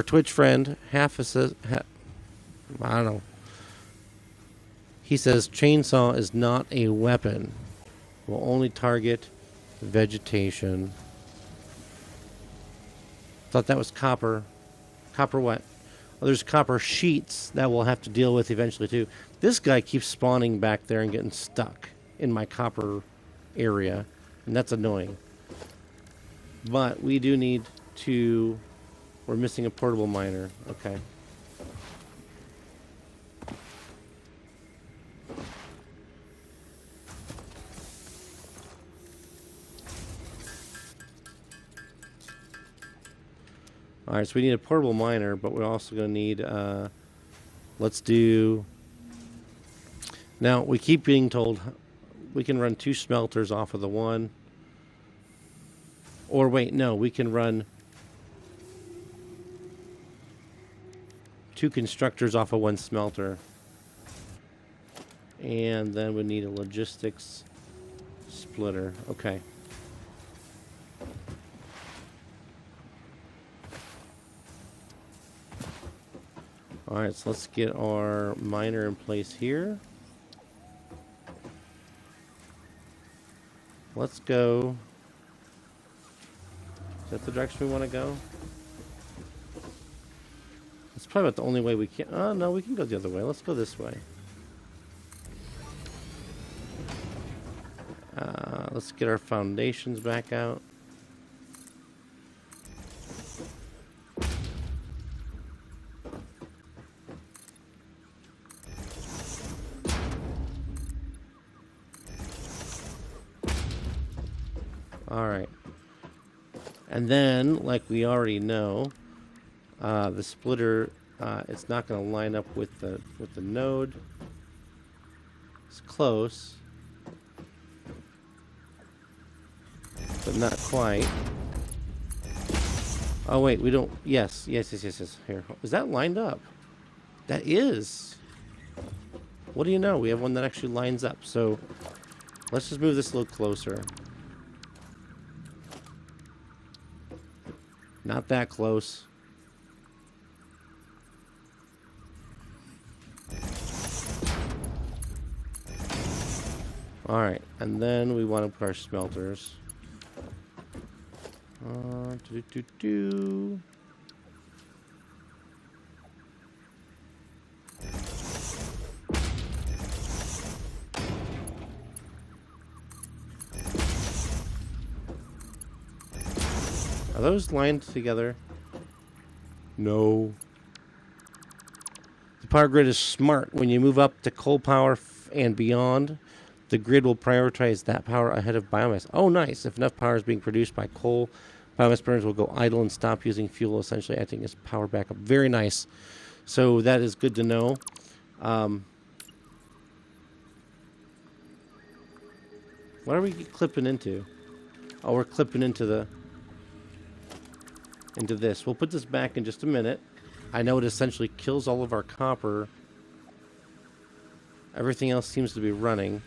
Twitch friend says I don't know. He says chainsaw is not a weapon. Will only target vegetation. Thought that was copper. Copper what? Well, there's copper sheets that we'll have to deal with eventually too. This guy keeps spawning back there and getting stuck in my copper area, and that's annoying. But we do need to... We're missing a portable miner. Okay. Alright, so we need a portable miner, but we're also going to need... let's do... Now, we keep being told we can run 2 smelters off of the one. Or wait, no, we can run 2 constructors off of 1 smelter. And then we need a logistics splitter. Okay. Alright, so let's get our miner in place here. Let's go. Is that the direction we want to go? It's probably about the only way we can. Oh, no, we can go the other way. Let's go this way. Let's get our foundations back out. Alright. And then, like we already know, the splitter, it's not going to line up with the node. It's close. But not quite. Oh, wait, we don't... Yes. Here. Is that lined up? That is. What do you know? We have one that actually lines up. So, let's just move this a little closer. Not that close. Alright, and then we want to put our smelters. Are those lined together? No. The power grid is smart. When you move up to coal power and beyond, the grid will prioritize that power ahead of biomass. Oh, nice. If enough power is being produced by coal, biomass burners will go idle and stop using fuel, essentially acting as power backup. Very nice. So that is good to know. What are we clipping into? Oh, we're clipping into this. We'll put this back in just a minute. I know it essentially kills all of our copper. Everything else seems to be running.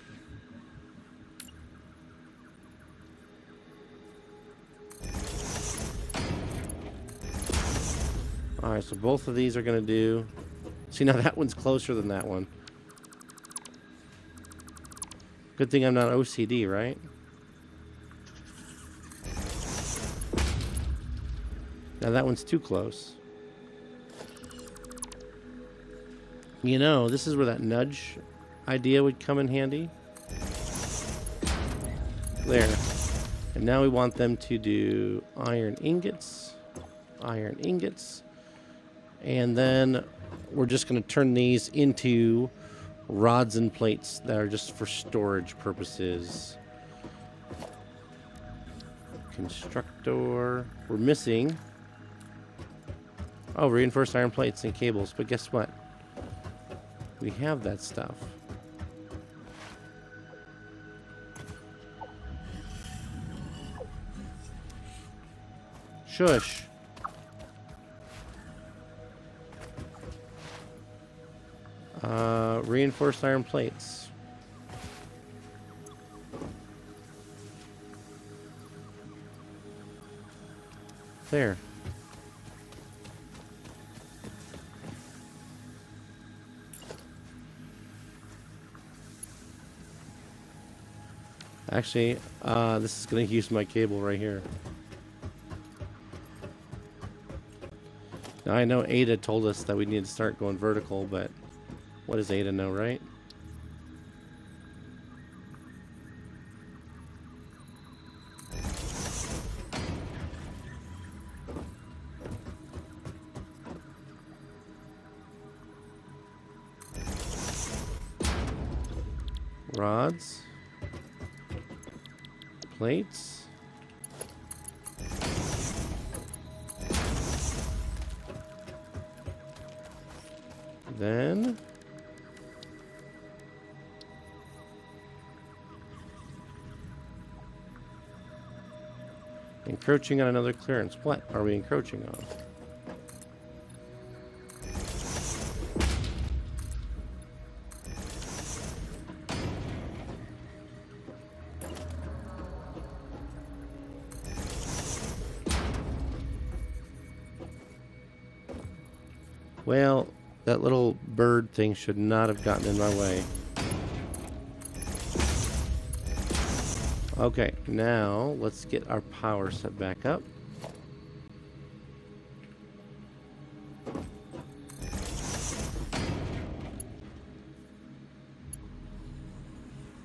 Alright, so both of these are going to do... See, now that one's closer than that one. Good thing I'm not OCD, right? Now that one's too close. You know, this is where that nudge idea would come in handy. There. And now we want them to do iron ingots. Iron ingots. And then we're just going to turn these into rods and plates that are just for storage purposes. Constructor. We're missing... Oh, reinforced iron plates and cables. But guess what? We have that stuff. Shush. Reinforced iron plates. There. Actually, this is going to use my cable right here. Now, I know Ada told us that we need to start going vertical, but what does Ada know, right? Rods. Plates. Then Encroaching on another clearance. What are we encroaching on? Well, that little bird thing should not have gotten in my way. Okay, now let's get our power set back up.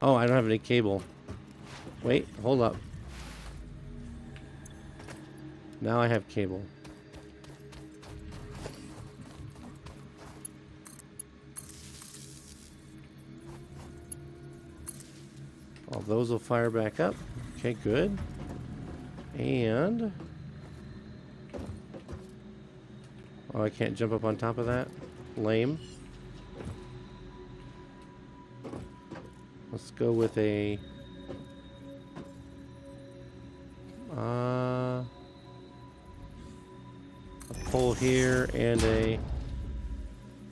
Oh, I don't have any cable. Wait, hold up. Now I have cable. All those will fire back up. Okay, good. And... oh, I can't jump up on top of that? Lame. Let's go with a... a pole here and a...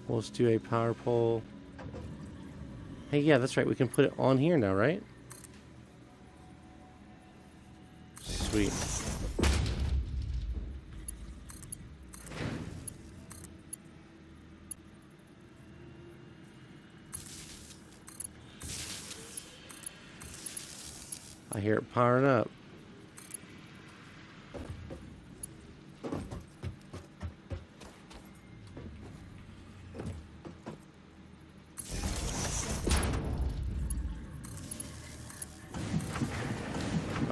let's do a power pole. Hey, yeah, that's right. We can put it on here now, right? Sweet. I hear it powering up.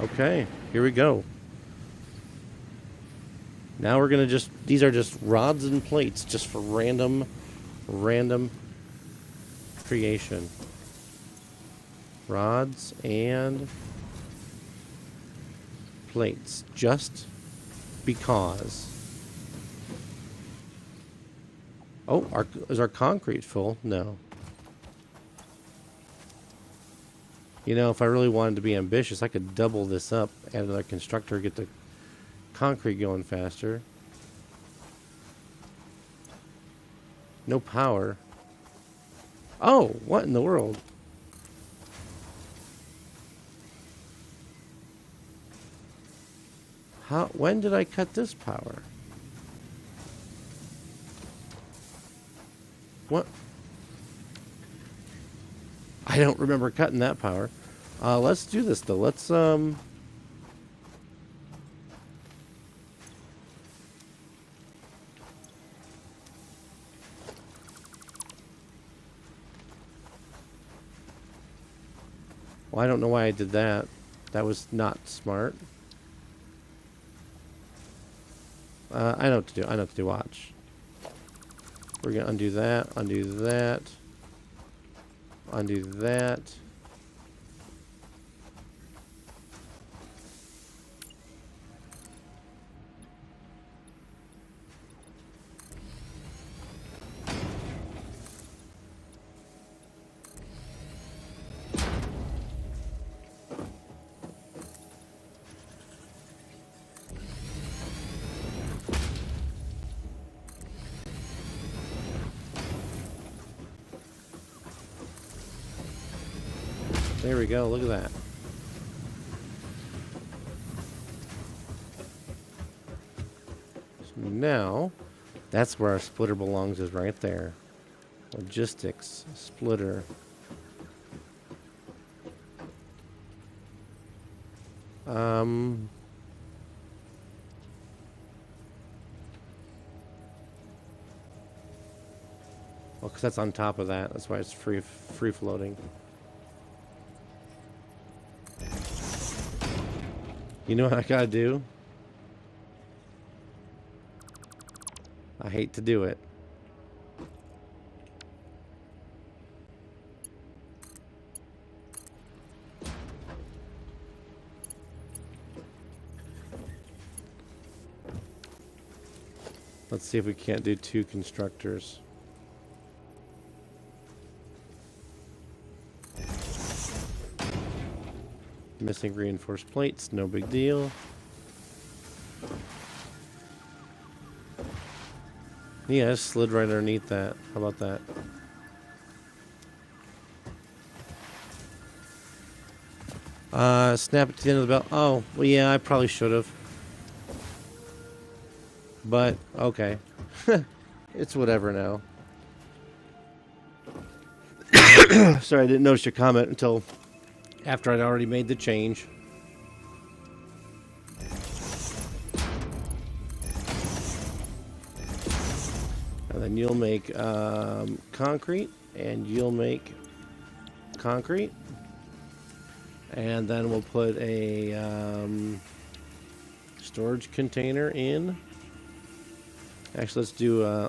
Okay, here we go. Now we're gonna just, these are just rods and plates just for random creation. Rods and plates, just because. Oh, is our concrete full? No. You know, if I really wanted to be ambitious, I could double this up, add another constructor, get the concrete going faster. No power. Oh, what in the world? When did I cut this power? What? I don't remember cutting that power. Let's do this though. Let's well, I don't know why I did that. That was not smart. I know what to do. I know what to do. Watch. We're gonna undo that, undo that, undo that. There we go, look at that. So now, that's where our splitter belongs, is right there. Logistics, splitter. Well, because that's on top of that. That's why it's free floating. You know what I gotta do? I hate to do it. Let's see if we can't do 2 constructors. Missing reinforced plates, no big deal. Yeah, I slid right underneath that. How about that? Snap it to the end of the belt. Oh, well, yeah, I probably should have. But, okay. It's whatever now. Sorry, I didn't notice your comment until after I'd already made the change. And then you'll make concrete, and you'll make concrete. And then we'll put a storage container in. Actually,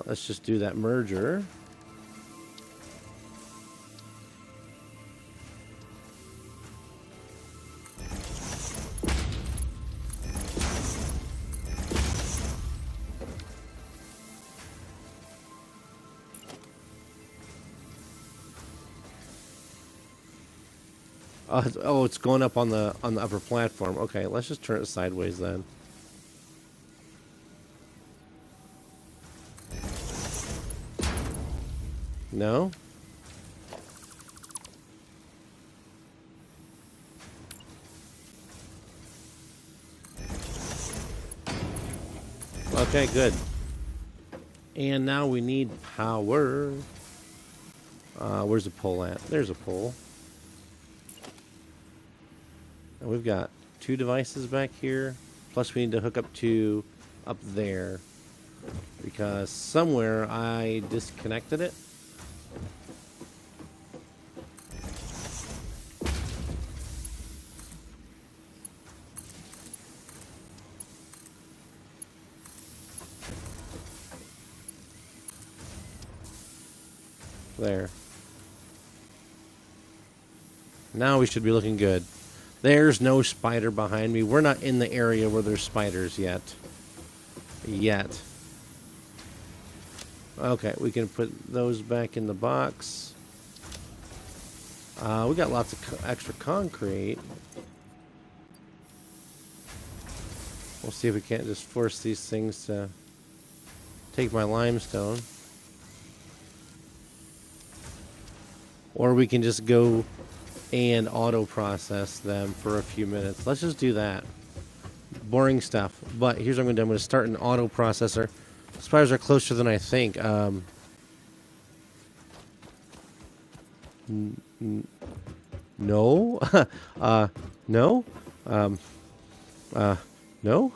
let's just do that merger. Oh, it's going up on the upper platform. Okay, let's just turn it sideways then. No? Okay, good. And now we need power. Where's the pole at? There's a pole. And we've got 2 devices back here. Plus we need to hook up to up there. Because somewhere I disconnected it. There. Now we should be looking good. There's no spider behind me. We're not in the area where there's spiders yet. Okay, we can put those back in the box. We got lots of extra concrete. We'll see if we can't just force these things to take my limestone. Or we can just go and auto process them for a few minutes. Let's just do that. Boring stuff. But here's what I'm going to do. I'm going to start an auto processor. Spiders are closer than I think. No. No. No.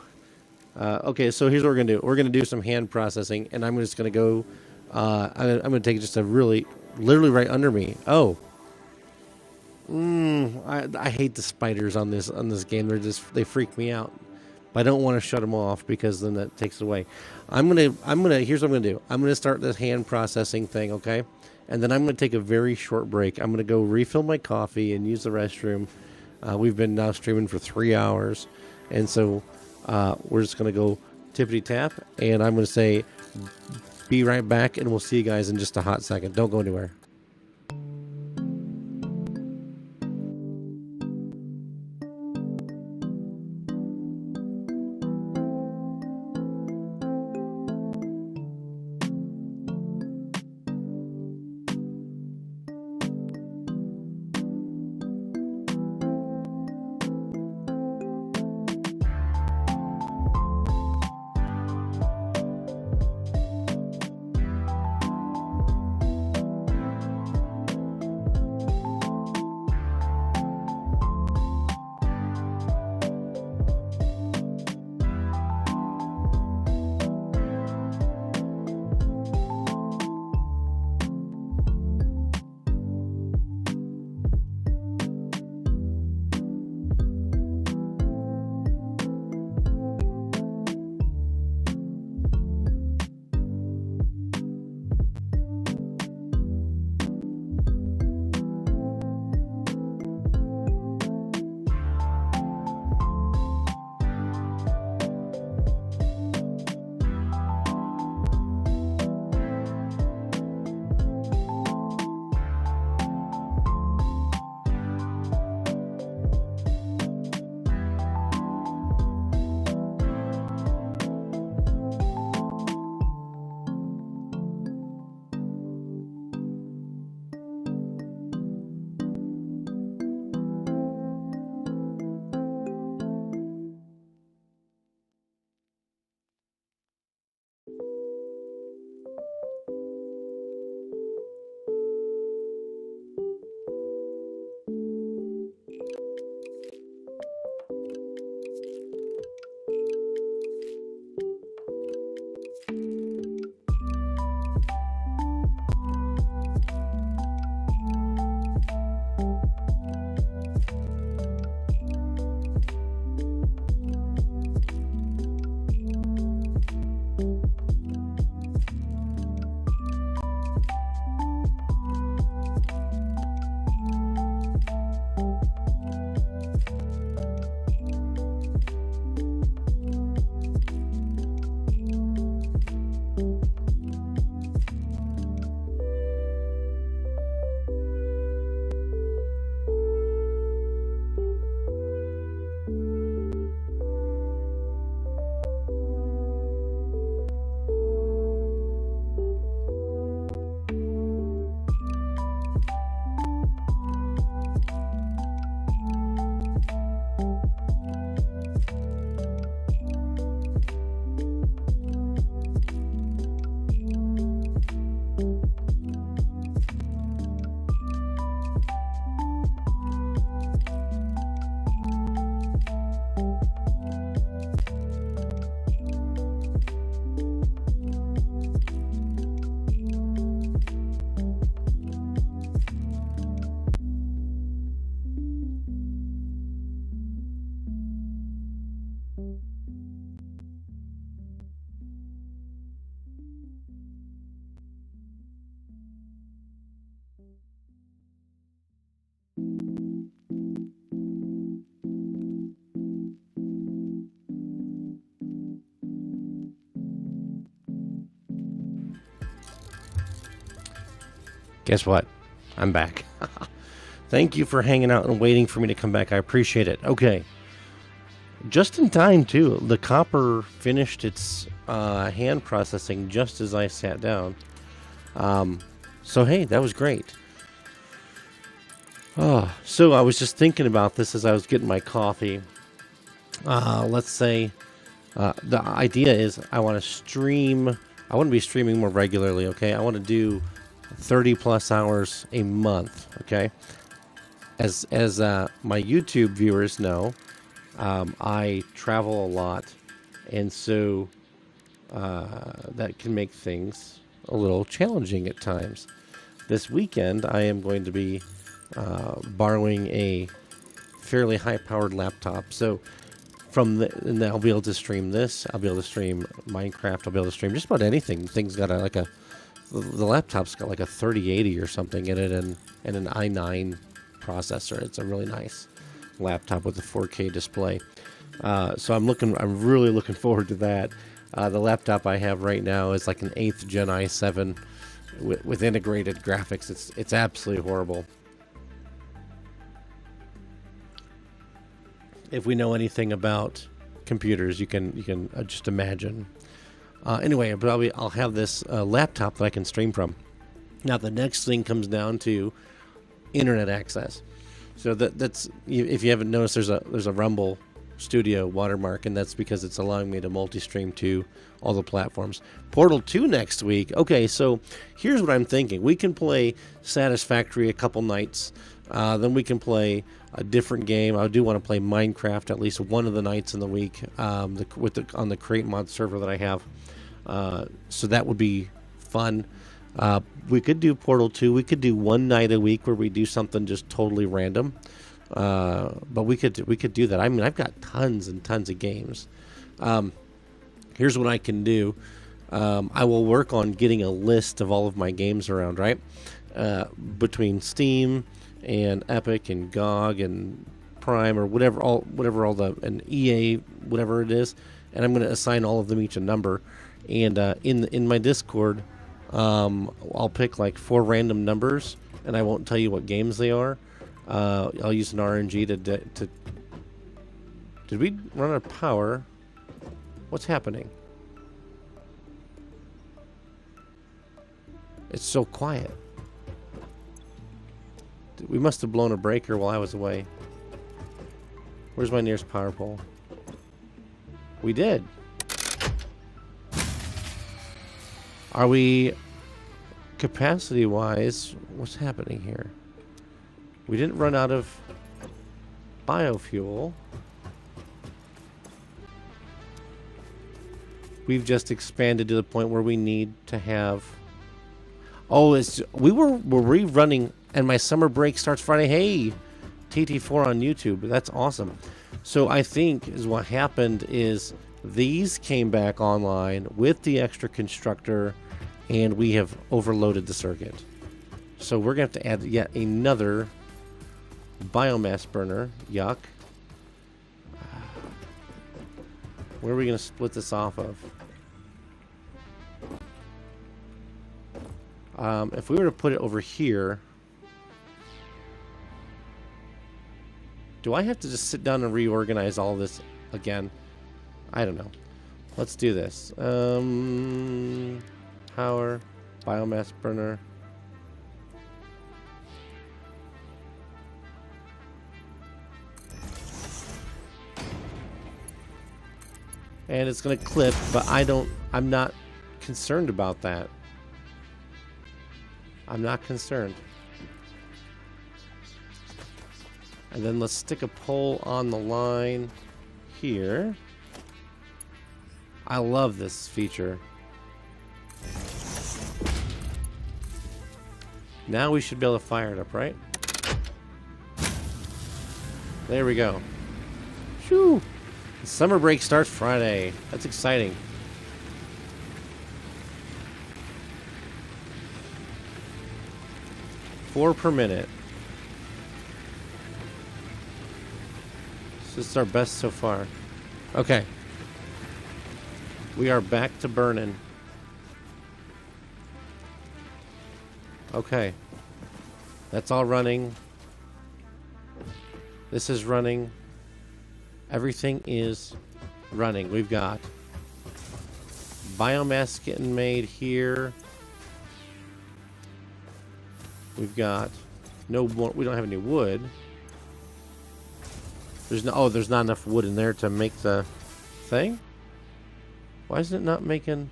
Okay, so here's what we're going to do. We're going to do some hand processing, and I'm just going to go... I'm going to take just a literally right under me. Oh. I hate the spiders on this game. They freak me out. But I don't want to shut them off because then that takes it away. Here's what I'm gonna do. I'm gonna start this hand processing thing, okay? And then I'm gonna take a very short break. I'm gonna go refill my coffee and use the restroom. We've been now streaming for 3 hours, and so we're just gonna go tippity tap. And I'm gonna say, be right back, and we'll see you guys in just a hot second. Don't go anywhere. Guess what? I'm back. Thank you for hanging out and waiting for me to come back. I appreciate it. Okay. Just in time, too. The copper finished its hand processing just as I sat down. So, hey, that was great. So I was just thinking about this as I was getting my coffee. Let's say the idea is I want to stream. I want to be streaming more regularly, okay? I want to do 30 plus hours a month, okay? As my YouTube viewers know, I travel a lot, and so that can make things a little challenging at times. This weekend, I am going to be borrowing a fairly high-powered laptop, so and I'll be able to stream this. I'll be able to stream Minecraft. I'll be able to stream just about anything. Thing's got the laptop's got like a 3080 or something in it, and an i9 processor. It's a really nice laptop with a 4K display. So I'm really looking forward to that. The laptop I have right now is like an 8th Gen i7 with integrated graphics. It's absolutely horrible. If we know anything about computers, you can just imagine. Anyway, but I'll have this laptop that I can stream from. Now the next thing comes down to internet access. So that's, if you haven't noticed, there's a Rumble Studio watermark, and that's because it's allowing me to multi-stream to all the platforms. Portal 2 next week. Okay, so here's what I'm thinking. We can play Satisfactory a couple nights. Then we can play a different game. I do want to play Minecraft at least one of the nights in the week on the Create Mod server that I have. So that would be fun. We could do Portal 2. We could do one night a week where we do something just totally random. But we could do that. I mean, I've got tons and tons of games. Here's what I can do. I will work on getting a list of all of my games around, right? Between Steam and Epic and GOG and Prime or whatever and EA, whatever it is, and I'm going to assign all of them each a number. And in my Discord, I'll pick like 4 random numbers, and I won't tell you what games they are. I'll use an RNG to. Did we run out of power? What's happening? It's so quiet. We must have blown a breaker while I was away. Where's my nearest power pole? We did. Are we capacity-wise? What's happening here? We didn't run out of biofuel. We've just expanded to the point where we need to have. Oh, we're rerunning, and my summer break starts Friday. Hey, TT4 on YouTube. That's awesome. So I think is what happened is these came back online with the extra constructor, and we have overloaded the circuit. So we're going to have to add yet another biomass burner. Yuck. Where are we going to split this off of? If we were to put it over here, do I have to just sit down and reorganize all this again? I don't know. Let's do this. Power, biomass burner. And it's going to clip, but I'm not concerned about that. I'm not concerned. And then let's stick a pole on the line here. I love this feature. Now we should be able to fire it up, right? There we go. Shoo! The summer break starts Friday. That's exciting. Four per minute. This is our best so far. Okay. We are back to burning. Okay. That's all running. This is running. Everything is running. We've got biomass getting made here. We've got no more. We don't have any wood. There's no. Oh, there's not enough wood in there to make the thing. Why isn't it not making?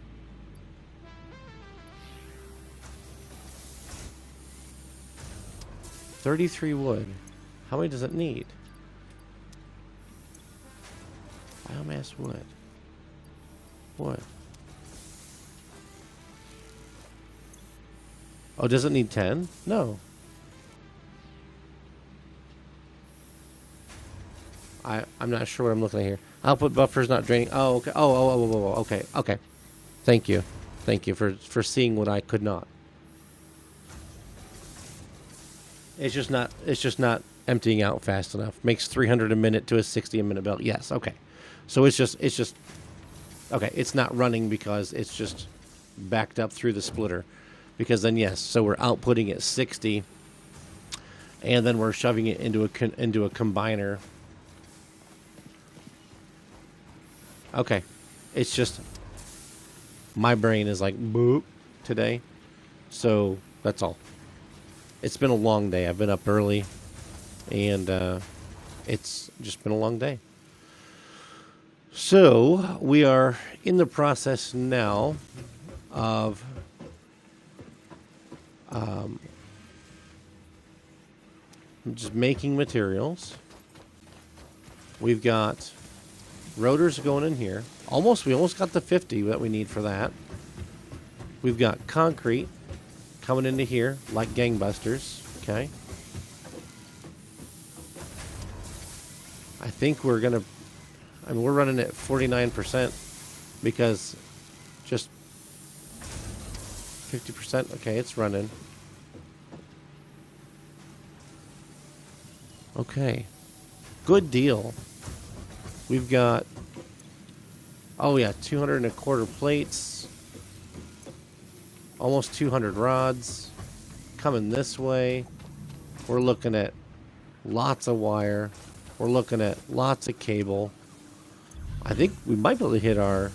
$33 wood. How many does it need? Biomass wood. Wood. Oh, does it need 10? No. I'm not sure what I'm looking at here. Output buffer's not draining. Oh, okay. Oh, okay. Okay. Thank you. Thank you for seeing what I could not. It's just not emptying out fast enough. Makes 300 a minute to a 60 a minute belt. Yes, okay. So it's just okay, it's not running because it's just backed up through the splitter. Because then yes, so we're outputting at 60 and then we're shoving it into a combiner. Okay. It's just my brain is like boop today. So that's all. It's been a long day. I've been up early, and it's just been a long day. So we are in the process now of just making materials. We've got rotors going in here. We almost got the 50 that we need for that. We've got concrete coming into here like gangbusters. Okay. I think we're gonna. We're running at 49% because just 50%. Okay, it's running. Okay, good deal. We've got. Oh yeah, 225 plates. Almost 200 rods coming this way. We're looking at lots of wire. We're looking at lots of cable. I think we might be able to hit our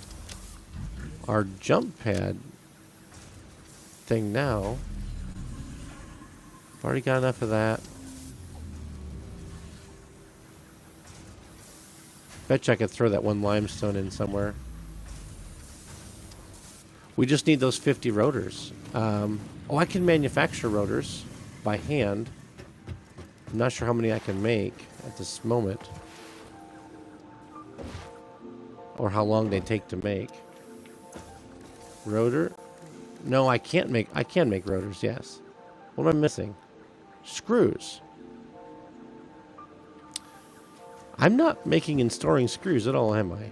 jump pad thing now. I've already got enough of that. Bet you I could throw that one limestone in somewhere. We just need those 50 rotors. I can manufacture rotors by hand. I'm not sure how many I can make at this moment. Or how long they take to make. Rotor? No, I can make rotors, yes. What am I missing? Screws. I'm not making and storing screws at all, am I?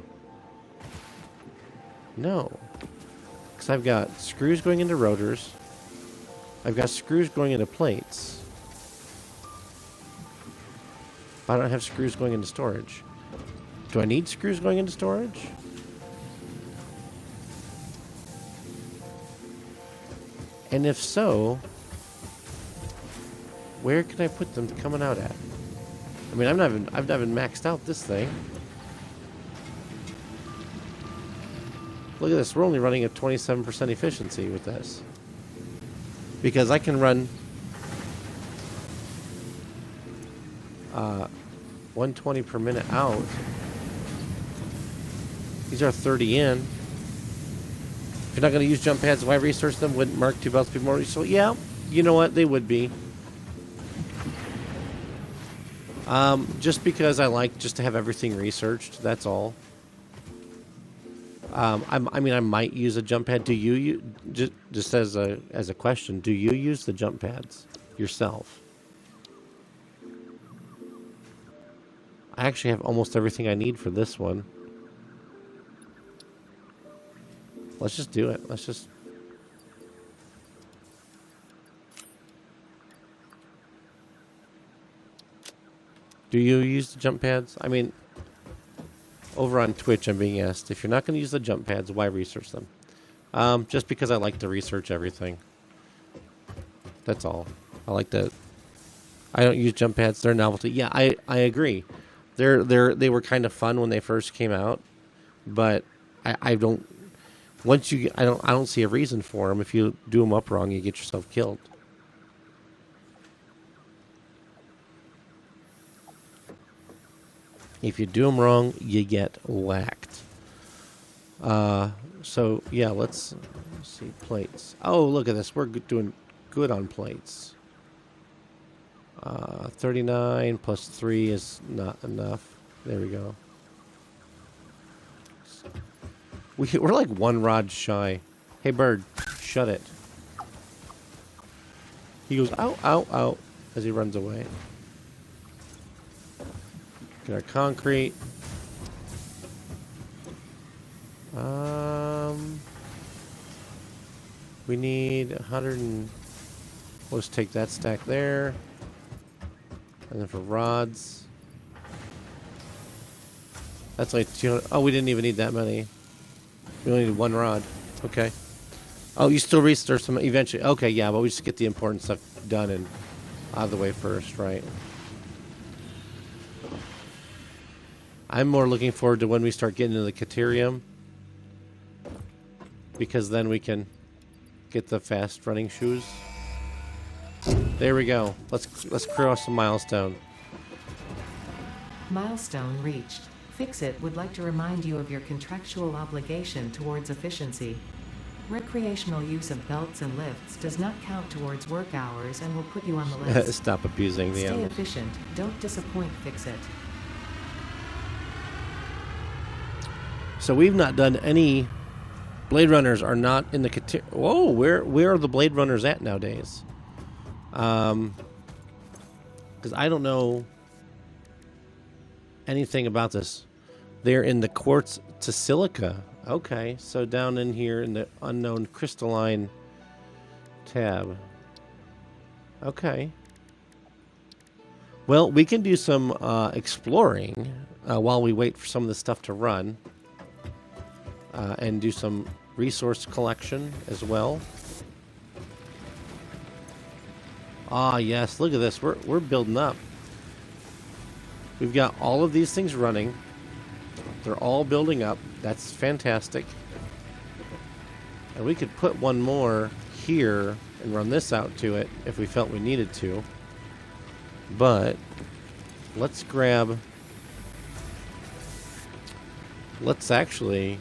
No. Because I've got screws going into rotors. I've got screws going into plates. I don't have screws going into storage. Do I need screws going into storage? And if so, where can I put them coming out at? I mean, I've not even maxed out this thing. Look at this. We're only running at 27% efficiency with this. Because I can run 120 per minute out. These are 30 in. If you're not going to use jump pads, why research them? Wouldn't Mark II belts be more useful? Yeah, you know what? They would be. Just because I like just to have everything researched. That's all. I might use a jump pad. Do you just as a question? Do you use the jump pads yourself? I actually have almost everything I need for this one. Let's just do it. Let's just. Do you use the jump pads? I mean, over on Twitch, I'm being asked, if you're not going to use the jump pads, why research them? Just because I like to research everything. That's all. I like that. I don't use jump pads. They're a novelty. Yeah, I agree. They were kind of fun when they first came out, but I don't. Once you, I don't see a reason for them. If you do them up wrong, you get yourself killed. If you do them wrong, you get whacked. So yeah, let's see plates. Oh, look at this. We're doing good on plates. 39 plus 3 is not enough. There we go. We're like one rod shy. Hey, bird, shut it. He goes, ow, ow, ow, as he runs away. Get our concrete. We need 100 and... Let's take that stack there. And then for rods... That's like 200... Oh, we didn't even need that many. We only need one rod. Okay. Oh, you still restore some eventually. Okay, yeah, but we just get the important stuff done and out of the way first, right? I'm more looking forward to when we start getting into the Caterium, because then we can get the fast running shoes. There we go. Let's cross a milestone. Milestone reached. Fix-It would like to remind you of your contractual obligation towards efficiency. Recreational use of belts and lifts does not count towards work hours and will put you on the list. Stop abusing the Stay efficient. Don't disappoint. Fix-It. So we've not done any... Blade Runners are not in the... Whoa, where are the Blade Runners at nowadays? Because I don't know anything about this. They're in the quartz to silica. Okay, so down in here in the unknown crystalline tab. Okay. Well, we can do some exploring while we wait for some of the stuff to run. And do some resource collection as well. Ah, yes, look at this. We're building up. We've got all of these things running. They're all building up. That's fantastic. And we could put one more here and run this out to it if we felt we needed to. But let's grab... Let's actually...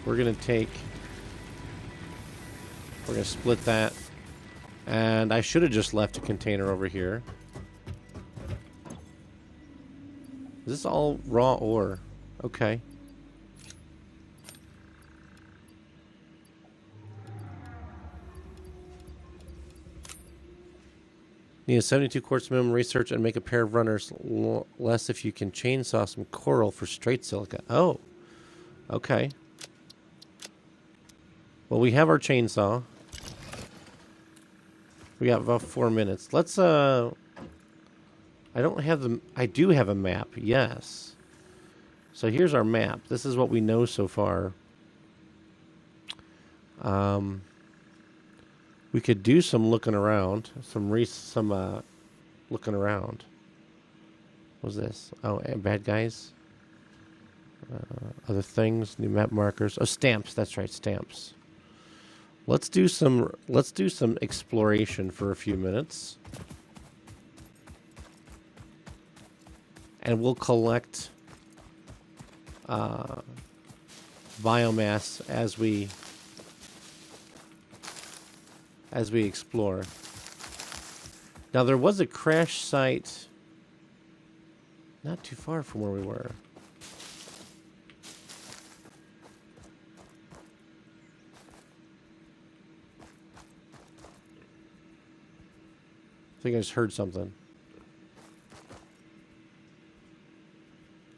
We're going to split that. And I should have just left a container over here. Is this all raw ore? Okay. Need a 72 quartz minimum research and make a pair of runners less if you can chainsaw some coral for straight silica. Oh. Okay. Well, we have our chainsaw. We got about 4 minutes. Let's, I don't have the... I do have a map, yes. So here's our map. This is what we know so far. We could do some looking around. Some looking around. What was this? Oh, bad guys. Other things. New map markers. Oh, stamps. That's right, stamps. Let's do some exploration for a few minutes. And we'll collect biomass as we explore. Now there was a crash site not too far from where we were. I think I just heard something.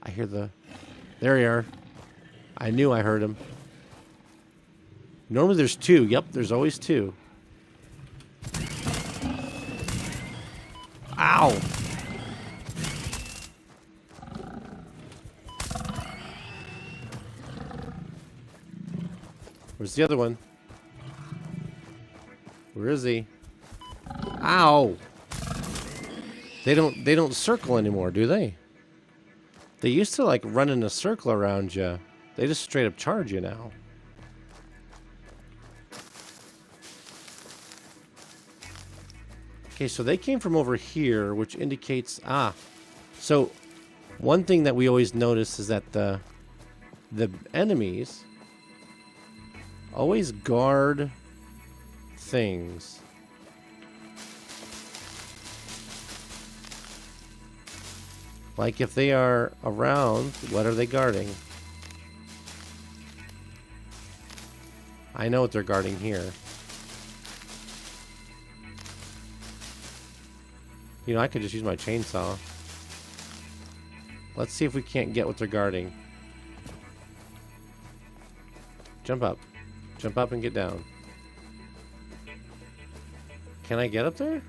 I hear the... There you are. I knew I heard him. Normally there's two. Yep, there's always two. Ow! Where's the other one? Where is he? Ow! They don't circle anymore, do they? They used to like run in a circle around you. They just straight up charge you now. Okay, so they came from over here, which indicates so one thing that we always notice is that the enemies always guard things. Like if they are around, what are they guarding? I know what they're guarding here. You know, I could just use my chainsaw. Let's see if we can't get what they're guarding. Jump up. Jump up and get down. Can I get up there?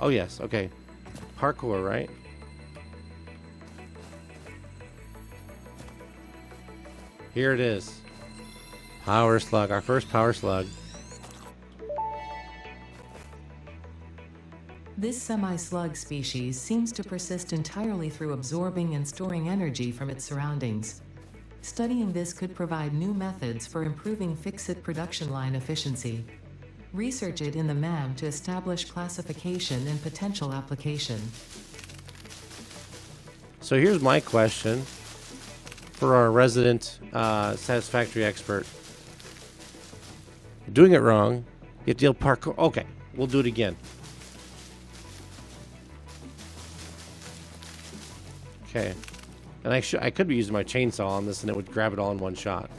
Oh, yes. Okay. Parkour, right? Here it is. Power slug. Our first power slug. This semi-slug species seems to persist entirely through absorbing and storing energy from its surroundings. Studying this could provide new methods for improving fix-it production line efficiency. Research it in the MAM to establish classification and potential application. So here's my question for our resident Satisfactory expert. You're doing it wrong. You have to deal parkour. Okay, we'll do it again. Okay. And I could be using my chainsaw on this and it would grab it all in one shot.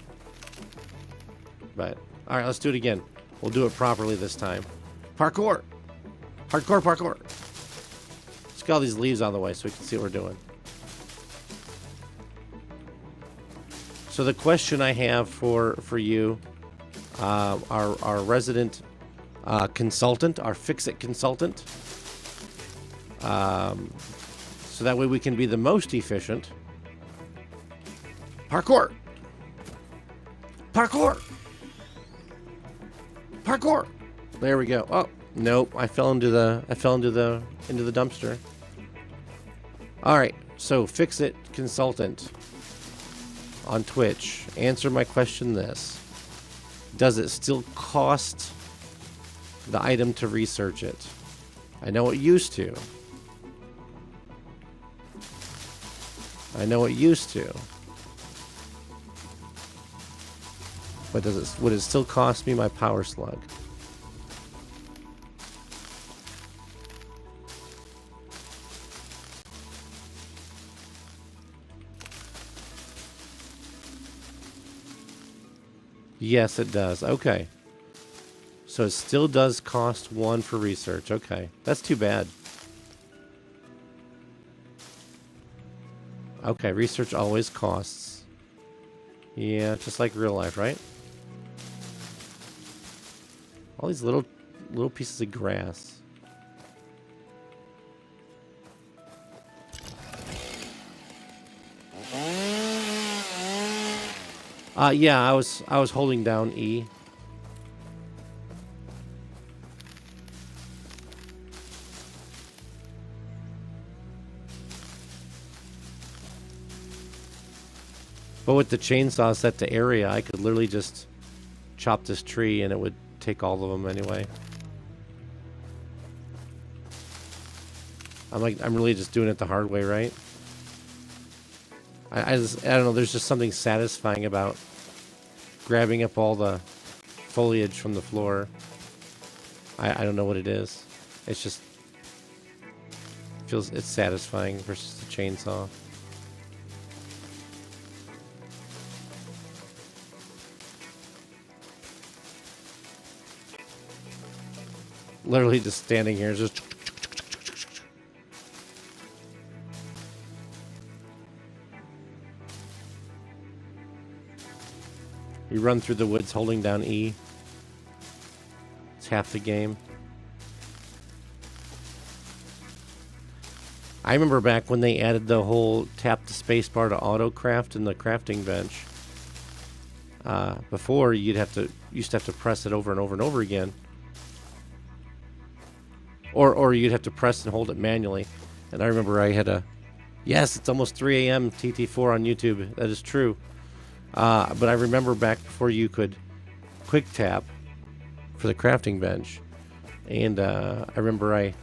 But, alright, let's do it again. We'll do it properly this time. Parkour! Hardcore parkour! Let's get all these leaves out of the way so we can see what we're doing. So the question I have for you, our resident consultant, our fix-it consultant, so that way we can be the most efficient. Parkour! Parkour! Parkour! There we go. Oh, nope. I fell into the dumpster. All right. So, Fix-It Consultant on Twitch. Answer my question this. Does it still cost the item to research it? I know it used to. But would it still cost me my power slug? Yes, it does. Okay. So it still does cost 1 for research. Okay. That's too bad. Okay, research always costs. Yeah, just like real life, right? All these little pieces of grass. Yeah, I was holding down E. But with the chainsaw set to area, I could literally just chop this tree and it would take all of them anyway. I'm really just doing it the hard way, right? I don't know, there's just something satisfying about grabbing up all the foliage from the floor. I don't know what it is. It's just it's satisfying versus the chainsaw. Literally just standing here, just. You run through the woods holding down E. It's half the game. I remember back when they added the whole tap the space bar to auto craft in the crafting bench. Before you used to have to press it over and over and over again. Or you'd have to press and hold it manually. And I remember I had yes, it's almost 3 a.m. TT4 on YouTube. That is true. But I remember back before you could quick tap for the crafting bench. And I remember I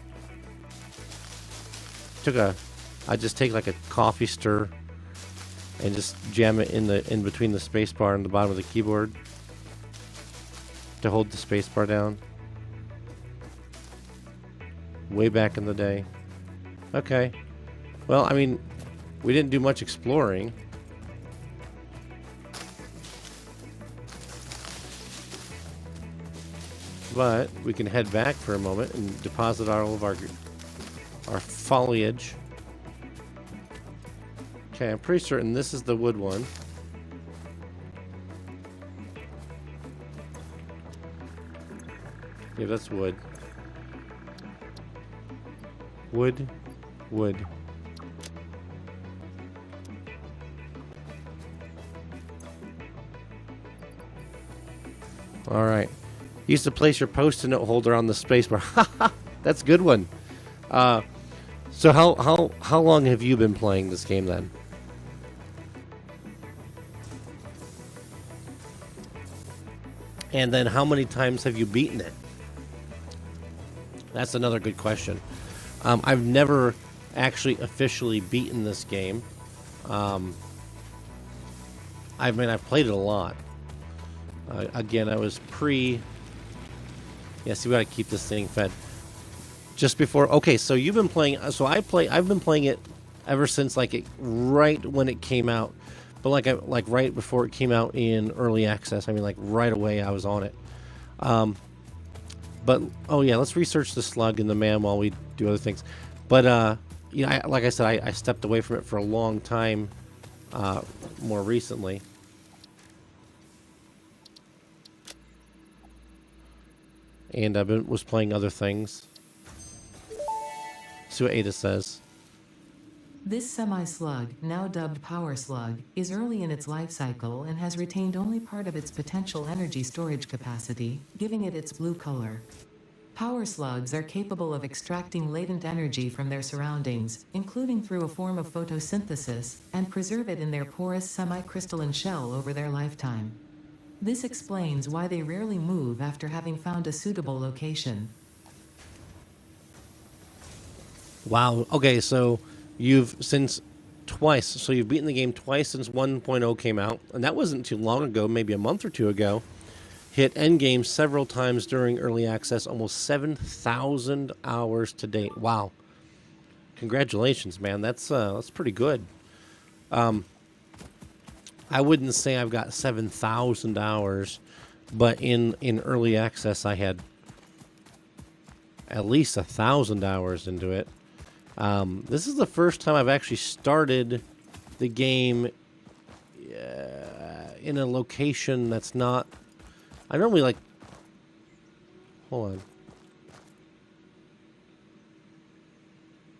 just take like a coffee stir and just jam it in between the space bar and the bottom of the keyboard to hold the space bar down. Way back in the day. Okay. Well, I mean, we didn't do much exploring. But we can head back for a moment and deposit all of our foliage. Okay, I'm pretty certain this is the wood one. Yeah, that's wood. Wood. All right. Used to place your post-it note holder on the spacebar. That's a good one. So how long have you been playing this game then? And then how many times have you beaten it? That's another good question. I've never actually officially beaten this game. I've played it a lot. Again, I was yeah, see, we gotta keep this thing fed. Just before, okay, so you've been playing. So I've been playing it ever since right when it came out, but like right before it came out in early access. I mean, like right away I was on it. But oh yeah, let's research the slug and the man while we do other things. But like I said, I stepped away from it for a long time, more recently. And was playing other things. See what Ada says. This semi-slug, now dubbed Power Slug, is early in its life cycle and has retained only part of its potential energy storage capacity, giving it its blue color. Power slugs are capable of extracting latent energy from their surroundings, including through a form of photosynthesis, and preserve it in their porous semi-crystalline shell over their lifetime. This explains why they rarely move after having found a suitable location. Wow. Okay, so you've beaten the game twice since 1.0 came out, and that wasn't too long ago, maybe a month or two ago. Hit endgame several times during early access, almost 7,000 hours to date. Wow. Congratulations, man. That's pretty good. I wouldn't say I've got 7,000 hours, but in early access I had at least 1,000 hours into it. This is the first time I've actually started the game in a location that's not... I normally hold on.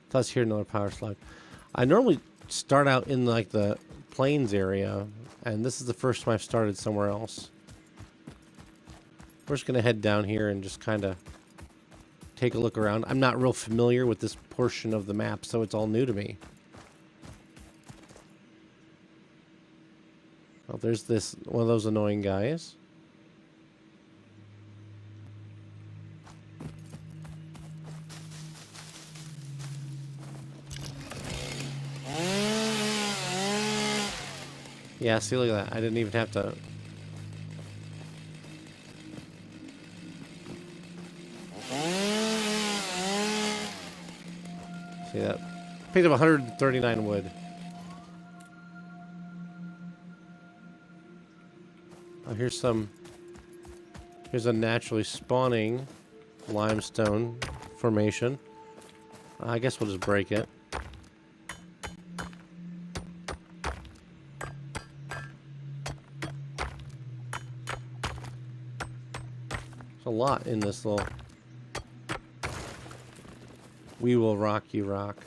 Thought I was hearing another power slug. I normally start out in the plains area, and this is the first time I've started somewhere else. We're just gonna head down here and just kind of take a look around. I'm not real familiar with this portion of the map, so it's all new to me. Oh, there's one of those annoying guys. Yeah, see, look at that. I didn't even have to... See that? Picked up 139 wood. Oh, here's a naturally spawning limestone formation. I guess we'll just break it. A lot in this little... We will rock you rock.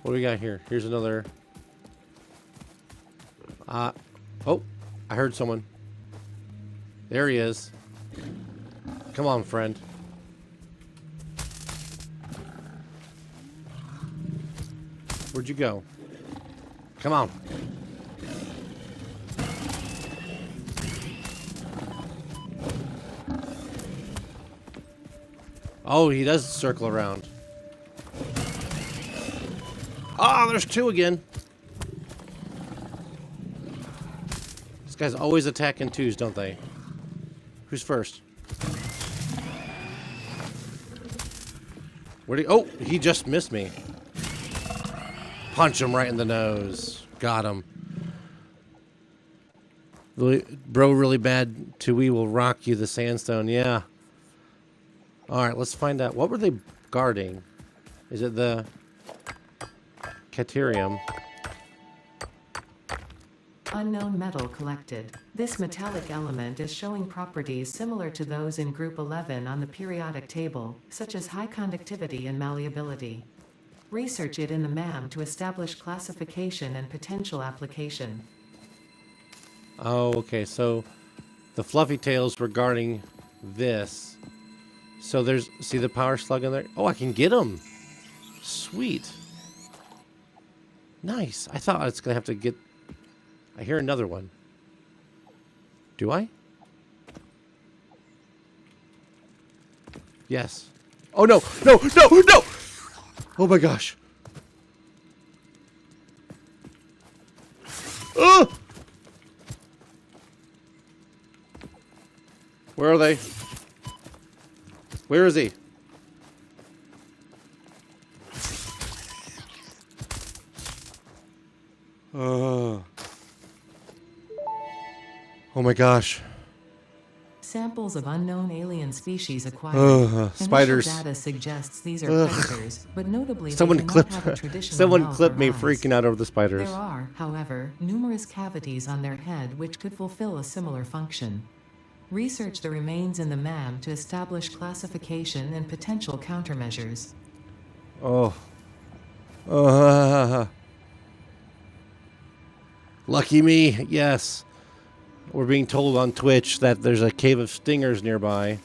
What do we got here? Here's another. Oh, I heard someone. There he is. Come on, friend. Where'd you go? Come on. Oh, he does circle around. Oh, there's two again. These guys always attack in twos, don't they? Who's first? Where'd he... Oh, he just missed me. Punch him right in the nose. Got him. Bro, really bad to we will rock you, the sandstone. Yeah. Alright, let's find out. What were they guarding? Is it the Caterium? Unknown metal collected. This metallic element is showing properties similar to those in Group 11 on the periodic table, such as high conductivity and malleability. Research it in the MAM to establish classification and potential application. Oh, okay. So the fluffy tails regarding this. So there's, see the power slug in there? Oh, I can get him. Sweet. Nice. I thought I was going to have to get... I hear another one. Do I? Yes. Oh, no. No, no, no! Oh, my gosh. Oh! Where are they? Where is he? Oh my gosh. Samples of unknown alien species acquired. Spiders. Initial data suggests these are predators, but notably Someone they do clipped. not have a traditional Someone mouth clipped or me eyes. freaking out over the spiders. There are, however, numerous cavities on their head which could fulfill a similar function. Research the remains in the MAM to establish classification and potential countermeasures. Oh. Lucky me. Yes. We're being told on Twitch that there's a cave of stingers nearby,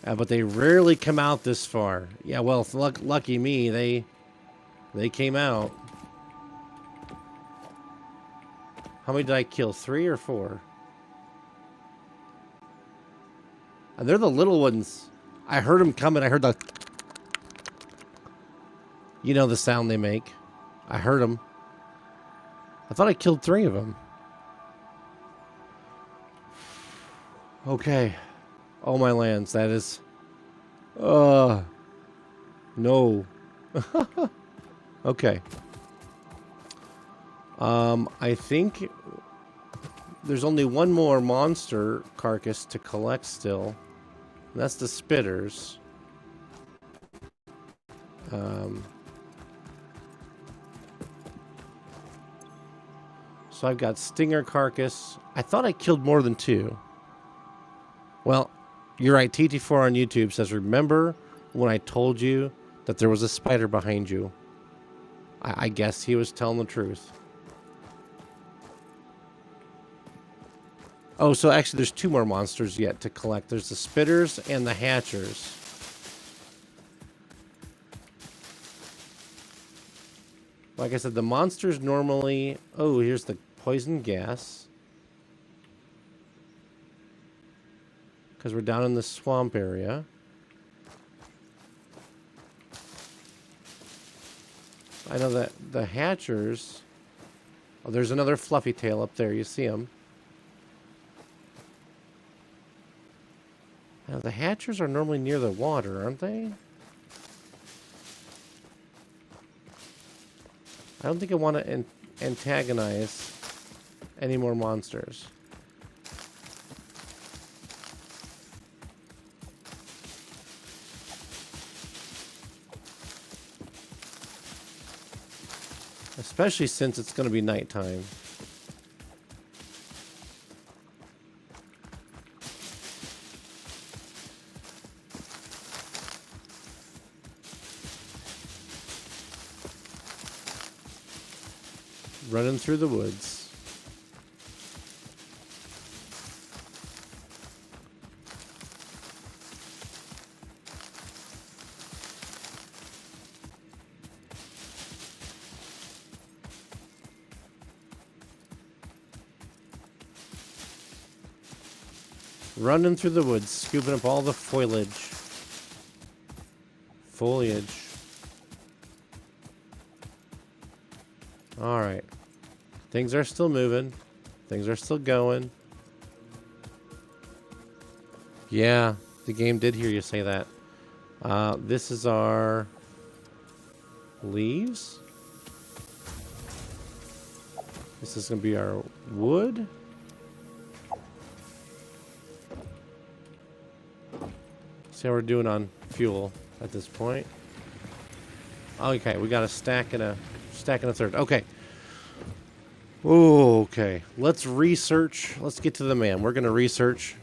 but they rarely come out this far. Yeah, well, lucky me, they came out. How many did I kill? 3 or 4? And they're the little ones. I heard them coming. I heard the... You know the sound they make. I heard them. I thought I killed 3 of them. Okay. Oh my lands, that is... no. Okay. I think there's only one more monster carcass to collect still. And that's the spitters. So I've got stinger carcass. I thought I killed more than 2. Well, you're right. TT4 on YouTube says, remember when I told you that there was a spider behind you? I guess he was telling the truth. Oh, so actually there's 2 more monsters yet to collect. There's the spitters and the hatchers. Like I said, the monsters normally... Oh, here's the poison gas. Because we're down in the swamp area. I know that the hatchers... Oh, there's another fluffy tail up there. You see him. Now, the hatchers are normally near the water, aren't they? I don't think I want to antagonize any more monsters. Especially since it's going to be nighttime. Running through the woods. Running through the woods, scooping up all the foliage. Alright. Things are still moving. Things are still going. Yeah, the game did hear you say that. This is our leaves. This is going to be our wood. See how we're doing on fuel at this point. Okay, we got a stack and a third. Okay. Okay. Let's research. Let's get to the man. We're going to research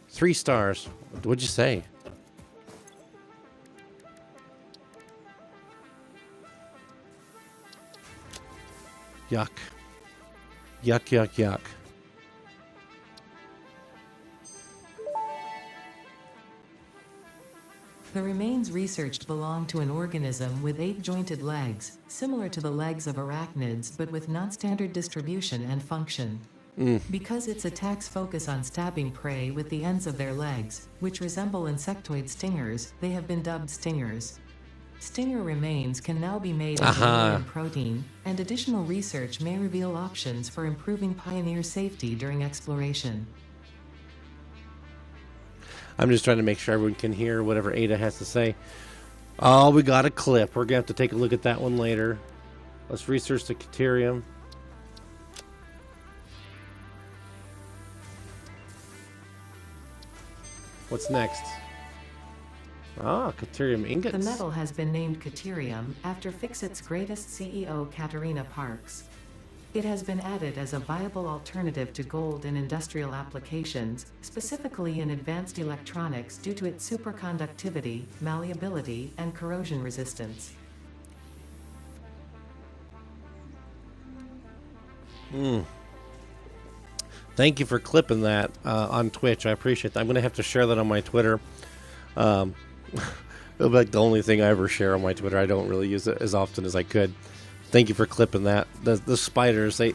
3 stars. What'd you say? Yuck. Yuck, yuck, yuck. The remains researched belong to an organism with 8 jointed legs, similar to the legs of arachnids but with non-standard distribution and function. Because its attacks focus on stabbing prey with the ends of their legs, which resemble insectoid stingers, they have been dubbed stingers. Stinger remains can now be made into mammalian protein, and additional research may reveal options for improving pioneer safety during exploration. I'm just trying to make sure everyone can hear whatever Ada has to say. Oh, we got a clip. We're going to have to take a look at that one later. Let's research the Caterium. What's next? Ah, Caterium ingots. The metal has been named Caterium after Fixit's greatest CEO, Katerina Parks. It has been added as a viable alternative to gold in industrial applications, specifically in advanced electronics due to its superconductivity, malleability, and corrosion resistance. Thank you for clipping that on Twitch. I appreciate that. I'm going to have to share that on my Twitter. It'll be like the only thing I ever share on my Twitter. I don't really use it as often as I could. Thank you for clipping that. The spiders, I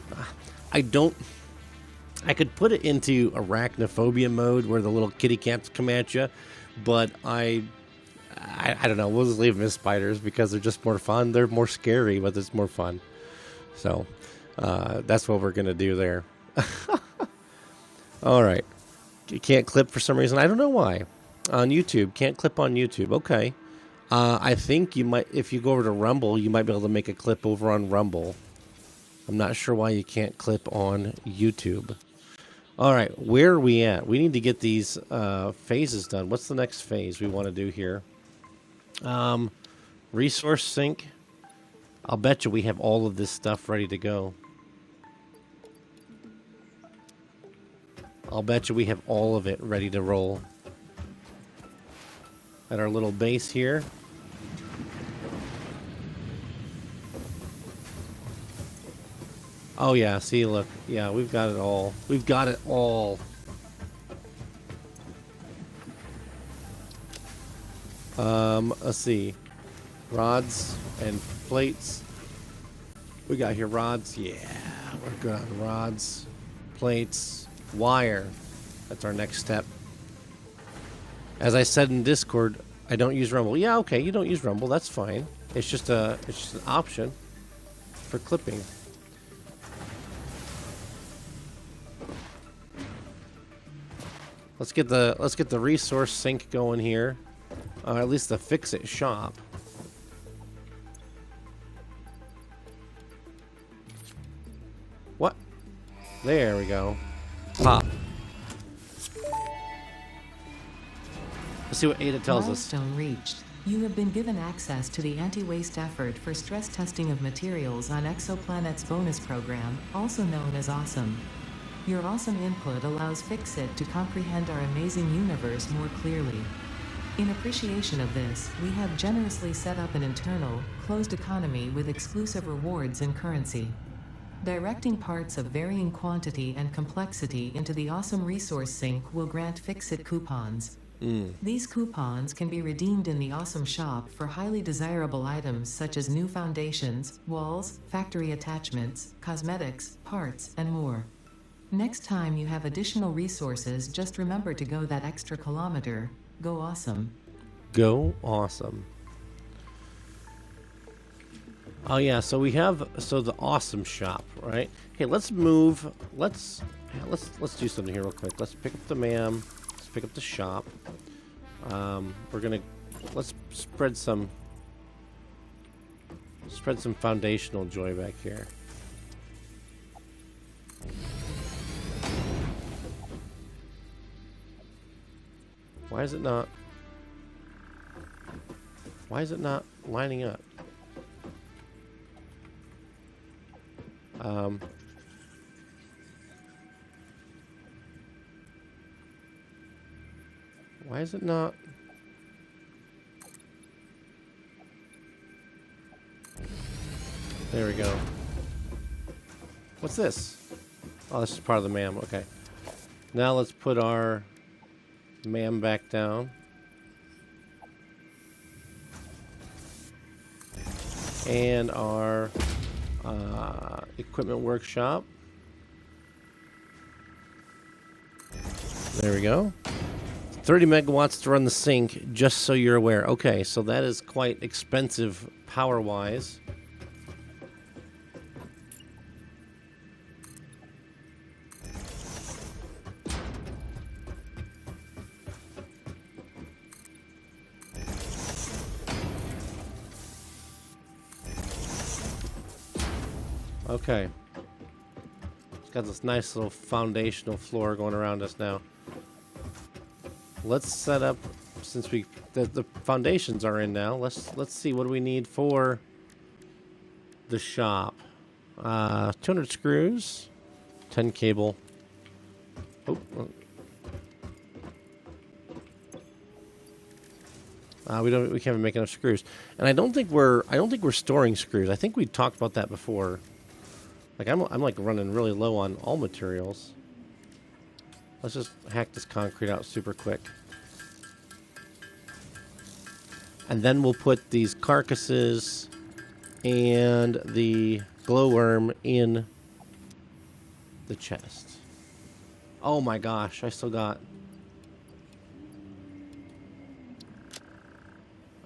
could put it into arachnophobia mode where the little kitty cats come at you, but I don't know. We'll just leave them as spiders because they're just more fun. They're more scary, but it's more fun. So that's what we're gonna do there. All right. You can't clip for some reason. I don't know why. On YouTube, can't clip on YouTube. Okay. I think you might, if you go over to Rumble, you might be able to make a clip over on Rumble. I'm not sure why you can't clip on YouTube. All right, where are we at? We need to get these phases done. What's the next phase we want to do here? Resource sink. I'll bet you we have all of this stuff ready to go. I'll bet you we have all of it ready to roll. At our little base here. Oh yeah, see, look. Yeah, we've got it all. We've got it all. Let's see. Rods and plates. We got here rods. Yeah, we're good on rods. Plates. Wire. That's our next step. As I said in Discord, I don't use Rumble. Yeah, okay, you don't use Rumble. That's fine. It's just an option for clipping. Let's get the resource sink going here. At least the fix-it shop. What? There we go. Pop. Let's see what Ada tells us. Milestone reached. You have been given access to the anti-waste effort for stress testing of materials on Exoplanet's bonus program, also known as Awesome. Your awesome input allows Fixit to comprehend our amazing universe more clearly. In appreciation of this, we have generously set up an internal, closed economy with exclusive rewards and currency. Directing parts of varying quantity and complexity into the Awesome Resource Sink will grant Fix-It coupons. These coupons can be redeemed in the Awesome Shop for highly desirable items such as new foundations, walls, factory attachments, cosmetics, parts, and more. Next time you have additional resources, just remember to go that extra kilometer. Go awesome. Go awesome. Oh yeah, so we have the Awesome Shop, right? Hey, let's move. Let's do something here real quick. Let's pick up the MAM. Let's pick up the shop. Let's spread some foundational joy back here. Why is it not lining up? Why is it not? There we go. What's this? Oh, this is part of the MAM. Okay. Now let's put our MAM back down. And our equipment workshop. There we go. 30 megawatts to run the sink, just so you're aware. Okay, so that is quite expensive power-wise. Okay. It's got this nice little foundational floor going around us now. Let's set up, since the foundations are in now. Let's see, what do we need for the shop? 200 screws, 10 cable. Oh. We can't make enough screws, and I don't think we're storing screws. I think we talked about that before. Like I'm like running really low on all materials. Let's just hack this concrete out super quick. And then we'll put these carcasses and the glowworm in the chest. Oh my gosh, I still got...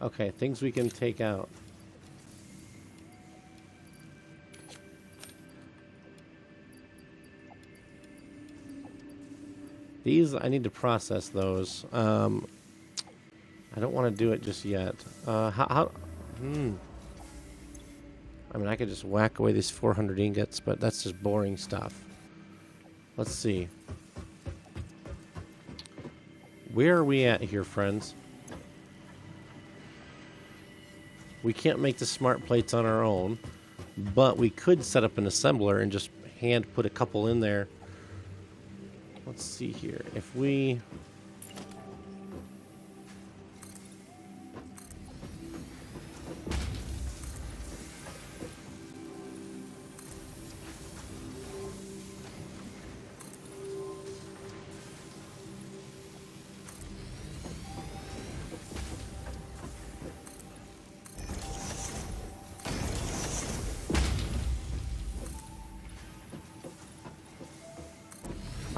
Okay, things we can take out. These, I need to process those. I don't want to do it just yet. I mean, I could just whack away these 400 ingots, but that's just boring stuff. Let's see. Where are we at here, friends? We can't make the smart plates on our own, but we could set up an assembler and just hand put a couple in there. Let's see here. If we...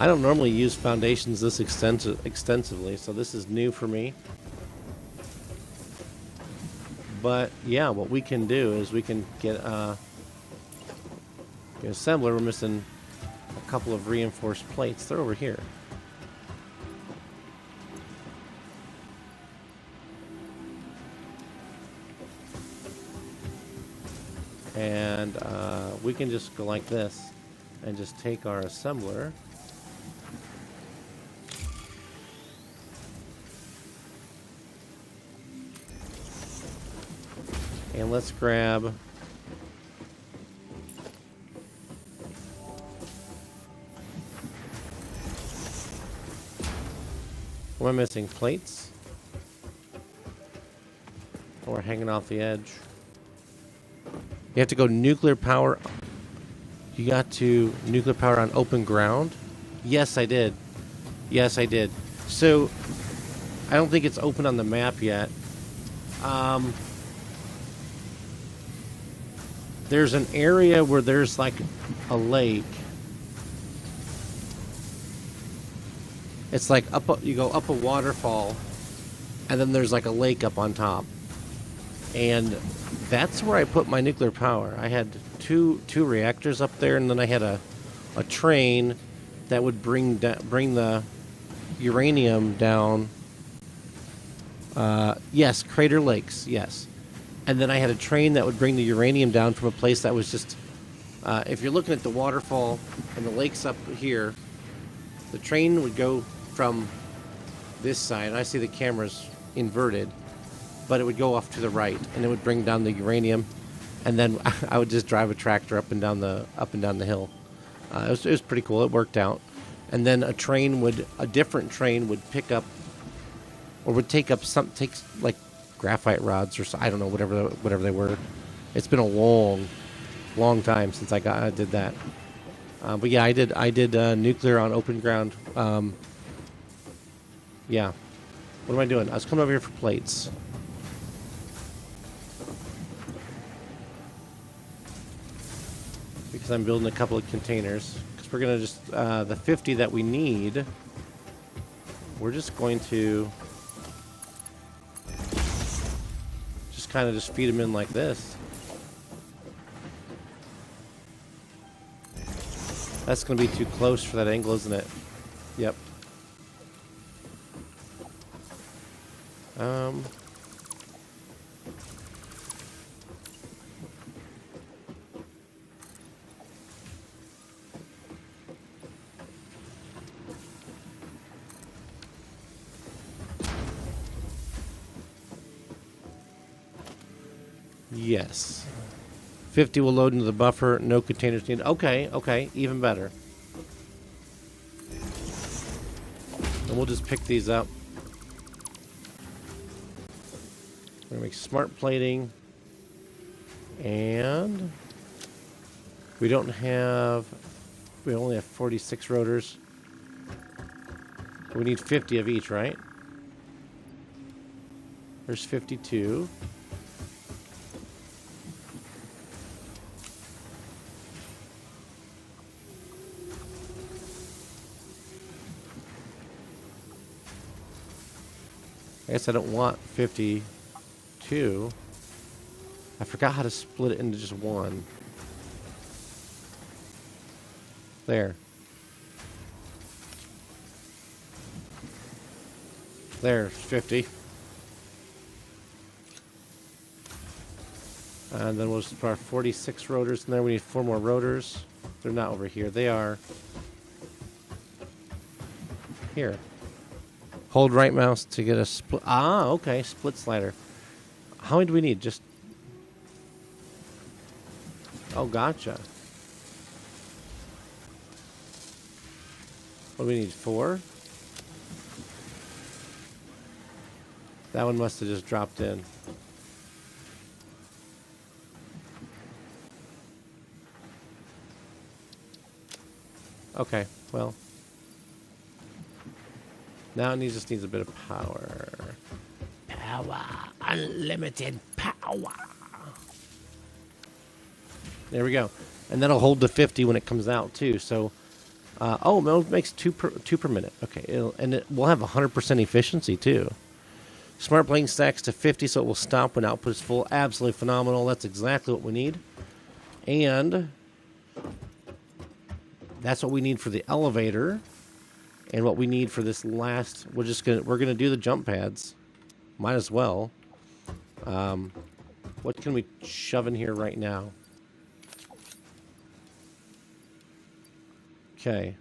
I don't normally use foundations this extensively, so this is new for me. But yeah, what we can do is we can get an assembler. We're missing a couple of reinforced plates. They're over here. And we can just go like this and just take our assembler. And let's grab what am I missing? Plates? Oh, we're hanging off the edge. You have to go nuclear power. You got to nuclear power on open ground? Yes, I did. Yes, I did. So, I don't think it's open on the map yet. There's an area where there's like a lake. It's like you go up a waterfall, and then there's like a lake up on top. And that's where I put my nuclear power. I had two reactors up there, and then I had a train that would bring the uranium down. Yes, Crater Lakes, yes. And then I had a train that would bring the uranium down from a place that was just... if you're looking at the waterfall and the lakes up here, the train would go from this side. And I see the camera's inverted, but it would go off to the right, and it would bring down the uranium. And then I would just drive a tractor up and down the hill. It was pretty cool. It worked out. And then a different train would pick up, or would take like graphite rods, or I don't know, whatever they were. It's been a long time since I did that. But yeah, I did nuclear on open ground. Yeah. What am I doing? I was coming over here for plates. Because I'm building a couple of containers. Because we're going to just, the 50 that we need, we're just going to just kind of just feed them in like this. That's going to be too close for that angle, isn't it? Yep. Yes. 50 will load into the buffer. No containers needed. Okay. Even better. And we'll just pick these up. We're going to make smart plating. And we only have 46 rotors. We need 50 of each, right? There's 52. I guess I don't want 52. I forgot how to split it into just one. There. There's 50. And then we'll just put our 46 rotors in there. We need 4 more rotors. They're not over here. They are here. Hold right mouse to get a split. Ah, okay. Split slider. How many do we need? Just... Oh, gotcha. What do we need? 4? That one must have just dropped in. Okay, well... Now it just needs a bit of power. Power. Unlimited power. There we go. And that'll hold the 50 when it comes out, too. So, it makes 2 per minute. Okay, we'll have 100% efficiency, too. Smart plating stacks to 50, so it will stop when output is full. Absolutely phenomenal. That's exactly what we need. And that's what we need for the elevator. And what we need for this last, we're gonna do the jump pads. Might as well. What can we shove in here right now? Okay.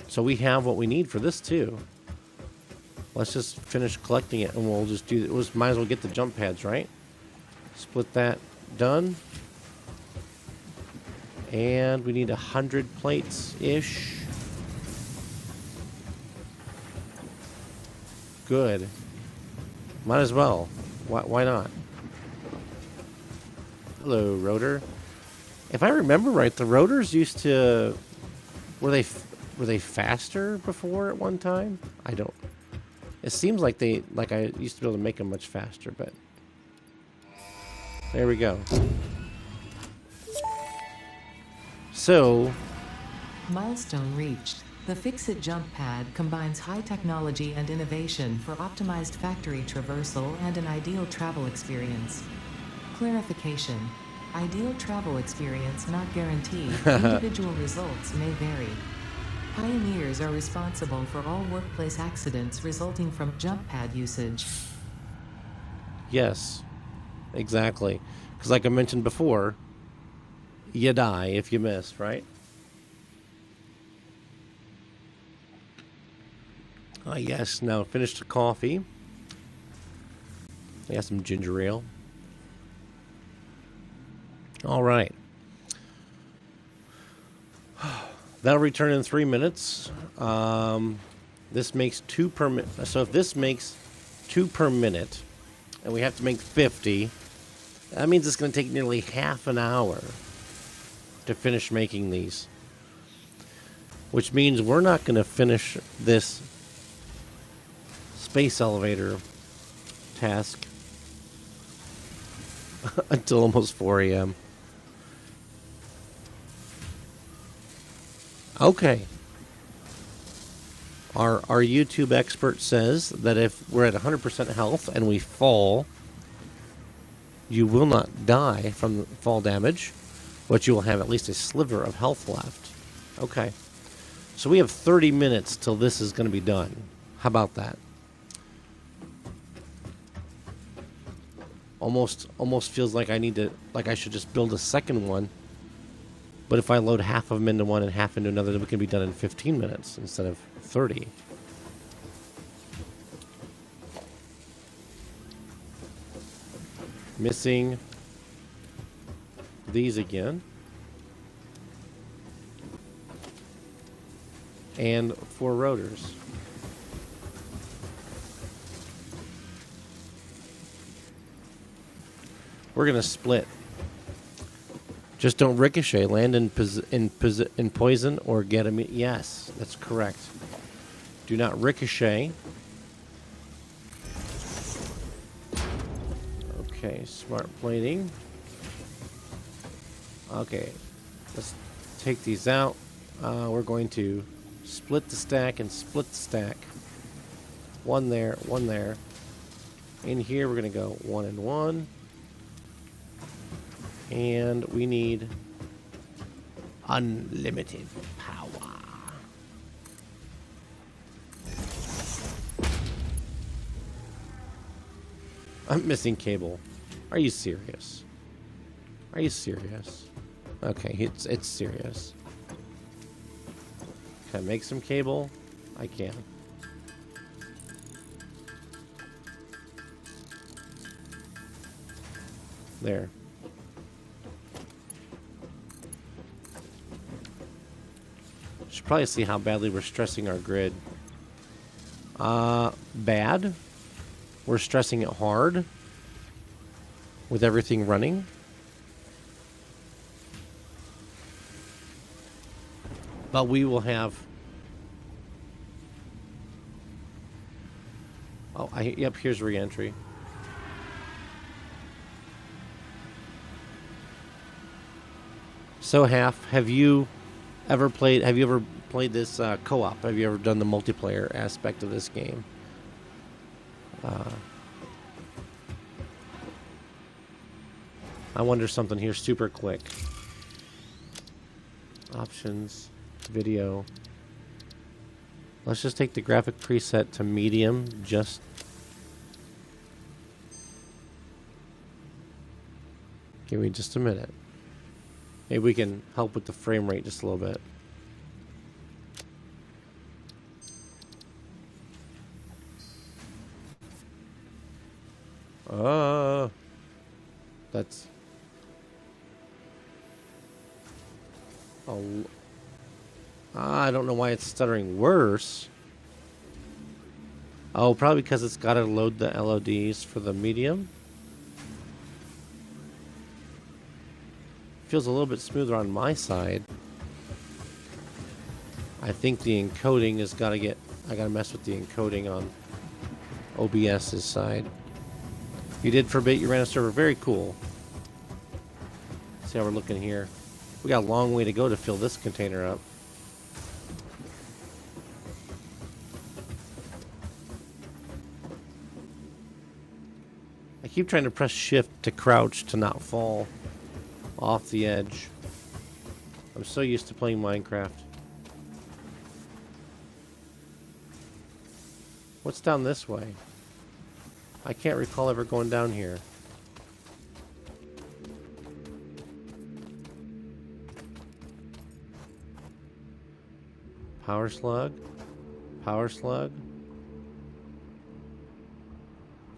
So we have what we need for this too. Let's just finish collecting it, and we'll just do. Might as well get the jump pads, right? Split that. Done. And we need 100 plates-ish. Good. Might as well. Why not? Hello, rotor. If I remember right, the rotors used to... Were they faster before at one time? I don't... It seems like I used to be able to make them much faster, but... There we go. So... Milestone reached. The Fix-It jump pad combines high technology and innovation for optimized factory traversal and an ideal travel experience. Clarification. Ideal travel experience not guaranteed. Individual results may vary. Pioneers are responsible for all workplace accidents resulting from jump pad usage. Yes, exactly. Because like I mentioned before, you die if you miss, right? Yes, now finished the coffee. I got some ginger ale. All right. That'll return in 3 minutes. This makes 2 per minute. So if this makes 2 per minute, and we have to make 50, that means it's going to take nearly half an hour to finish making these. Which means we're not going to finish this space elevator task until almost 4 a.m. Okay. Our YouTube expert says that if we're at 100% health and we fall, you will not die from fall damage, but you will have at least a sliver of health left. Okay. So we have 30 minutes till this is going to be done. How about that? Almost feels like I should just build a second one. But if I load half of them into one and half into another, then we can be done in 15 minutes instead of 30. Missing these again. And 4 rotors. We're going to split. Just don't ricochet. Land in poison or get him. Yes, that's correct. Do not ricochet. Okay, smart plating. Okay, let's take these out. We're going to split the stack and split the stack. One there, one there. In here, we're going to go 1 and 1. And we need unlimited power. I'm missing cable. Are you serious? Are you serious? Okay, it's serious. Can I make some cable? I can. There. Should probably see how badly we're stressing our grid. Bad. We're stressing it hard with everything running. But we will have... Oh, yep, here's re-entry. So, have you ever played this co-op? Have you ever done the multiplayer aspect of this game? I wonder something here super quick. Options, video. Let's just take the graphic preset to medium. Just give me just a minute. Maybe we can help with the frame rate just a little bit. That's... Oh, I don't know why it's stuttering worse. Oh, probably because it's got to load the LODs for the medium. feels a little bit smoother on my side. I think the encoding has got to get... I got to mess with the encoding on OBS's side. You did for a bit. You ran a server. Very cool. See how we're looking here. We got a long way to go to fill this container up. I keep trying to press shift to crouch to not fall off the edge. I'm so used to playing Minecraft. What's down this way? I can't recall ever going down here. Power slug. Power slug.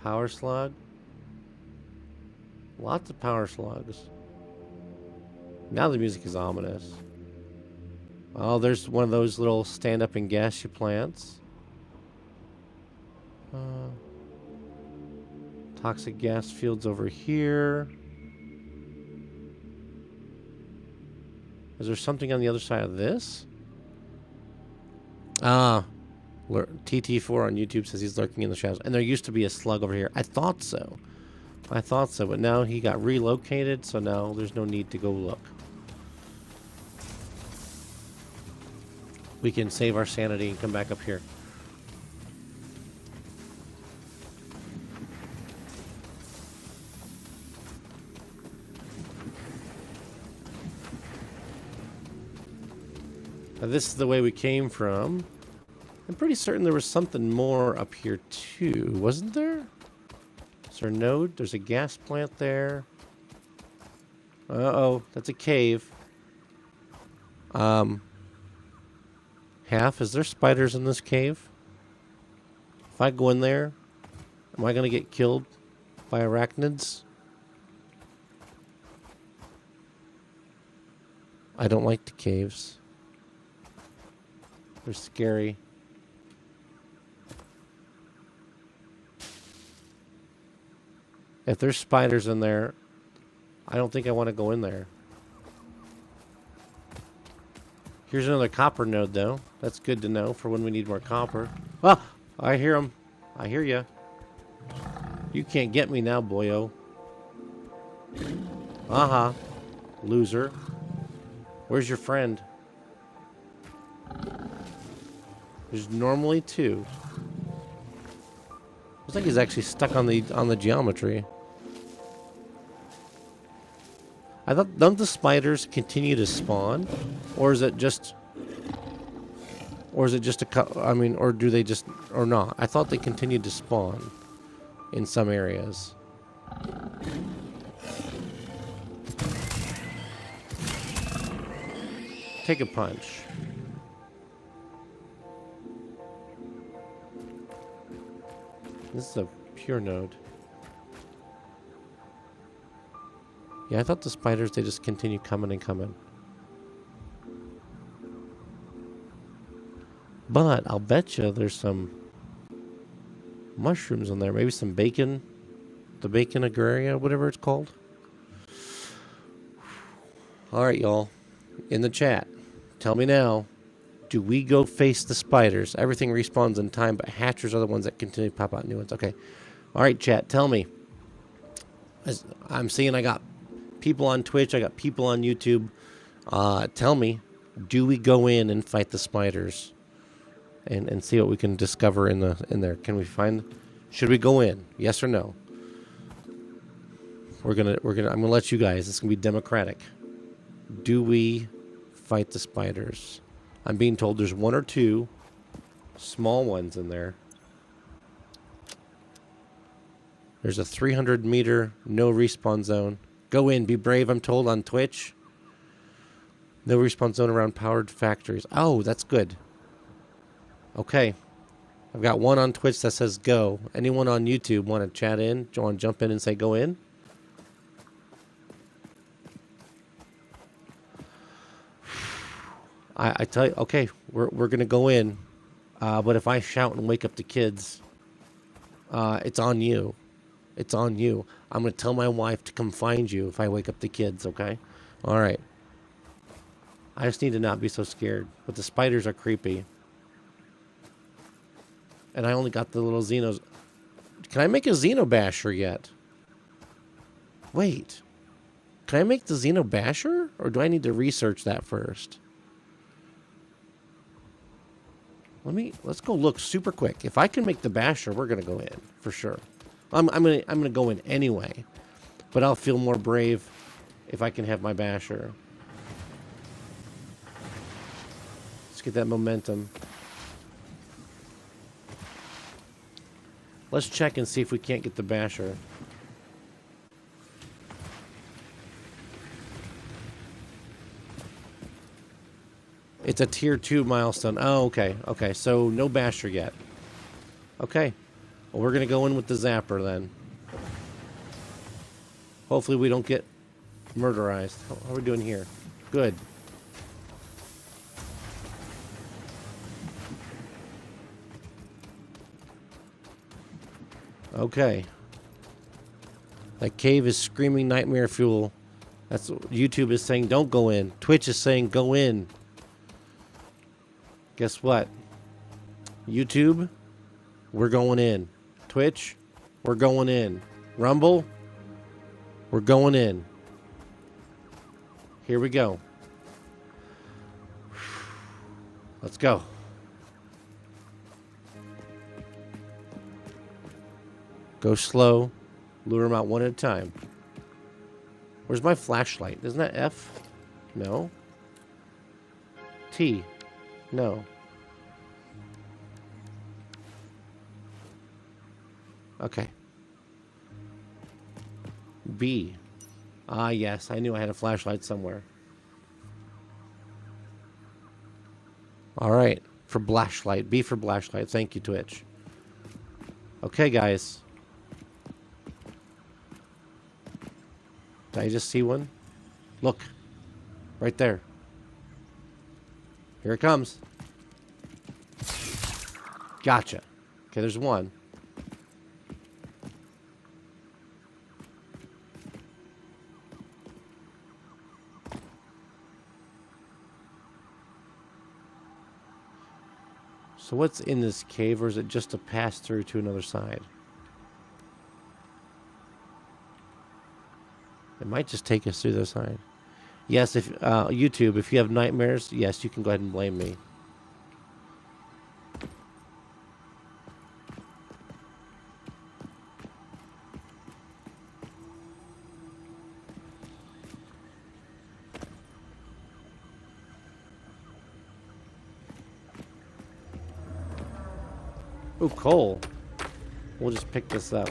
Power slug. Lots of power slugs. Now the music is ominous. Oh, there's one of those little stand-up and gas you plants. Toxic gas fields over here. Is there something on the other side of this? TT4 on YouTube says he's lurking in the shadows. And there used to be a slug over here. I thought so. But now he got relocated, so now there's no need to go look. We can save our sanity and come back up here. Now this is the way we came from. I'm pretty certain there was something more up here too, wasn't there? Is there a node? There's a gas plant there. Uh-oh, that's a cave. Is there spiders in this cave? If I go in there, am I going to get killed by arachnids? I don't like the caves. They're scary. If there's spiders in there, I don't think I want to go in there. Here's another copper node, though. That's good to know for when we need more copper. Ah! I hear them. I hear ya. You can't get me now, boyo. Aha. Loser. Where's your friend? There's normally two. Looks like he's actually stuck on the geometry. I thought, don't the spiders continue to spawn, or is it just or do they just, or not? I thought they continued to spawn in some areas. Take a punch. This is a pure node. Yeah, I thought the spiders, they just continue coming and coming. But I'll bet you there's some mushrooms in there. Maybe some bacon. The bacon agraria, whatever it's called. All right, y'all. In the chat, tell me now. Do we go face the spiders? Everything respawns in time, but hatchers are the ones that continue to pop out new ones. Okay. All right, chat, tell me. As I'm seeing I got people on Twitch. I got people on YouTube. Tell me, do we go in and fight the spiders? And see what we can discover in there. Can we find... Should we go in? Yes or no? I'm gonna let you guys. This is gonna be democratic. Do we fight the spiders? I'm being told there's one or two small ones in there. There's a 300-meter no respawn zone. Go in, be brave, I'm told on Twitch. No respawn zone around powered factories. Oh, that's good. Okay. I've got one on Twitch that says go. Anyone on YouTube want to chat in? Do you want to jump in and say go in? I tell you, okay, we're going to go in. But if I shout and wake up the kids, it's on you. It's on you. I'm going to tell my wife to come find you if I wake up the kids, okay? All right. I just need to not be so scared. But the spiders are creepy. And I only got the little Xenos. Can I make a Xenobasher yet? Wait. Can I make the Xenobasher? Or do I need to research that first? Let's go look super quick. If I can make the Basher, we're gonna go in for sure. I'm gonna go in anyway. But I'll feel more brave if I can have my Basher. Let's get that momentum. Let's check and see if we can't get the Basher. It's a tier 2 milestone. Oh, okay. Okay, so no Basher yet. Okay. Well, we're going to go in with the Zapper then. Hopefully we don't get murderized. How are we doing here? Good. Okay. That cave is screaming nightmare fuel. That's what YouTube is saying, don't go in. Twitch is saying, go in. Guess what? YouTube, we're going in. Twitch, we're going in. Rumble, we're going in. Here we go. Let's go. Go slow. Lure them out one at a time. Where's my flashlight? Isn't that F? No. T. No. Okay. B. Ah, yes. I knew I had a flashlight somewhere. All right. For flashlight. B for flashlight. Thank you, Twitch. Okay, guys. Did I just see one? Look. Right there. Here it comes. Gotcha. Okay, there's one. So what's in this cave, or is it just a pass through to another side? It might just take us through the side. Yes, if YouTube, if you have nightmares, yes, you can go ahead and blame me. Ooh, coal. We'll just pick this up.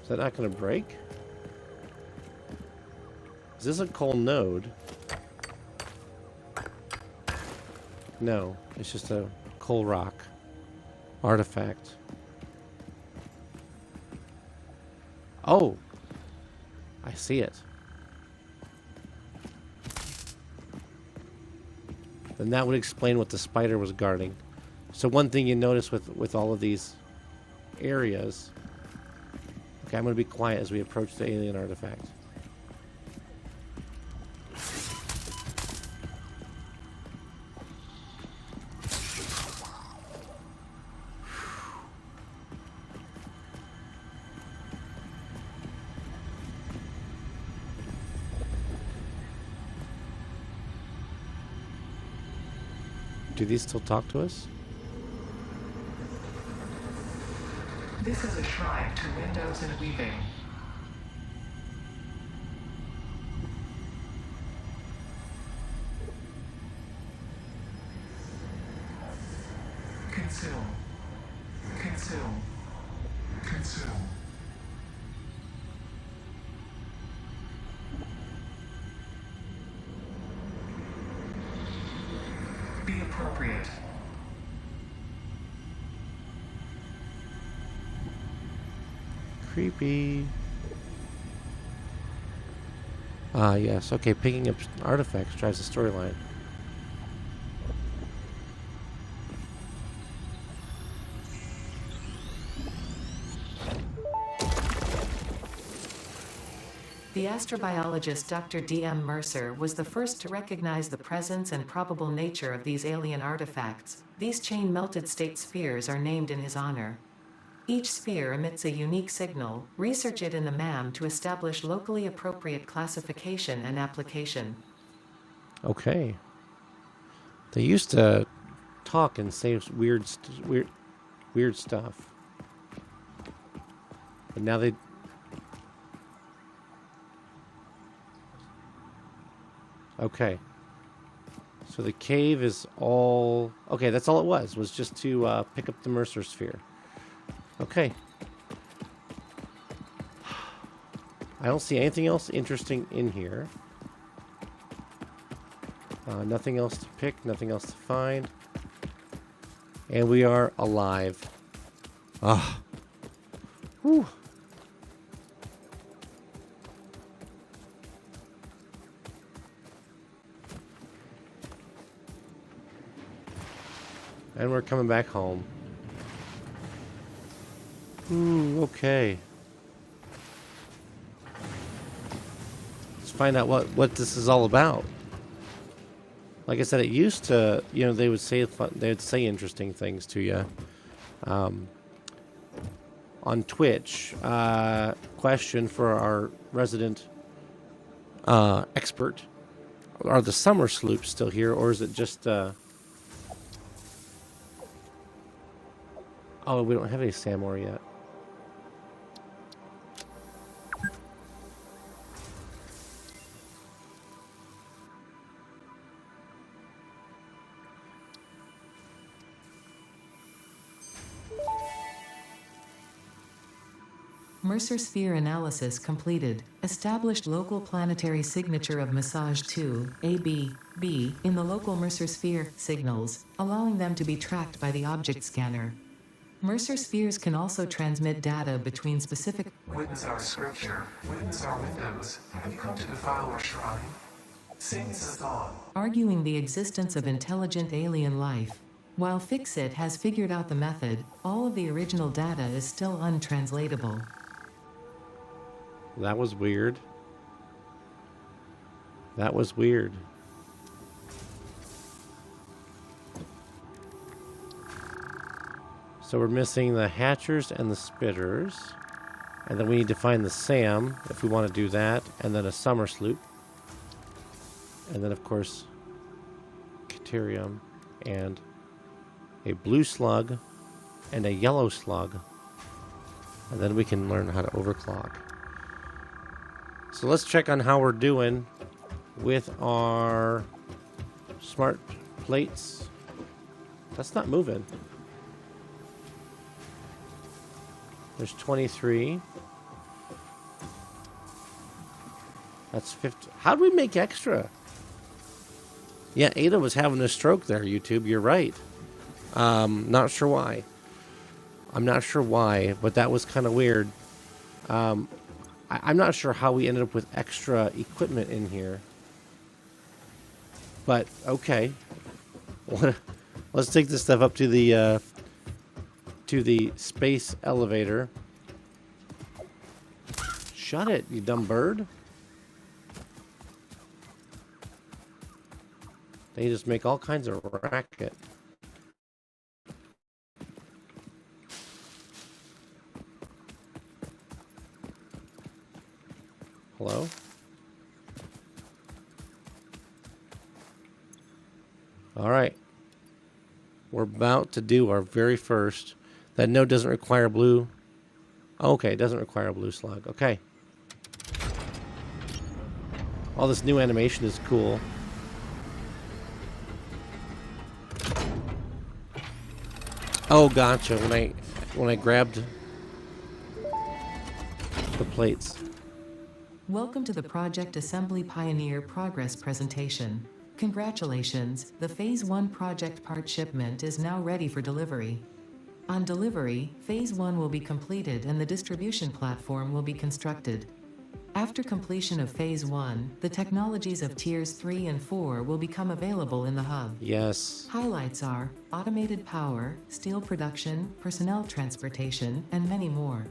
Is that not going to break? Is this a coal node? No, it's just a coal rock artifact. Oh, I see it. Then that would explain what the spider was guarding. So one thing you notice with all of these areas. Okay, I'm going to be quiet as we approach the alien artifact. Do these still talk to us? This is a shrine to windows and weaving. Consume. Consume. Consume. Be appropriate. Creepy. Ah, yes. Okay, picking up artifacts drives the storyline. The astrobiologist Dr. D.M. Mercer was the first to recognize the presence and probable nature of these alien artifacts. These chain-melted state spheres are named in his honor. Each sphere emits a unique signal. Research it in the MAM to establish locally appropriate classification and application. Okay. They used to talk and say weird stuff. But now they... Okay. So the cave is all... Okay, that's all it was just to pick up the Mercer sphere. Okay. I don't see anything else interesting in here. Nothing else to pick, nothing else to find. And we are alive. Ah. Whew. And we're coming back home. Ooh, okay. Let's find out what this is all about. Like I said, it used to, they would say interesting things to you. On Twitch, question for our resident expert: are the summer sloops still here, or is it just? Oh, we don't have any Sam ore yet. Mercer sphere analysis completed. Established local planetary signature of massage 2, AB, B, in the local Mercer sphere signals, allowing them to be tracked by the object scanner. Mercer spheres can also transmit data between specific... Witness our scripture. Witness our windows. Have you come to defile our shrine? Sing us a song. Arguing the existence of intelligent alien life. While Fixit has figured out the method, all of the original data is still untranslatable. That was weird. That was weird. So we're missing the hatchers and the spitters. And then we need to find the SAM if we want to do that. And then a summer sloop. And then, of course, Caterium and a blue slug and a yellow slug. And then we can learn how to overclock. So let's check on how we're doing with our smart plates. That's not moving. There's 23. That's 50. How do we make extra? Yeah, Ada was having a stroke there, YouTube. You're right. Not sure why. I'm not sure why, but that was kind of weird. I'm not sure how we ended up with extra equipment in here. But, okay. Let's take this stuff up to the space elevator. Shut it, you dumb bird. They just make all kinds of racket. Hello? Alright. We're about to do our very first. That node doesn't require blue. Okay, it doesn't require a blue slug. Okay. All this new animation is cool. Oh, gotcha. When I grabbed the plates. Welcome to the Project Assembly Pioneer Progress presentation. Congratulations, the Phase 1 project part shipment is now ready for delivery. On delivery, Phase 1 will be completed and the distribution platform will be constructed. After completion of Phase 1, the technologies of Tiers 3 and 4 will become available in the hub. Yes. Highlights are automated power, steel production, personnel transportation, and many more.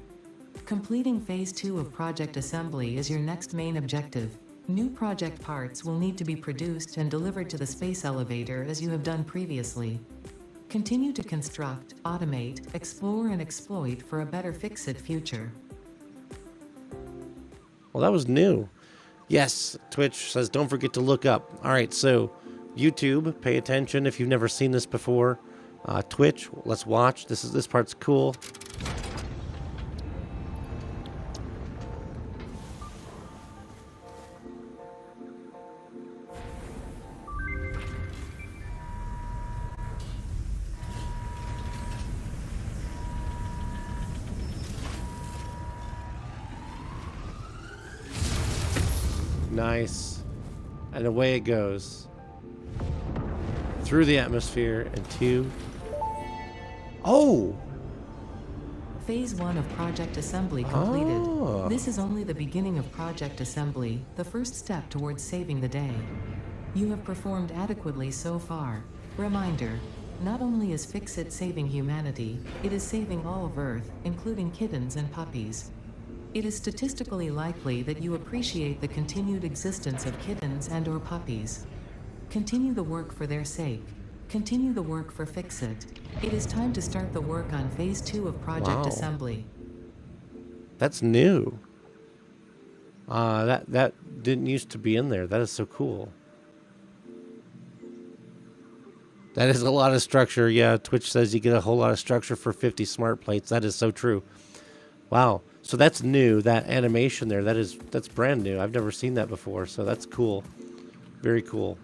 Completing Phase 2 of project assembly is your next main objective. New project parts will need to be produced and delivered to the space elevator as you have done previously. Continue to construct, automate, explore, and exploit for a better fix-it future. Well, that was new. Yes, Twitch says don't forget to look up. All right, so YouTube, pay attention if you've never seen this before. Twitch, let's watch. This part's cool. Nice. And away it goes. Through the atmosphere and to... Oh! Phase 1 of project assembly completed. Oh. This is only the beginning of project assembly, the first step towards saving the day. You have performed adequately so far. Reminder, not only is Fix-It saving humanity, it is saving all of Earth, including kittens and puppies. It is statistically likely that you appreciate the continued existence of kittens and/or puppies. Continue the work for their sake. Continue the work for Fix-It. It is time to start the work on Phase 2 of project assembly. That's new. That didn't used to be in there. That is so cool. That is a lot of structure. Yeah, Twitch says you get a whole lot of structure for 50 smart plates. That is so true. Wow. So that's new. That animation there, that's brand new. I've never seen that before, so that's cool. Very cool.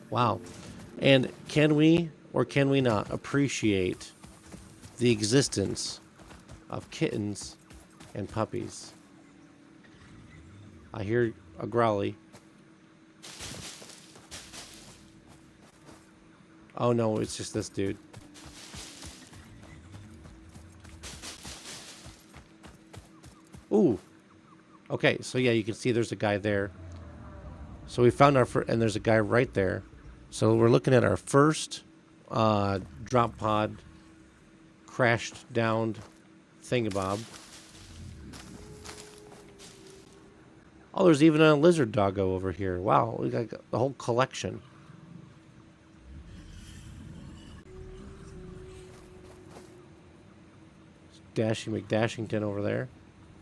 Wow. And can we or can we not appreciate the existence of kittens and puppies? I hear a growly. Oh no, it's just this dude. Ooh. Okay, so yeah, you can see there's a guy there. So we found our and there's a guy right there. So we're looking at our first drop pod crashed down thingamabob. Oh, there's even a lizard doggo over here. Wow, we got the whole collection. Dashy McDashington over there.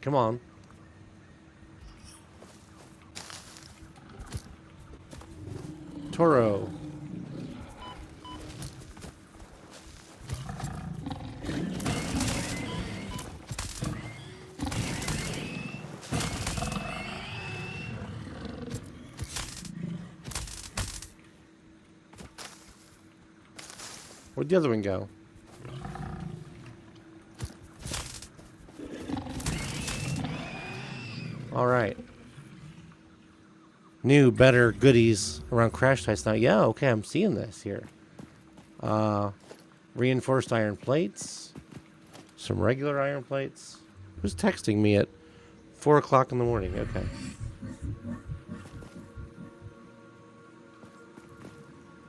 Come on. Toro. Where'd the other one go? All right. New, better goodies around crash sites now. Yeah, okay, I'm seeing this here. Reinforced iron plates. Some regular iron plates. Who's texting me at 4 o'clock in the morning? Okay.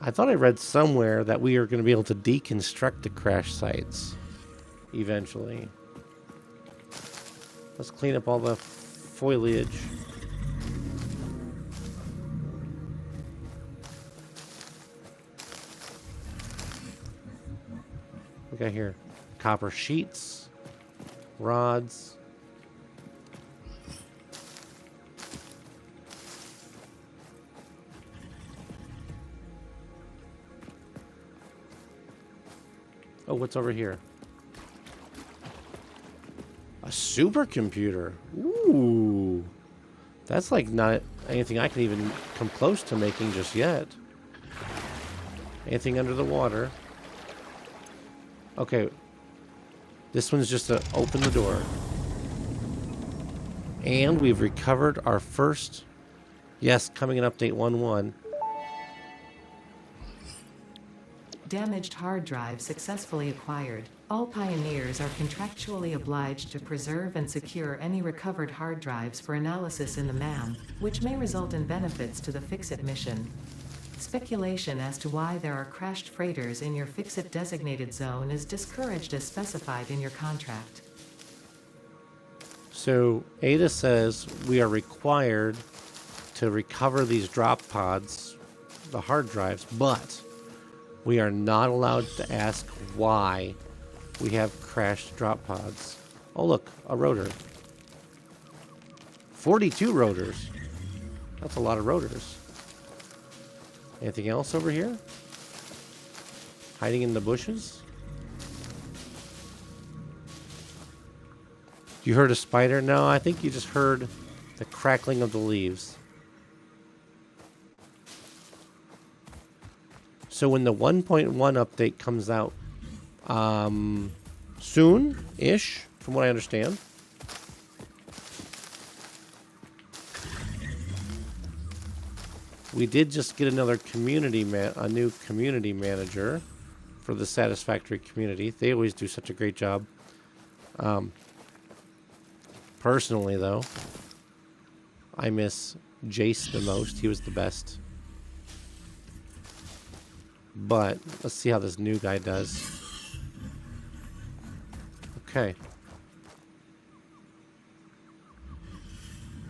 I thought I read somewhere that we are going to be able to deconstruct the crash sites eventually. Let's clean up all the foliage. We got here copper sheets, rods. Oh, what's over here? A supercomputer. Ooh. That's like not anything I can even come close to making just yet. Anything under the water. Okay. This one's just to open the door. And we've recovered our first... Yes, coming in update 1.1. Damaged hard drive successfully acquired. All pioneers are contractually obliged to preserve and secure any recovered hard drives for analysis in the MAM, which may result in benefits to the Fix-It mission. Speculation as to why there are crashed freighters in your Fix-It designated zone is discouraged as specified in your contract. So Ada says we are required to recover these drop pods, the hard drives, but we are not allowed to ask why we have crashed drop pods. Oh look, a rotor. 42 rotors. That's a lot of rotors. Anything else over here? Hiding in the bushes? You heard a spider? No, I think you just heard the crackling of the leaves. So when the 1.1 update comes out soon-ish, from what I understand, we did just get another a new community manager for the Satisfactory community. They always do such a great job. Personally, though, I miss Jace the most. He was the best. But let's see how this new guy does. Okay.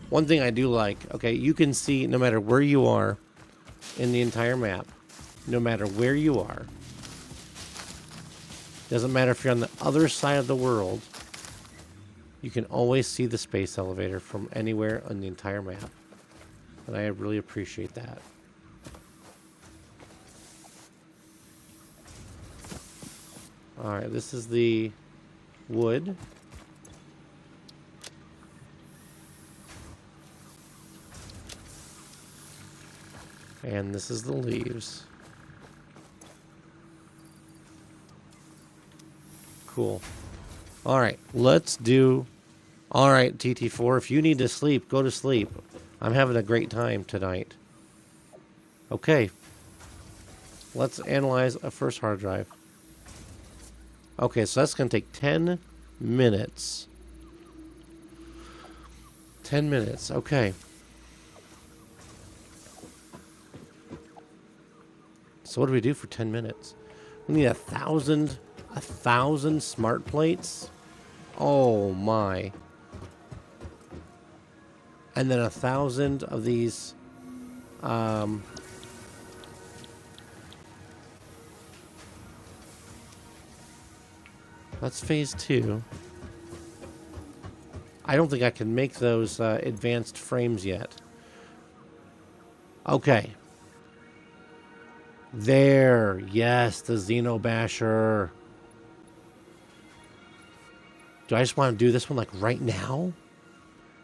One thing I do like, okay, you can see no matter where you are in the entire map, no matter where you are, doesn't matter if you're on the other side of the world, you can always see the space elevator from anywhere on the entire map. And I really appreciate that. Alright, this is the wood. And this is the leaves. Cool. Alright, let's do... Alright, TT4, if you need to sleep, go to sleep. I'm having a great time tonight. Okay. Let's analyze a first hard drive. Okay, so that's going to take 10 minutes. 10 minutes, okay. So what do we do for 10 minutes? We need 1,000 smart plates? Oh my. And then 1,000 of these that's phase 2. I don't think I can make those advanced frames yet. Okay. There. Yes, the Xenobasher. Do I just want to do this one like right now?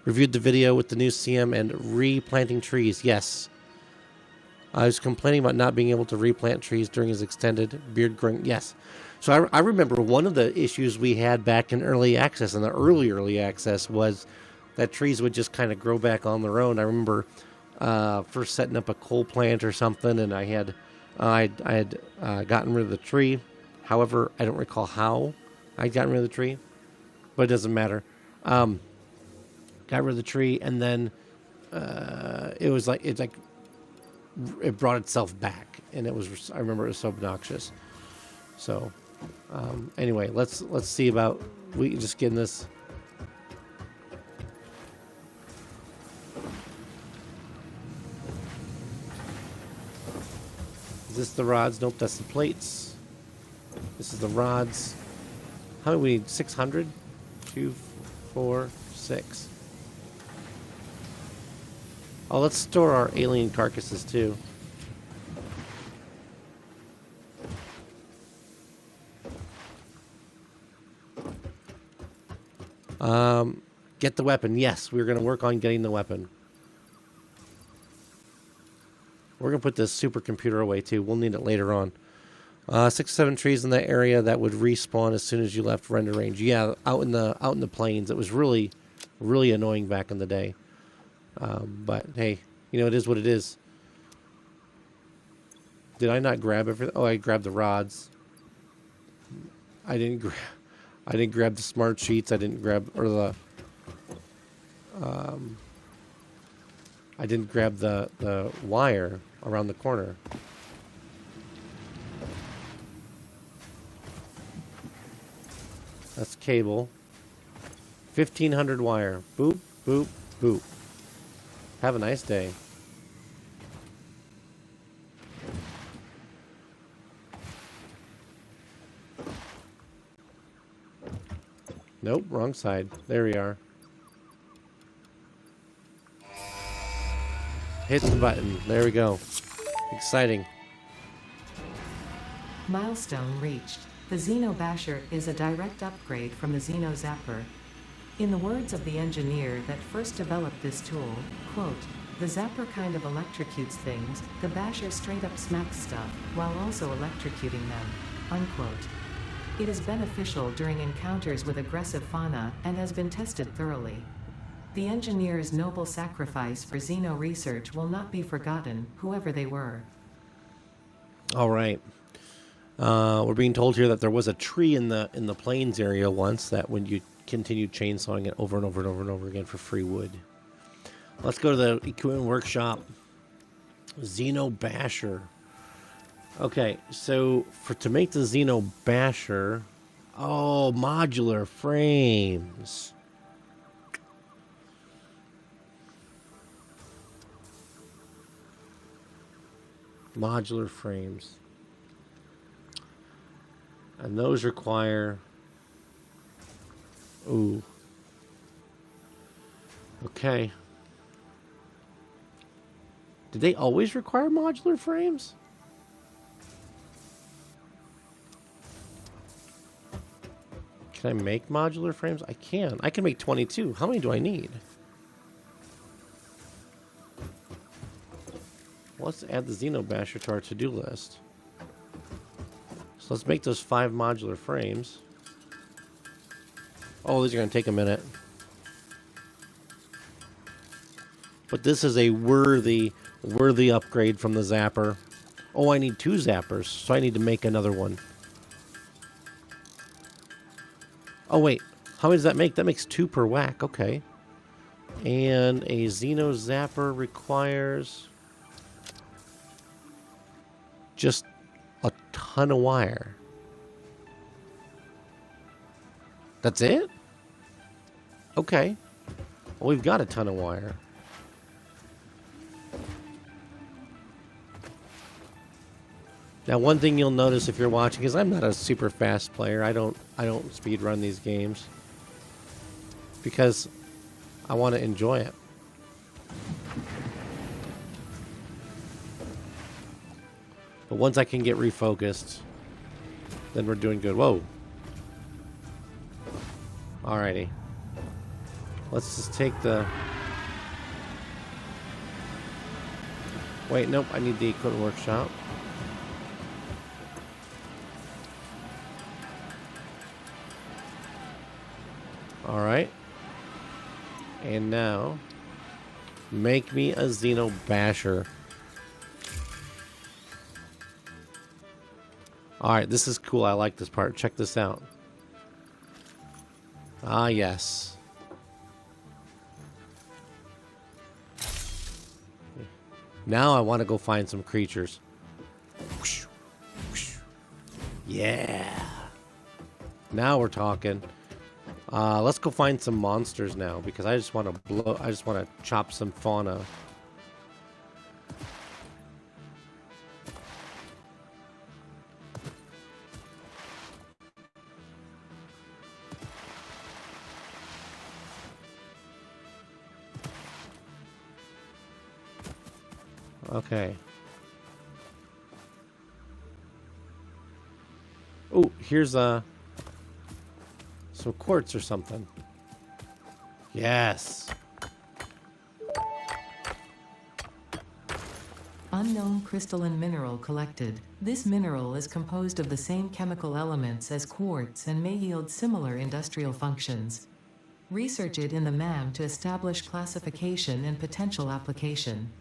Reviewed the video with the new CM and replanting trees. Yes. I was complaining about not being able to replant trees during his extended beard growing. Yes. So I remember one of the issues we had back in early access, in the early access, was that trees would just kind of grow back on their own. I remember first setting up a coal plant or something, and I had gotten rid of the tree. However, I don't recall how I'd gotten rid of the tree, but it doesn't matter. Got rid of the tree, and then it brought itself back, and I remember it was so obnoxious. So anyway, let's see about we just getting this. Is this the rods? Nope, that's the plates. This is the rods. How many we need? 600? 2, 4, 6. Oh, let's store our alien carcasses too. Get the weapon. Yes, we're going to work on getting the weapon. We're going to put this supercomputer away too. We'll need it later on. 6 or 7 trees in that area that would respawn as soon as you left render range. Yeah, out in the plains. It was really, really annoying back in the day. But hey, it is what it is. Did I not grab everything? Oh, I grabbed the rods. I didn't grab the smart sheets. I didn't grab I didn't grab the wire around the corner. That's cable. 1,500 wire. Boop, boop, boop. Have a nice day. Nope, wrong side. There we are. Hit the button. There we go. Exciting. Milestone reached. The Xeno Basher is a direct upgrade from the Xeno Zapper. In the words of the engineer that first developed this tool, quote, "The Zapper kind of electrocutes things, the Basher straight up smacks stuff, while also electrocuting them," unquote. It is beneficial during encounters with aggressive fauna and has been tested thoroughly. The engineer's noble sacrifice for Xeno research will not be forgotten, whoever they were. All right. We're being told here that there was a tree in the plains area once that when you continued chainsawing it over and over and over and over again for free wood. Let's go to the equipment workshop. Xeno Basher. Okay, so to make the Xeno Basher, modular frames. Modular frames. And those require... Ooh. Okay. Did they always require modular frames? Can I make modular frames? I can. I can make 22. How many do I need? Let's add the Xeno Basher to our to-do list. So let's make those 5 modular frames. Oh, these are going to take a minute. But this is a worthy upgrade from the Zapper. Oh, I need 2 Zappers, so I need to make another one. Oh, wait. How many does that make? That makes 2 per whack. Okay. And a Xeno Zapper requires just a ton of wire. That's it? Okay. Well, we've got a ton of wire. Now, one thing you'll notice if you're watching is I'm not a super fast player. I don't speed run these games because I want to enjoy it. But once I can get refocused, then we're doing good. Whoa. Alrighty. Let's just take the... Wait, nope. I need the equipment workshop. Alright. And now, make me a Xeno Basher. Alright, this is cool. I like this part. Check this out. Ah, yes. Now I want to go find some creatures. Yeah. Now we're talking. Let's go find some monsters now because I just want to chop some fauna. Okay. Oh, here's some quartz or something. Yes. Unknown crystalline mineral collected. This mineral is composed of the same chemical elements as quartz and may yield similar industrial functions. Research it in the MAM to establish classification and potential application.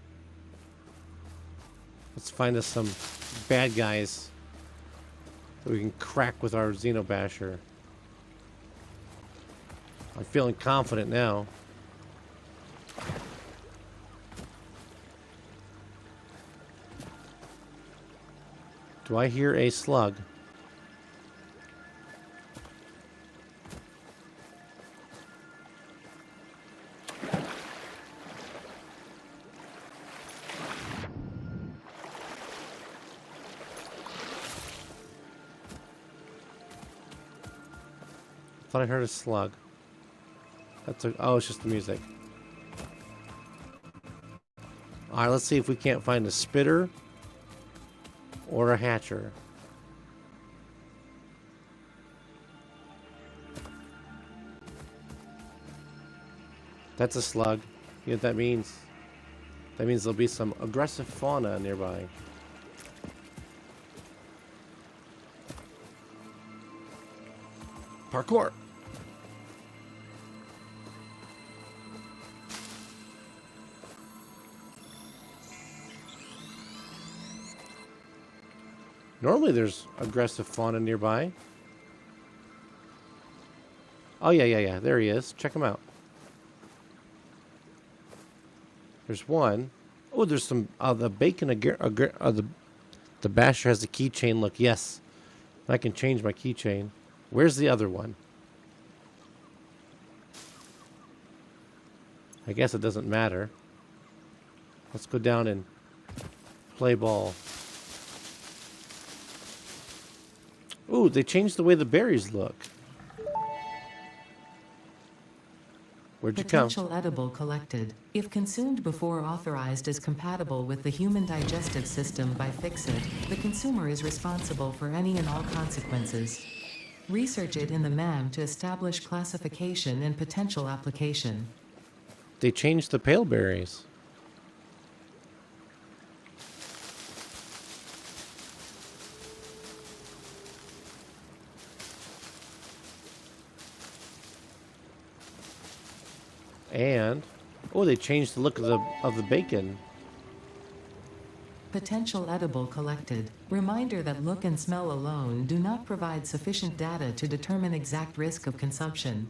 Let's find us some bad guys that we can crack with our Xenobasher. I'm feeling confident now. Do I hear a slug? Thought I heard a slug. That's a, oh, it's just the music. Alright, let's see if we can't find a spitter or a hatcher. That's a slug. You know what that means? That means there'll be some aggressive fauna nearby. Parkour! Normally there's aggressive fauna nearby. Oh, yeah. There he is. Check him out. There's one. Oh, there's some... the bacon... the basher has a keychain look. Yes. I can change my keychain. Where's the other one? I guess it doesn't matter. Let's go down and play ball. Ooh, they changed the way the berries look. Where'd you come? Potential edible collected. If consumed before authorized as compatible with the human digestive system by Fixit, the consumer is responsible for any and all consequences. Research it in the MAM to establish classification and potential application. They changed the pale berries. And oh, they changed the look of the bacon. Potential edible collected. Reminder that look and smell alone do not provide sufficient data to determine exact risk of consumption.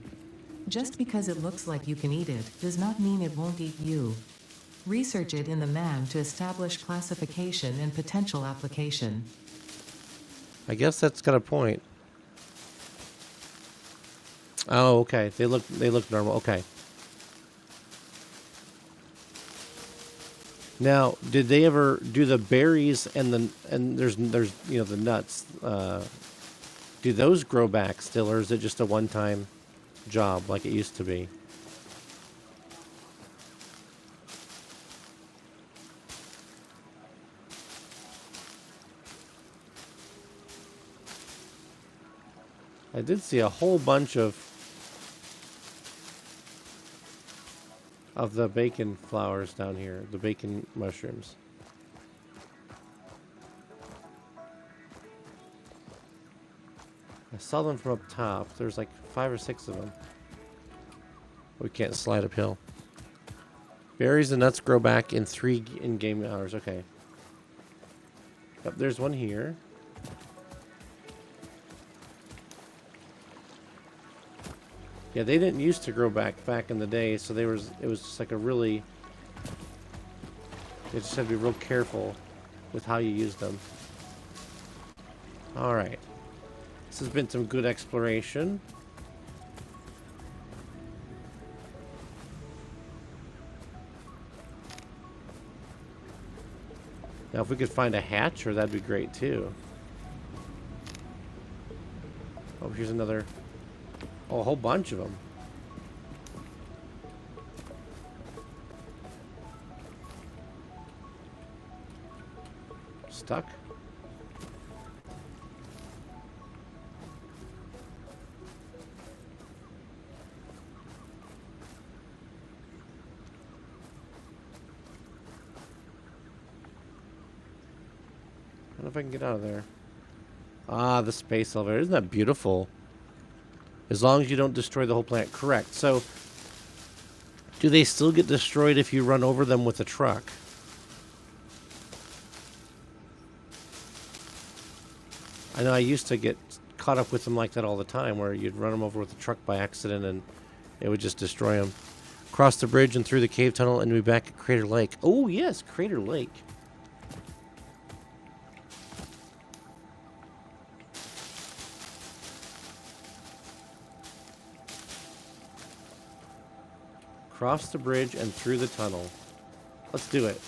Just because it looks like you can eat it does not mean it won't eat you. Research it in the MAM to establish classification and potential application. I guess that's got a point. Oh, okay. They look normal. Okay. Now, did they ever do the berries and there's you know the nuts? Do those grow back still, or is it just a one-time job like it used to be? I did see a whole bunch of the bacon flowers down here, the bacon mushrooms. I saw them from up top. There's like 5 or 6 of them. We can't slide uphill. Berries and nuts grow back in 3 in-game hours. Okay. Yep, there's one here. Yeah, they didn't used to grow back in the day, so it was just like a really... You just had to be real careful with how you use them. Alright. This has been some good exploration. Now if we could find a hatcher, that'd be great too. Oh, here's another... Oh, a whole bunch of them. Stuck? I don't know if I can get out of there. Ah, the space elevator. Isn't that beautiful? As long as you don't destroy the whole planet. Correct. So, do they still get destroyed if you run over them with a truck? I know I used to get caught up with them like that all the time, where you'd run them over with a truck by accident and it would just destroy them. Cross the bridge and through the cave tunnel and be back at Crater Lake. Oh, yes, Crater Lake. Cross the bridge and through the tunnel. Let's do it.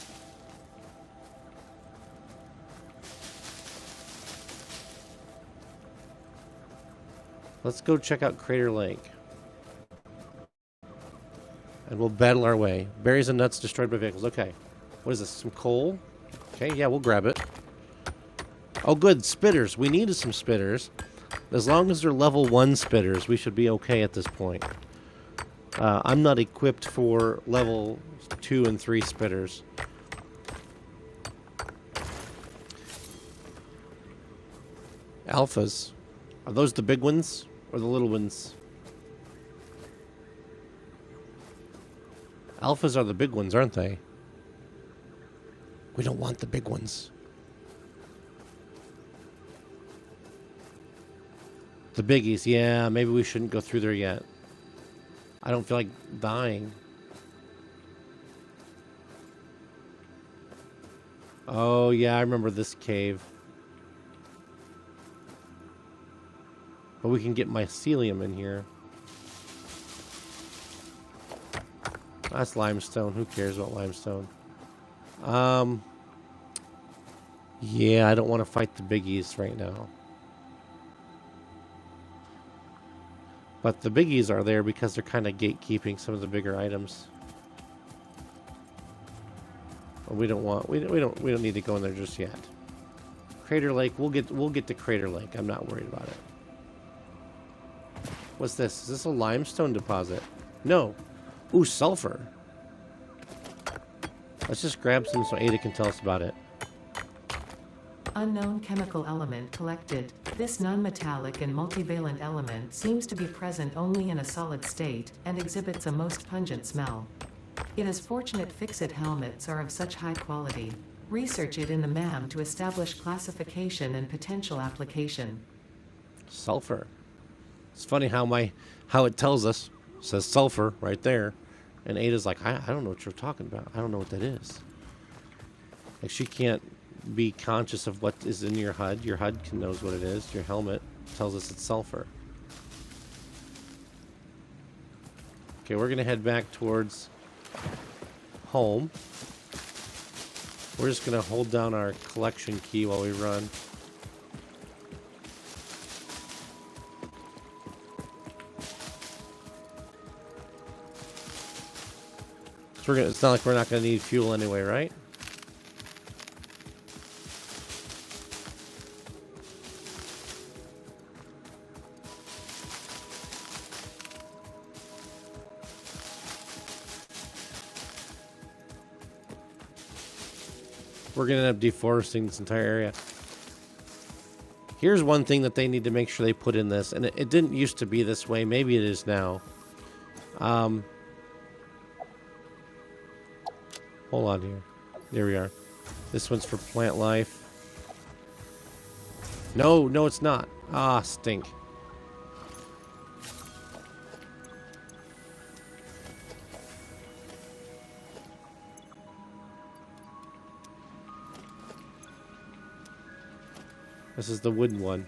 Let's go check out Crater Lake. And we'll battle our way. Berries and nuts destroyed by vehicles. Okay. What is this? Some coal? Okay, yeah, we'll grab it. Oh, good. Spitters. We needed some spitters. As long as they're level 1 spitters, we should be okay at this point. I'm not equipped for level 2 and 3 spitters. Alphas. Are those the big ones or the little ones? Alphas are the big ones, aren't they? We don't want the big ones. The biggies, yeah, maybe we shouldn't go through there yet. I don't feel like dying. Oh, yeah, I remember this cave. But we can get mycelium in here. That's limestone. Who cares about limestone? Yeah, I don't want to fight the biggies right now. But the biggies are there because they're kind of gatekeeping some of the bigger items. But we don't need to go in there just yet. Crater Lake, we'll get to Crater Lake. I'm not worried about it. What's this? Is this a limestone deposit? No. Ooh, sulfur. Let's just grab some so Ada can tell us about it. Unknown chemical element collected. This non-metallic and multivalent element seems to be present only in a solid state and exhibits a most pungent smell. It is fortunate fixit helmets are of such high quality. Research it in the MAM to establish classification and potential application. Sulfur. It's funny how it tells us. It says sulfur right there. And Ada's like, I don't know what you're talking about. I don't know what that is. Like, she can't be conscious of what is in your HUD. Your HUD knows what it is. Your helmet tells us it's sulfur. Okay, we're going to head back towards home. We're just going to hold down our collection key while we run. So it's not like we're not going to need fuel anyway, right? We're going to end up deforesting this entire area. Here's one thing that they need to make sure they put in this, and it didn't used to be this way. Maybe it is now. Hold on here. There we are. This one's for plant life. No, it's not. Ah, stink. This is the wooden one.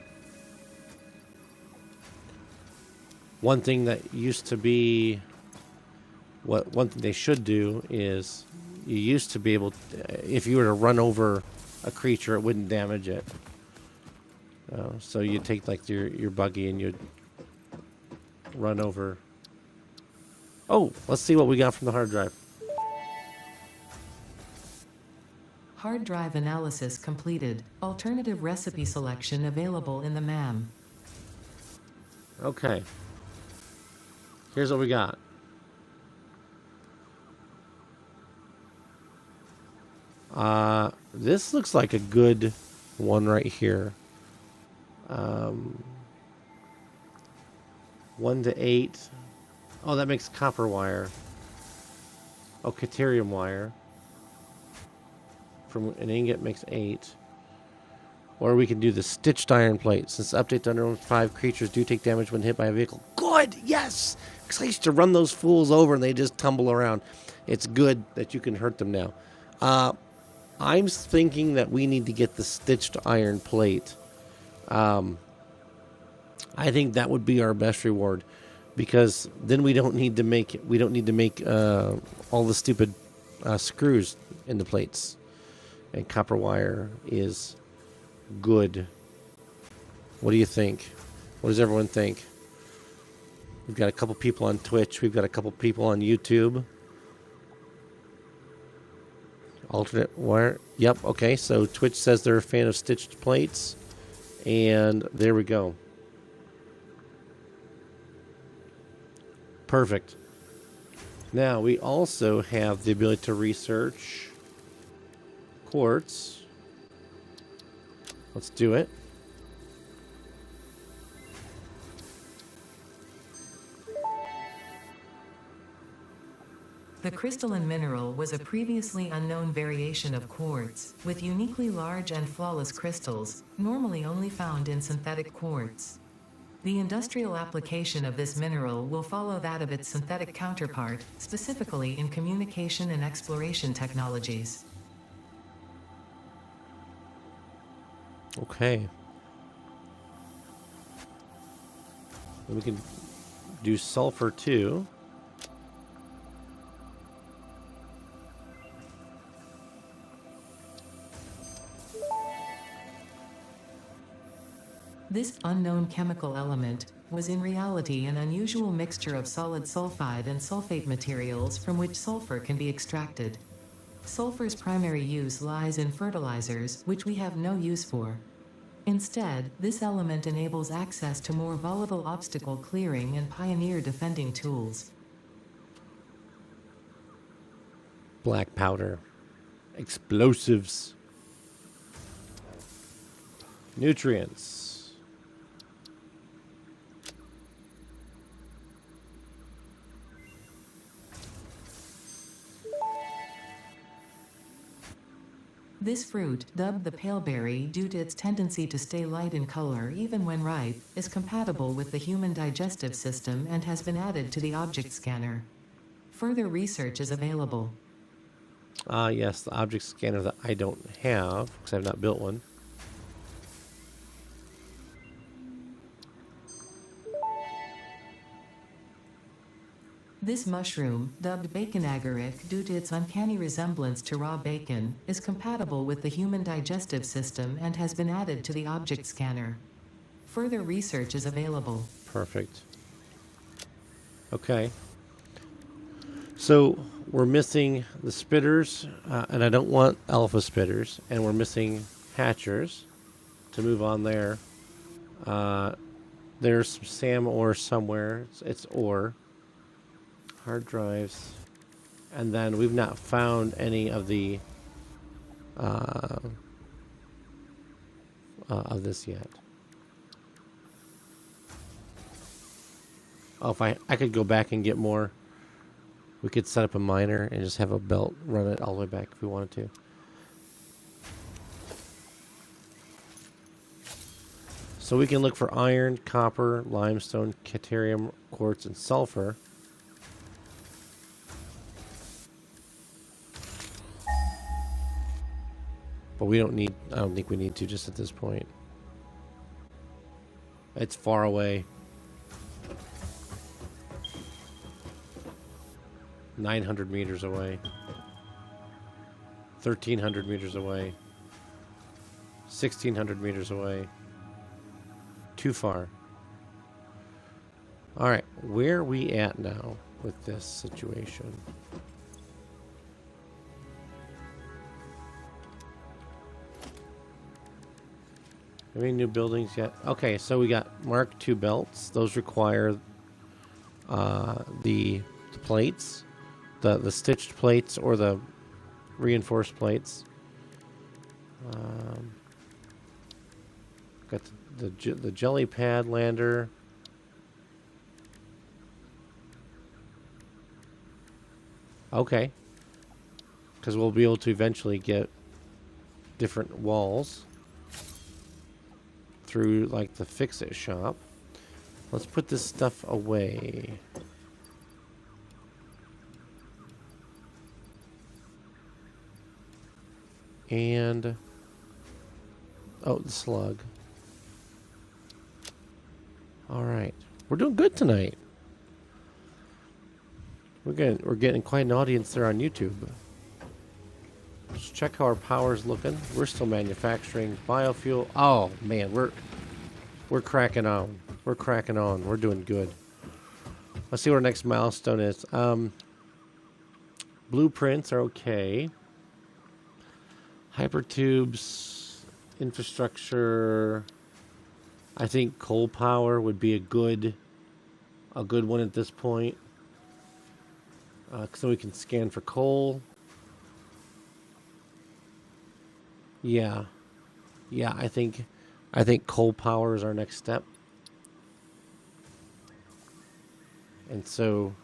One thing that used to be... One thing they should do is... You used to be able to, if you were to run over a creature, it wouldn't damage it. So you'd take like your buggy and you'd run over. Oh, let's see what we got from the hard drive. Hard drive analysis completed. Alternative recipe selection available in the MAM. Okay. Here's what we got. This looks like a good one right here. 1 to 8. Oh, that makes copper wire. Oh, caterium wire. From an ingot makes 8. Or we can do the stitched iron plate. Since update to Unknown 5, creatures do take damage when hit by a vehicle. Good! Yes! Because I used to run those fools over and they just tumble around. It's good that you can hurt them now. I'm thinking that we need to get the stitched iron plate. I think that would be our best reward. Because then we don't need to make all the stupid screws in the plates. And copper wire is good. What do you think? What does everyone think? We've got a couple people on Twitch. We've got a couple people on YouTube. Alternate wire. Yep, okay. So Twitch says they're a fan of stitched plates. And there we go. Perfect. Now, we also have the ability to research quartz. Let's do it. The crystalline mineral was a previously unknown variation of quartz, with uniquely large and flawless crystals, normally only found in synthetic quartz. The industrial application of this mineral will follow that of its synthetic counterpart, specifically in communication and exploration technologies. Okay. And we can do sulfur too. This unknown chemical element was in reality an unusual mixture of solid sulfide and sulfate materials from which sulfur can be extracted. Sulfur's primary use lies in fertilizers, which we have no use for. Instead, this element enables access to more volatile obstacle clearing and pioneer defending tools. Black powder. Explosives. Nutrients. This fruit, dubbed the paleberry due to its tendency to stay light in color even when ripe, is compatible with the human digestive system and has been added to the object scanner. Further research is available. Yes, the object scanner that I don't have, because I've not built one. This mushroom, dubbed bacon agaric due to its uncanny resemblance to raw bacon, is compatible with the human digestive system and has been added to the object scanner. Further research is available. Perfect. Okay. So we're missing the spitters, and I don't want alpha spitters, and we're missing hatchers to move on there. There's some SAM ore somewhere. It's ore. Hard drives. And then we've not found any of the of this yet. Oh, if I could go back and get more. We could set up a miner and just have a belt run it all the way back if we wanted to. So we can look for iron, copper, limestone, caterium, quartz, and sulfur. But we don't need, I don't think we need to just at this point. It's far away. 900 meters away. 1,300 meters away. 1,600 meters away. Too far. Alright, where are we at now with this situation? Any new buildings yet? Okay, so we got Mark II belts. Those require the plates, the stitched plates or the reinforced plates. Got the jelly pad lander. Okay, because we'll be able to eventually get different walls. through like the fix-it shop. Let's put this stuff away. And oh, the slug. All right, we're doing good tonight. We're getting quite an audience there on YouTube. Let's check how our power's looking. We're still manufacturing biofuel. Oh man, we're cracking on. We're cracking on. We're doing good. Let's see what our next milestone is. Blueprints are okay. Hypertubes, infrastructure. I think coal power would be a good one at this point. So we can scan for coal. Yeah, I think coal power is our next step. And so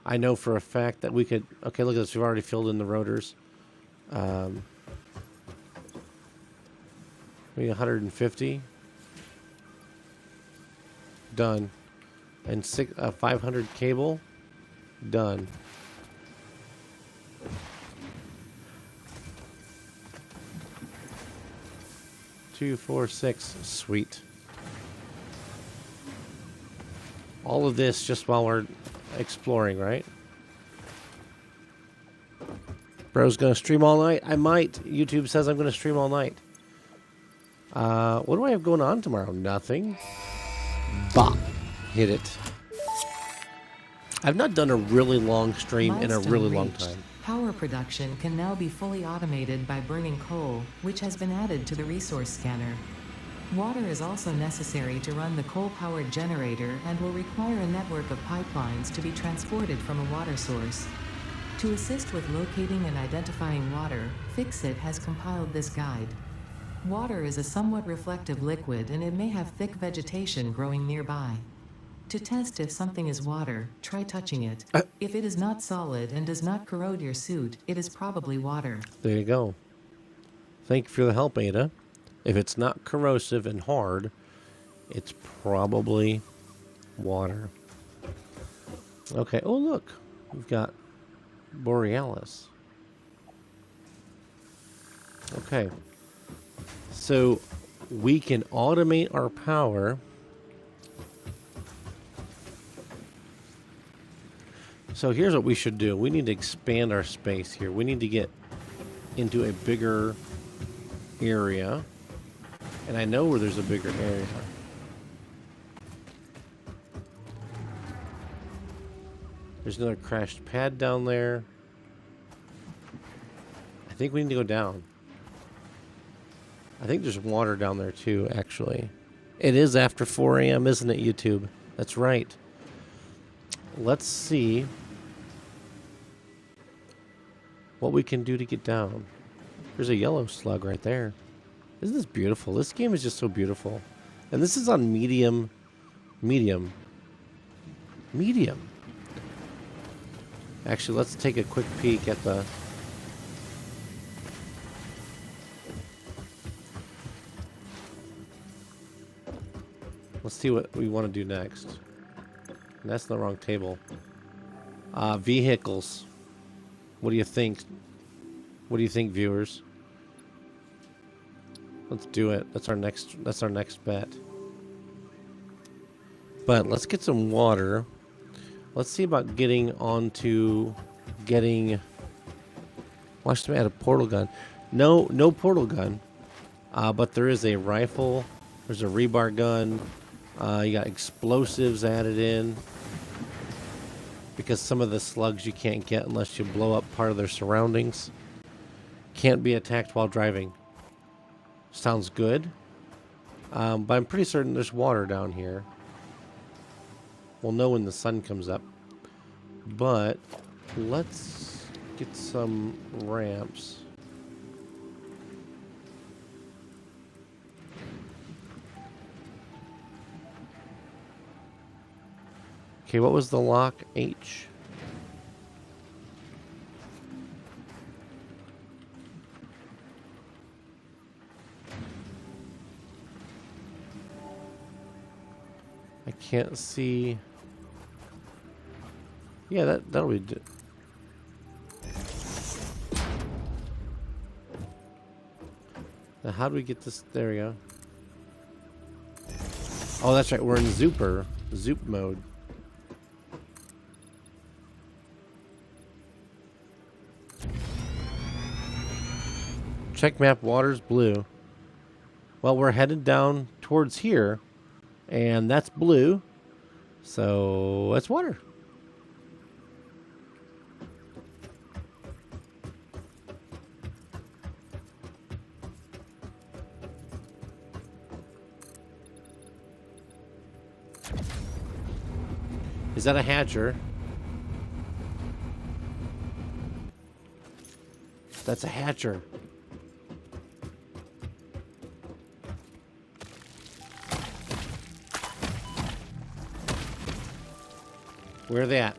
I know for a fact that we could. Okay, look at this. We've already filled in the rotors. Maybe 150. Done. And 500 cable. Done. Two, 4, 6. Sweet. All of this just while we're exploring, right? Bro's gonna stream all night. I might. YouTube says I'm gonna stream all night. What do I have going on tomorrow? Nothing. Bah. Hit it. I've not done a really long stream in a really long time. Power production can now be fully automated by burning coal, which has been added to the resource scanner. Water is also necessary to run the coal-powered generator and will require a network of pipelines to be transported from a water source. To assist with locating and identifying water, Fixit has compiled this guide. Water is a somewhat reflective liquid and it may have thick vegetation growing nearby. To test if something is water, try touching it. If it is not solid and does not corrode your suit, it is probably water. There you go. Thank you for the help, Ada. If it's not corrosive and hard, it's probably water. Okay. Oh, look. We've got Borealis. Okay. So we can automate our power. So here's what we should do. We need to expand our space here. We need to get into a bigger area. And I know where there's a bigger area. There's another crashed pad down there. I think we need to go down. I think there's water down there too, actually. It is after 4 a.m., isn't it, YouTube? That's right. Let's see what we can do to get down. There's a yellow slug right there. Isn't this beautiful? This game is just so beautiful. And this is on medium. Actually, let's take a quick peek at the... Let's see what we want to do next. And that's the wrong table. Vehicles. What do you think? What do you think, viewers? Let's do it. That's our next bet. But let's get some water. Let's see about getting onto getting... Watch them add a portal gun. No portal gun. But there is a rifle. There's a rebar gun. You got explosives added in. Because some of the slugs you can't get unless you blow up part of their surroundings. Can't be attacked while driving. Sounds good. But I'm pretty certain there's water down here. We'll know when the sun comes up. But let's get some ramps. Okay, what was the lock? H. can't see. Yeah, that'll be. Now how do we get this? There we go. Oh, that's right. We're in Zoop mode. Check map. Water's blue. Well, we're headed down towards here, and that's blue. So that's water. Is that a hatcher? That's a hatcher. Where are they at?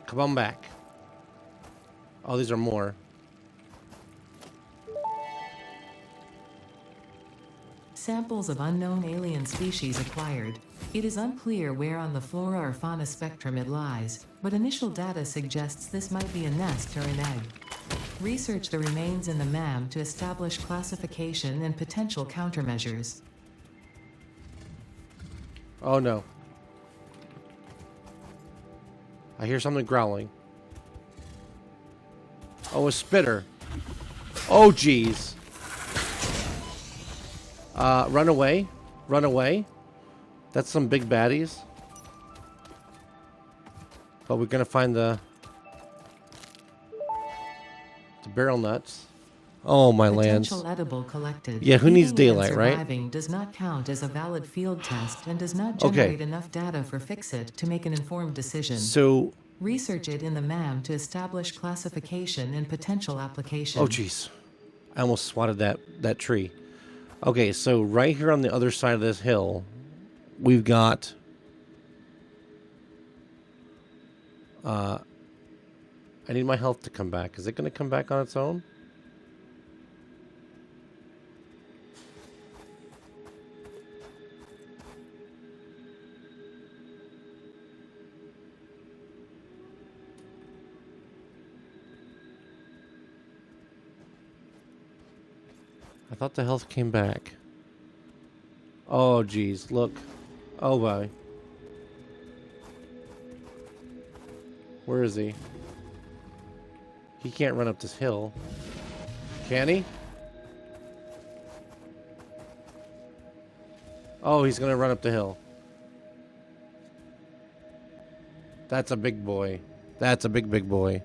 Come on back. Oh, these are more. Samples of unknown alien species acquired. It is unclear where on the flora or fauna spectrum it lies, but initial data suggests this might be a nest or an egg. Research the remains in the MAM to establish classification and potential countermeasures. Oh no. I hear something growling. Oh, a spitter. Oh, jeez. Run away. Run away. That's some big baddies. But we're gonna find the barrel nuts. Oh, my lands. Potential edible collected. Yeah, who needs Eating and daylight, right? surviving does not count as a valid field test and does not generate enough data for Fixit to make an informed decision. So Research it in the MAM to establish classification and potential application. oh, jeez. I almost swatted that tree. Okay, so right here on the other side of this hill, we've got I need my health to come back. Is it going to come back on its own? I thought the health came back. Oh, geez. Look. Oh, boy. Where is he? He can't run up this hill. Can he? Oh, he's going to run up the hill. That's a big boy. That's a big boy.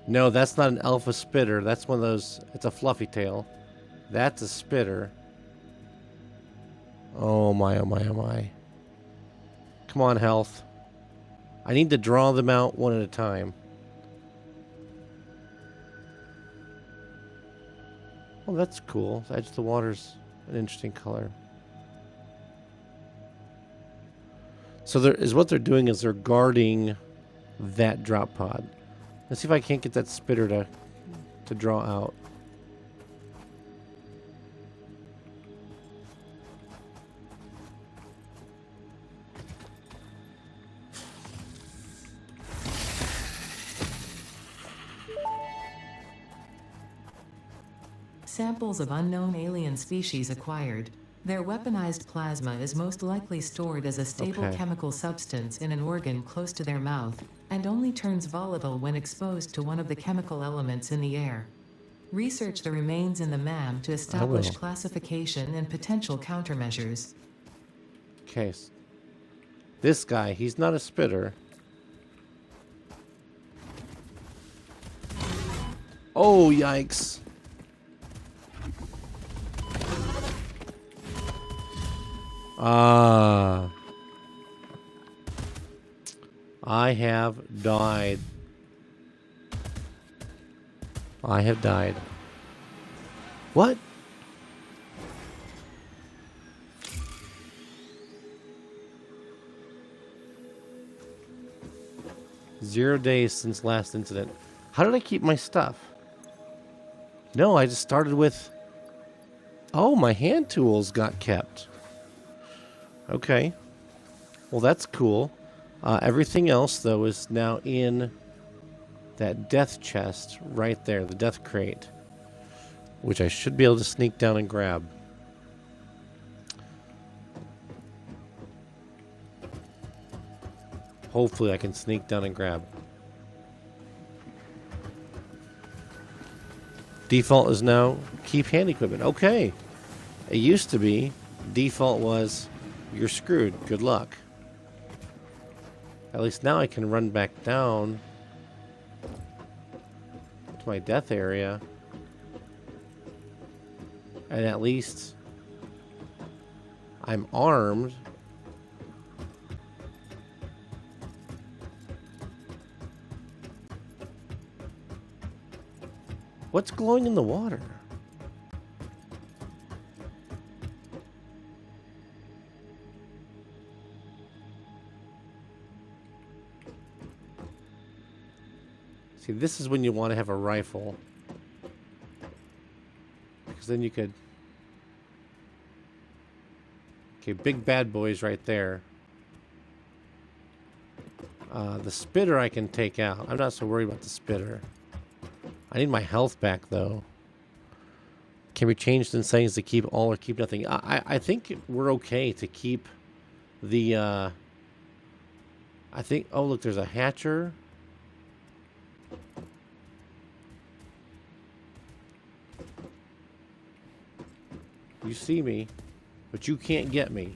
No, that's not an alpha spitter. That's one of those. It's a fluffy tail. That's a spitter. Oh my, oh my, oh my. Come on, health. I need to draw them out one at a time. Oh, that's cool. The edge of the water's an interesting color. So there is what they're doing is they're guarding that drop pod. Let's see if I can't get that spitter to draw out. Samples of unknown alien species acquired. Their weaponized plasma is most likely stored as a stable chemical substance in an organ close to their mouth, and only turns volatile when exposed to one of the chemical elements in the air. Research the remains in the MAM to establish classification and potential countermeasures. Okay. This guy, he's not a spitter. Oh, yikes. I have died. I have died. What? Zero days since last incident. How did I keep my stuff? No, I just started with Oh, my hand tools got kept. Okay. Well, that's cool. Everything else, though, is now in that death chest right there, the death crate, which I should be able to sneak down and grab. Hopefully I can sneak down and grab. Default is now keep hand equipment. Okay. It used to be default was you're screwed. Good luck. At least now I can run back down to my death area. And at least I'm armed. What's glowing in the water? See, this is when you want to have a rifle. Because then you could... Okay, big bad boys right there. The spitter I can take out. I'm not so worried about the spitter. I need my health back, though. Can be changed in settings to keep all or keep nothing. I think we're okay to keep the... I think... Oh, look, there's a hatcher. You see me, but you can't get me.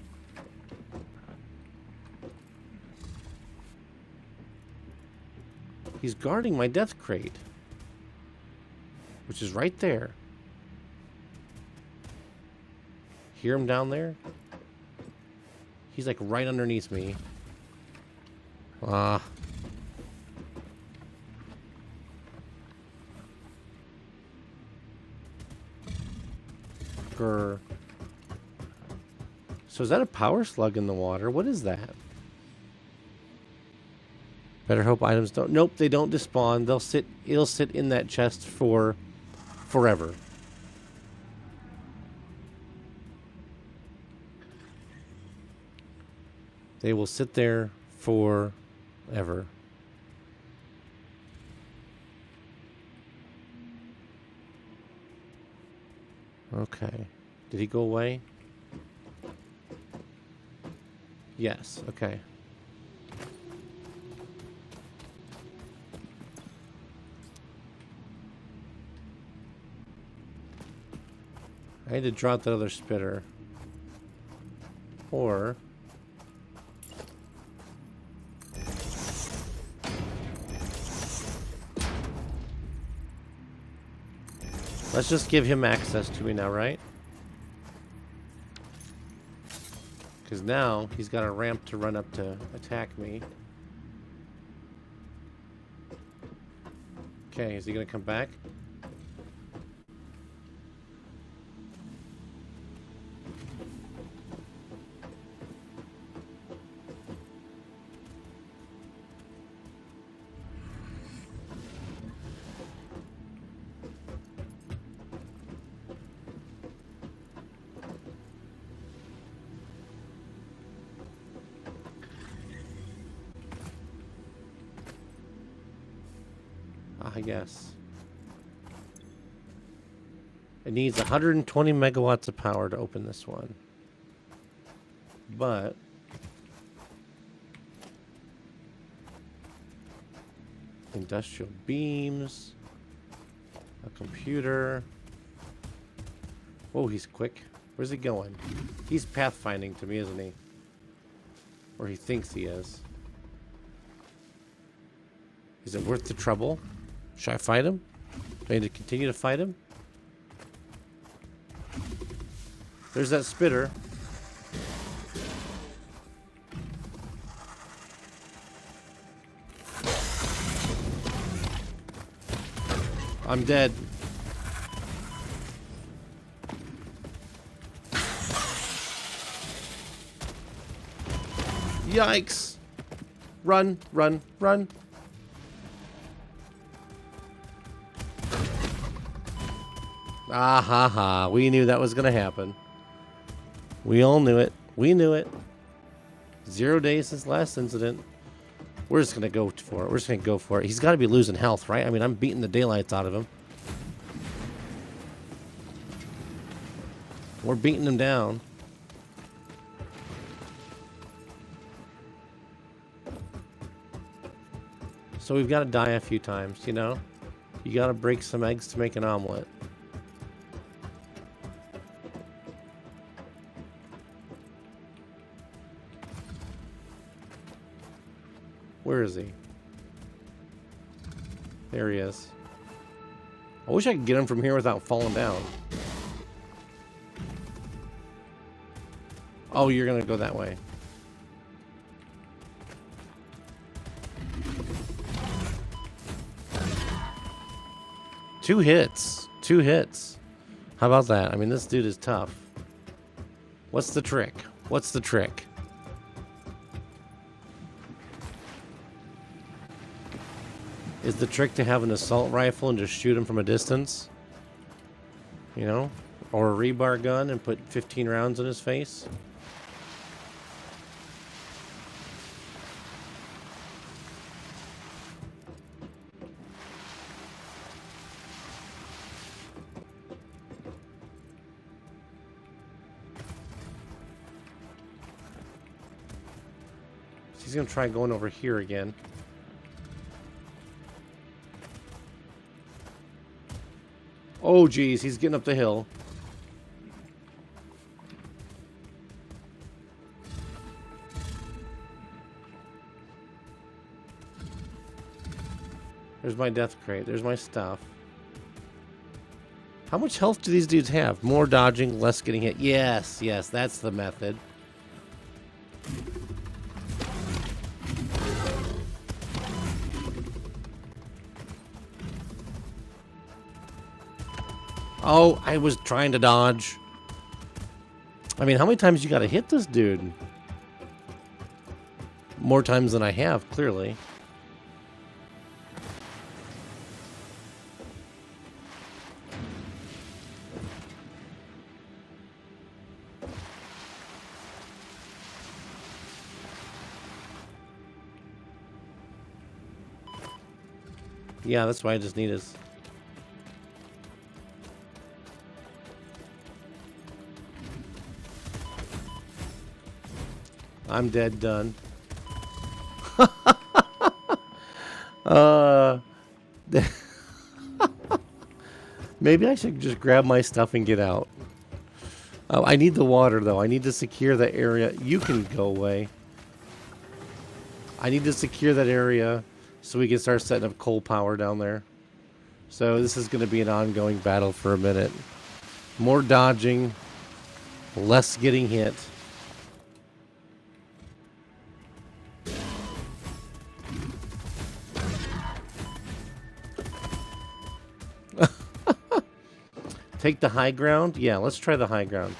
He's guarding my death crate, which is right there. Hear him down there? He's like right underneath me. Grr. So is that a power slug in the water? What is that? Better hope items don't... Nope, they don't despawn. They'll sit... It'll sit in that chest for... forever. They will sit there forever. Okay. Did he go away? Yes, okay. I had to draw out that other spitter. Or... let's just give him access to me now, right? Because now he's got a ramp to run up to attack me. Okay, is he going to come back? I guess. It needs 120 megawatts of power to open this one. But... industrial beams. A computer. Oh, he's quick. Where's he going? He's pathfinding to me, isn't he? Or he thinks he is. Is it worth the trouble? Should I fight him? Do I need to continue to fight him? There's that spitter. I'm dead. Yikes! Run, run, run. Ah ha ha. We knew that was going to happen. We all knew it. We knew it. 0 days since last incident. We're just going to go for it. We're just going to go for it. He's got to be losing health, right? I mean, I'm beating the daylights out of him. We're beating him down. So we've got to die a few times, you know? You got to break some eggs to make an omelet. Where is he? There he is. I wish I could get him from here without falling down. Oh, you're gonna go that way. Two hits. 2 hits. How about that? I mean, this dude is tough. What's the trick? What's the trick? Is the trick to have an assault rifle and just shoot him from a distance? You know? Or a rebar gun and put 15 rounds in his face? He's gonna try going over here again. Oh, geez, he's getting up the hill. There's my death crate. There's my stuff. How much health do these dudes have? More dodging, less getting hit. Yes, yes, that's the method. Oh, I was trying to dodge. I mean, how many times you gotta hit this dude? More times than I have, clearly. Yeah, that's why I just need his... I'm dead done. Maybe I should just grab my stuff and get out. Oh, I need the water, though. I need to secure the area. You can go away. I need to secure that area so we can start setting up coal power down there. So this is going to be an ongoing battle for a minute. More dodging, less getting hit. Take the high ground? Yeah, let's try the high ground.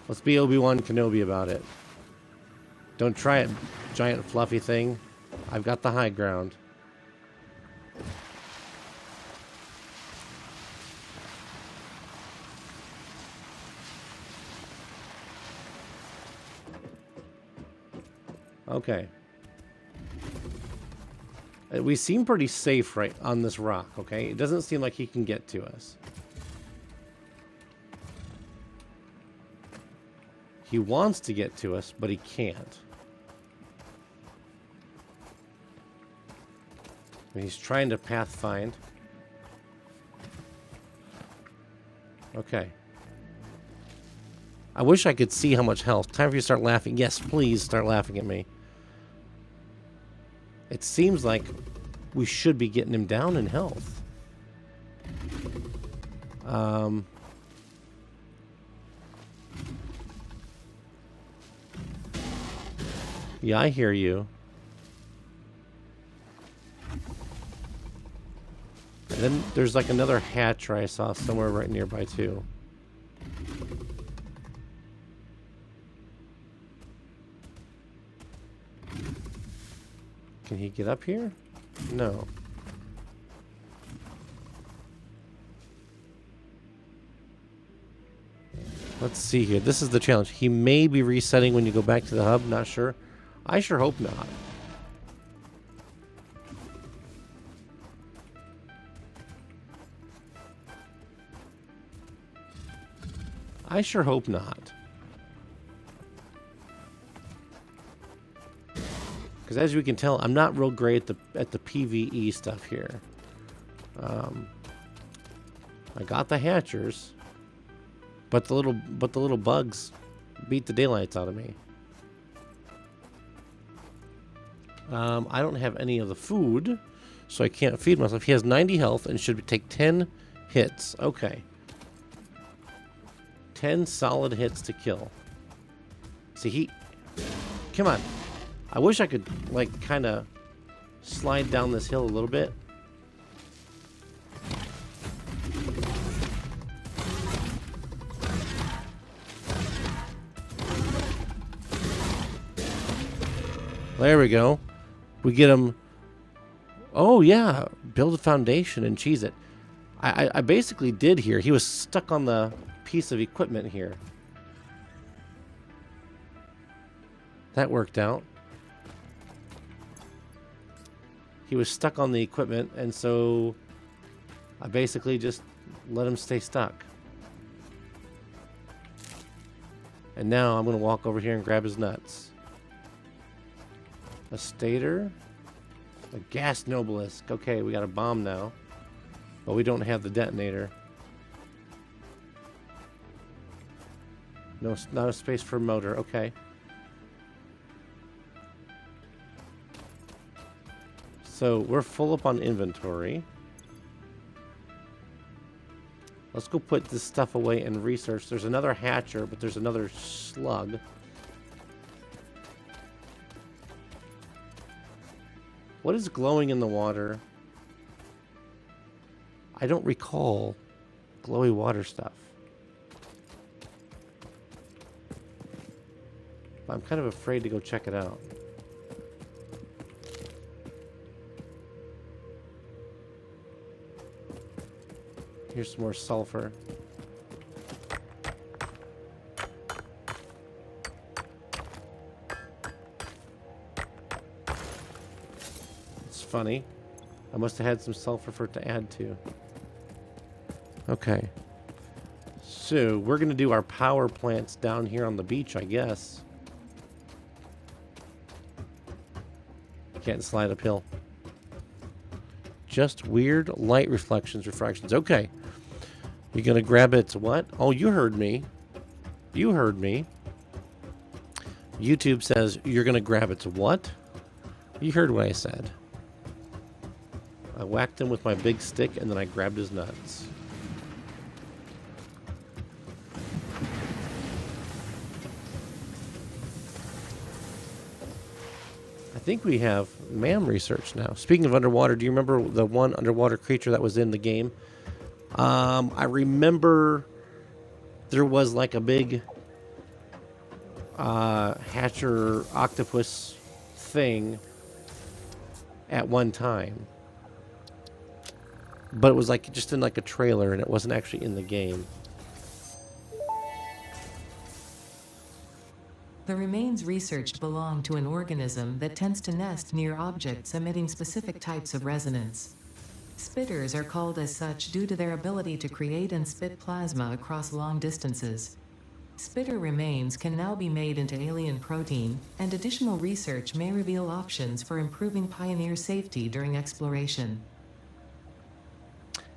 Let's be Obi-Wan Kenobi about it. Don't try it, giant fluffy thing. I've got the high ground. Okay. We seem pretty safe right on this rock, okay? It doesn't seem like he can get to us. He wants to get to us, but he can't. And he's trying to path find. Okay. I wish I could see how much health. Time for you to start laughing. Yes, please start laughing at me. It seems like we should be getting him down in health. Yeah, I hear you. And then there's like another hatcher I saw somewhere right nearby too. Can he get up here? No. Let's see here. This is the challenge. He may be resetting when you go back to the hub. Not sure. I sure hope not. I sure hope not. Because as you can tell, I'm not real great at the PvE stuff here. I got the hatchers, but the little bugs beat the daylights out of me. I don't have any of the food, so I can't feed myself. He has 90 health and should take 10 hits. Okay. 10 solid hits to kill. See, come on. I wish I could, like, kind of slide down this hill a little bit. There we go. We get him. Oh, yeah. Build a foundation and cheese it. I basically did here. He was stuck on the piece of equipment here. That worked out. He was stuck on the equipment, and so I basically just let him stay stuck. And now I'm going to walk over here and grab his nuts. A stator. A gas nobelisk. Okay, we got a bomb now. But we don't have the detonator. No, not a space for a motor. Okay. So we're full up on inventory. Let's go put this stuff away and research. There's another hatcher, but there's another slug. What is glowing in the water? I don't recall glowy water stuff. I'm kind of afraid to go check it out. Here's some more sulfur. It's funny. I must have had some sulfur for it to add to. Okay. So, we're going to do our power plants down here on the beach, I guess. Can't slide uphill. Just weird light refractions. Okay. You're going to grab its what? Oh, you heard me. You heard me. YouTube says you're going to grab its what? You heard what I said. I whacked him with my big stick and then I grabbed his nuts. I think we have MAM research now. Speaking of underwater, do you remember the one underwater creature that was in the game? I remember there was like a big hatcher octopus thing at one time. But it was like just in like a trailer and it wasn't actually in the game. The remains researched belong to an organism that tends to nest near objects emitting specific types of resonance. Spitters are called as such due to their ability to create and spit plasma across long distances. Spitter remains can now be made into alien protein, and additional research may reveal options for improving Pioneer safety during exploration.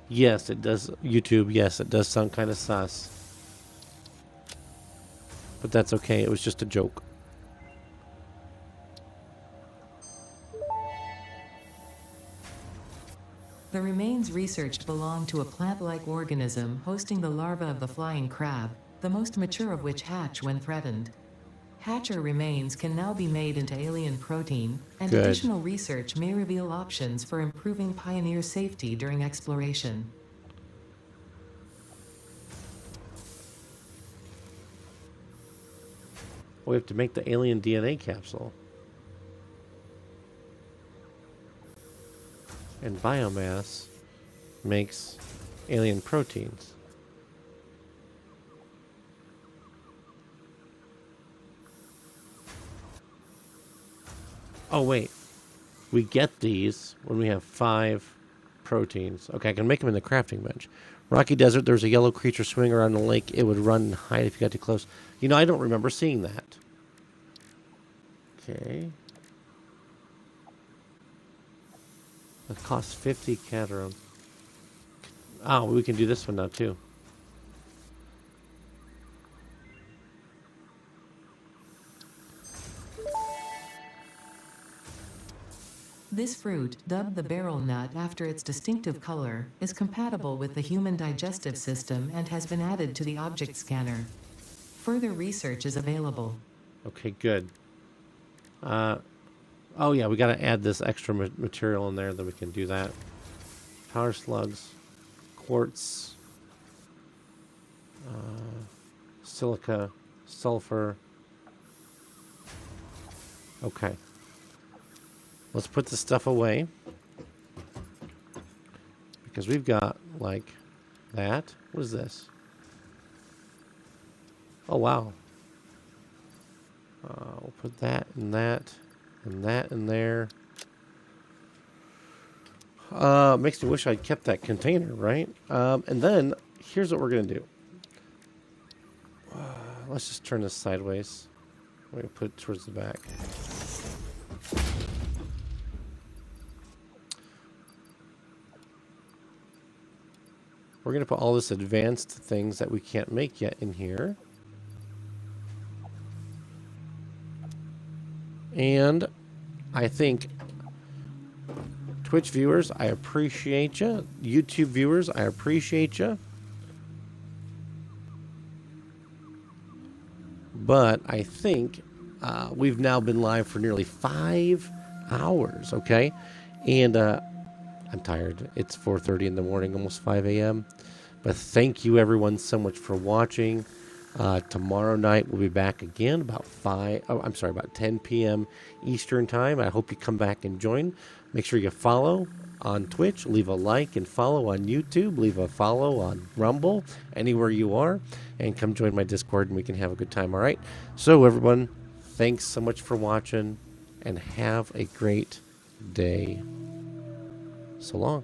Yes, it does. YouTube, yes, it does sound kind of sus. But that's okay. It was just a joke. The remains researched belong to a plant-like organism hosting the larva of the flying crab, the most mature of which hatch when threatened. Hatcher remains can now be made into alien protein, and Good. Additional research may reveal options for improving Pioneer safety during exploration. We have to make the alien DNA capsule. And biomass makes alien proteins. Oh, wait. We get these when we have 5 proteins. Okay, I can make them in the crafting bench. Rocky Desert, there's a yellow creature swimming around the lake. It would run and hide if you got too close. You know, I don't remember seeing that. Okay. It costs 50 Caterum. Oh, we can do this one now, too. This fruit, dubbed the barrel nut after its distinctive color, is compatible with the human digestive system and has been added to the object scanner. Further research is available. Okay, good. Oh, yeah, we got to add this extra material in there, then we can do that. Power slugs, quartz, silica, sulfur. Okay. Let's put this stuff away. Because we've got, like, that. What is this? Oh, wow. We'll put that and that and that in there. Makes me wish I'd kept that container, right? And then, here's what we're going to do. Let's just turn this sideways. We're going to put it towards the back. We're going to put all this advanced things that we can't make yet in here. And I think Twitch viewers, I appreciate you. YouTube viewers, I appreciate you. But I think we've now been live for nearly 5 hours, okay? And I'm tired. It's 4:30 in the morning, almost 5 a.m. But thank you everyone so much for watching. Tomorrow night we'll be back again about 10 p.m. Eastern time. I hope you come back and join. Make sure you follow on Twitch, leave a like and follow on YouTube, leave a follow on Rumble, anywhere you are, and come join my Discord and we can have a good time, all right? So everyone, thanks so much for watching and have a great day. So long.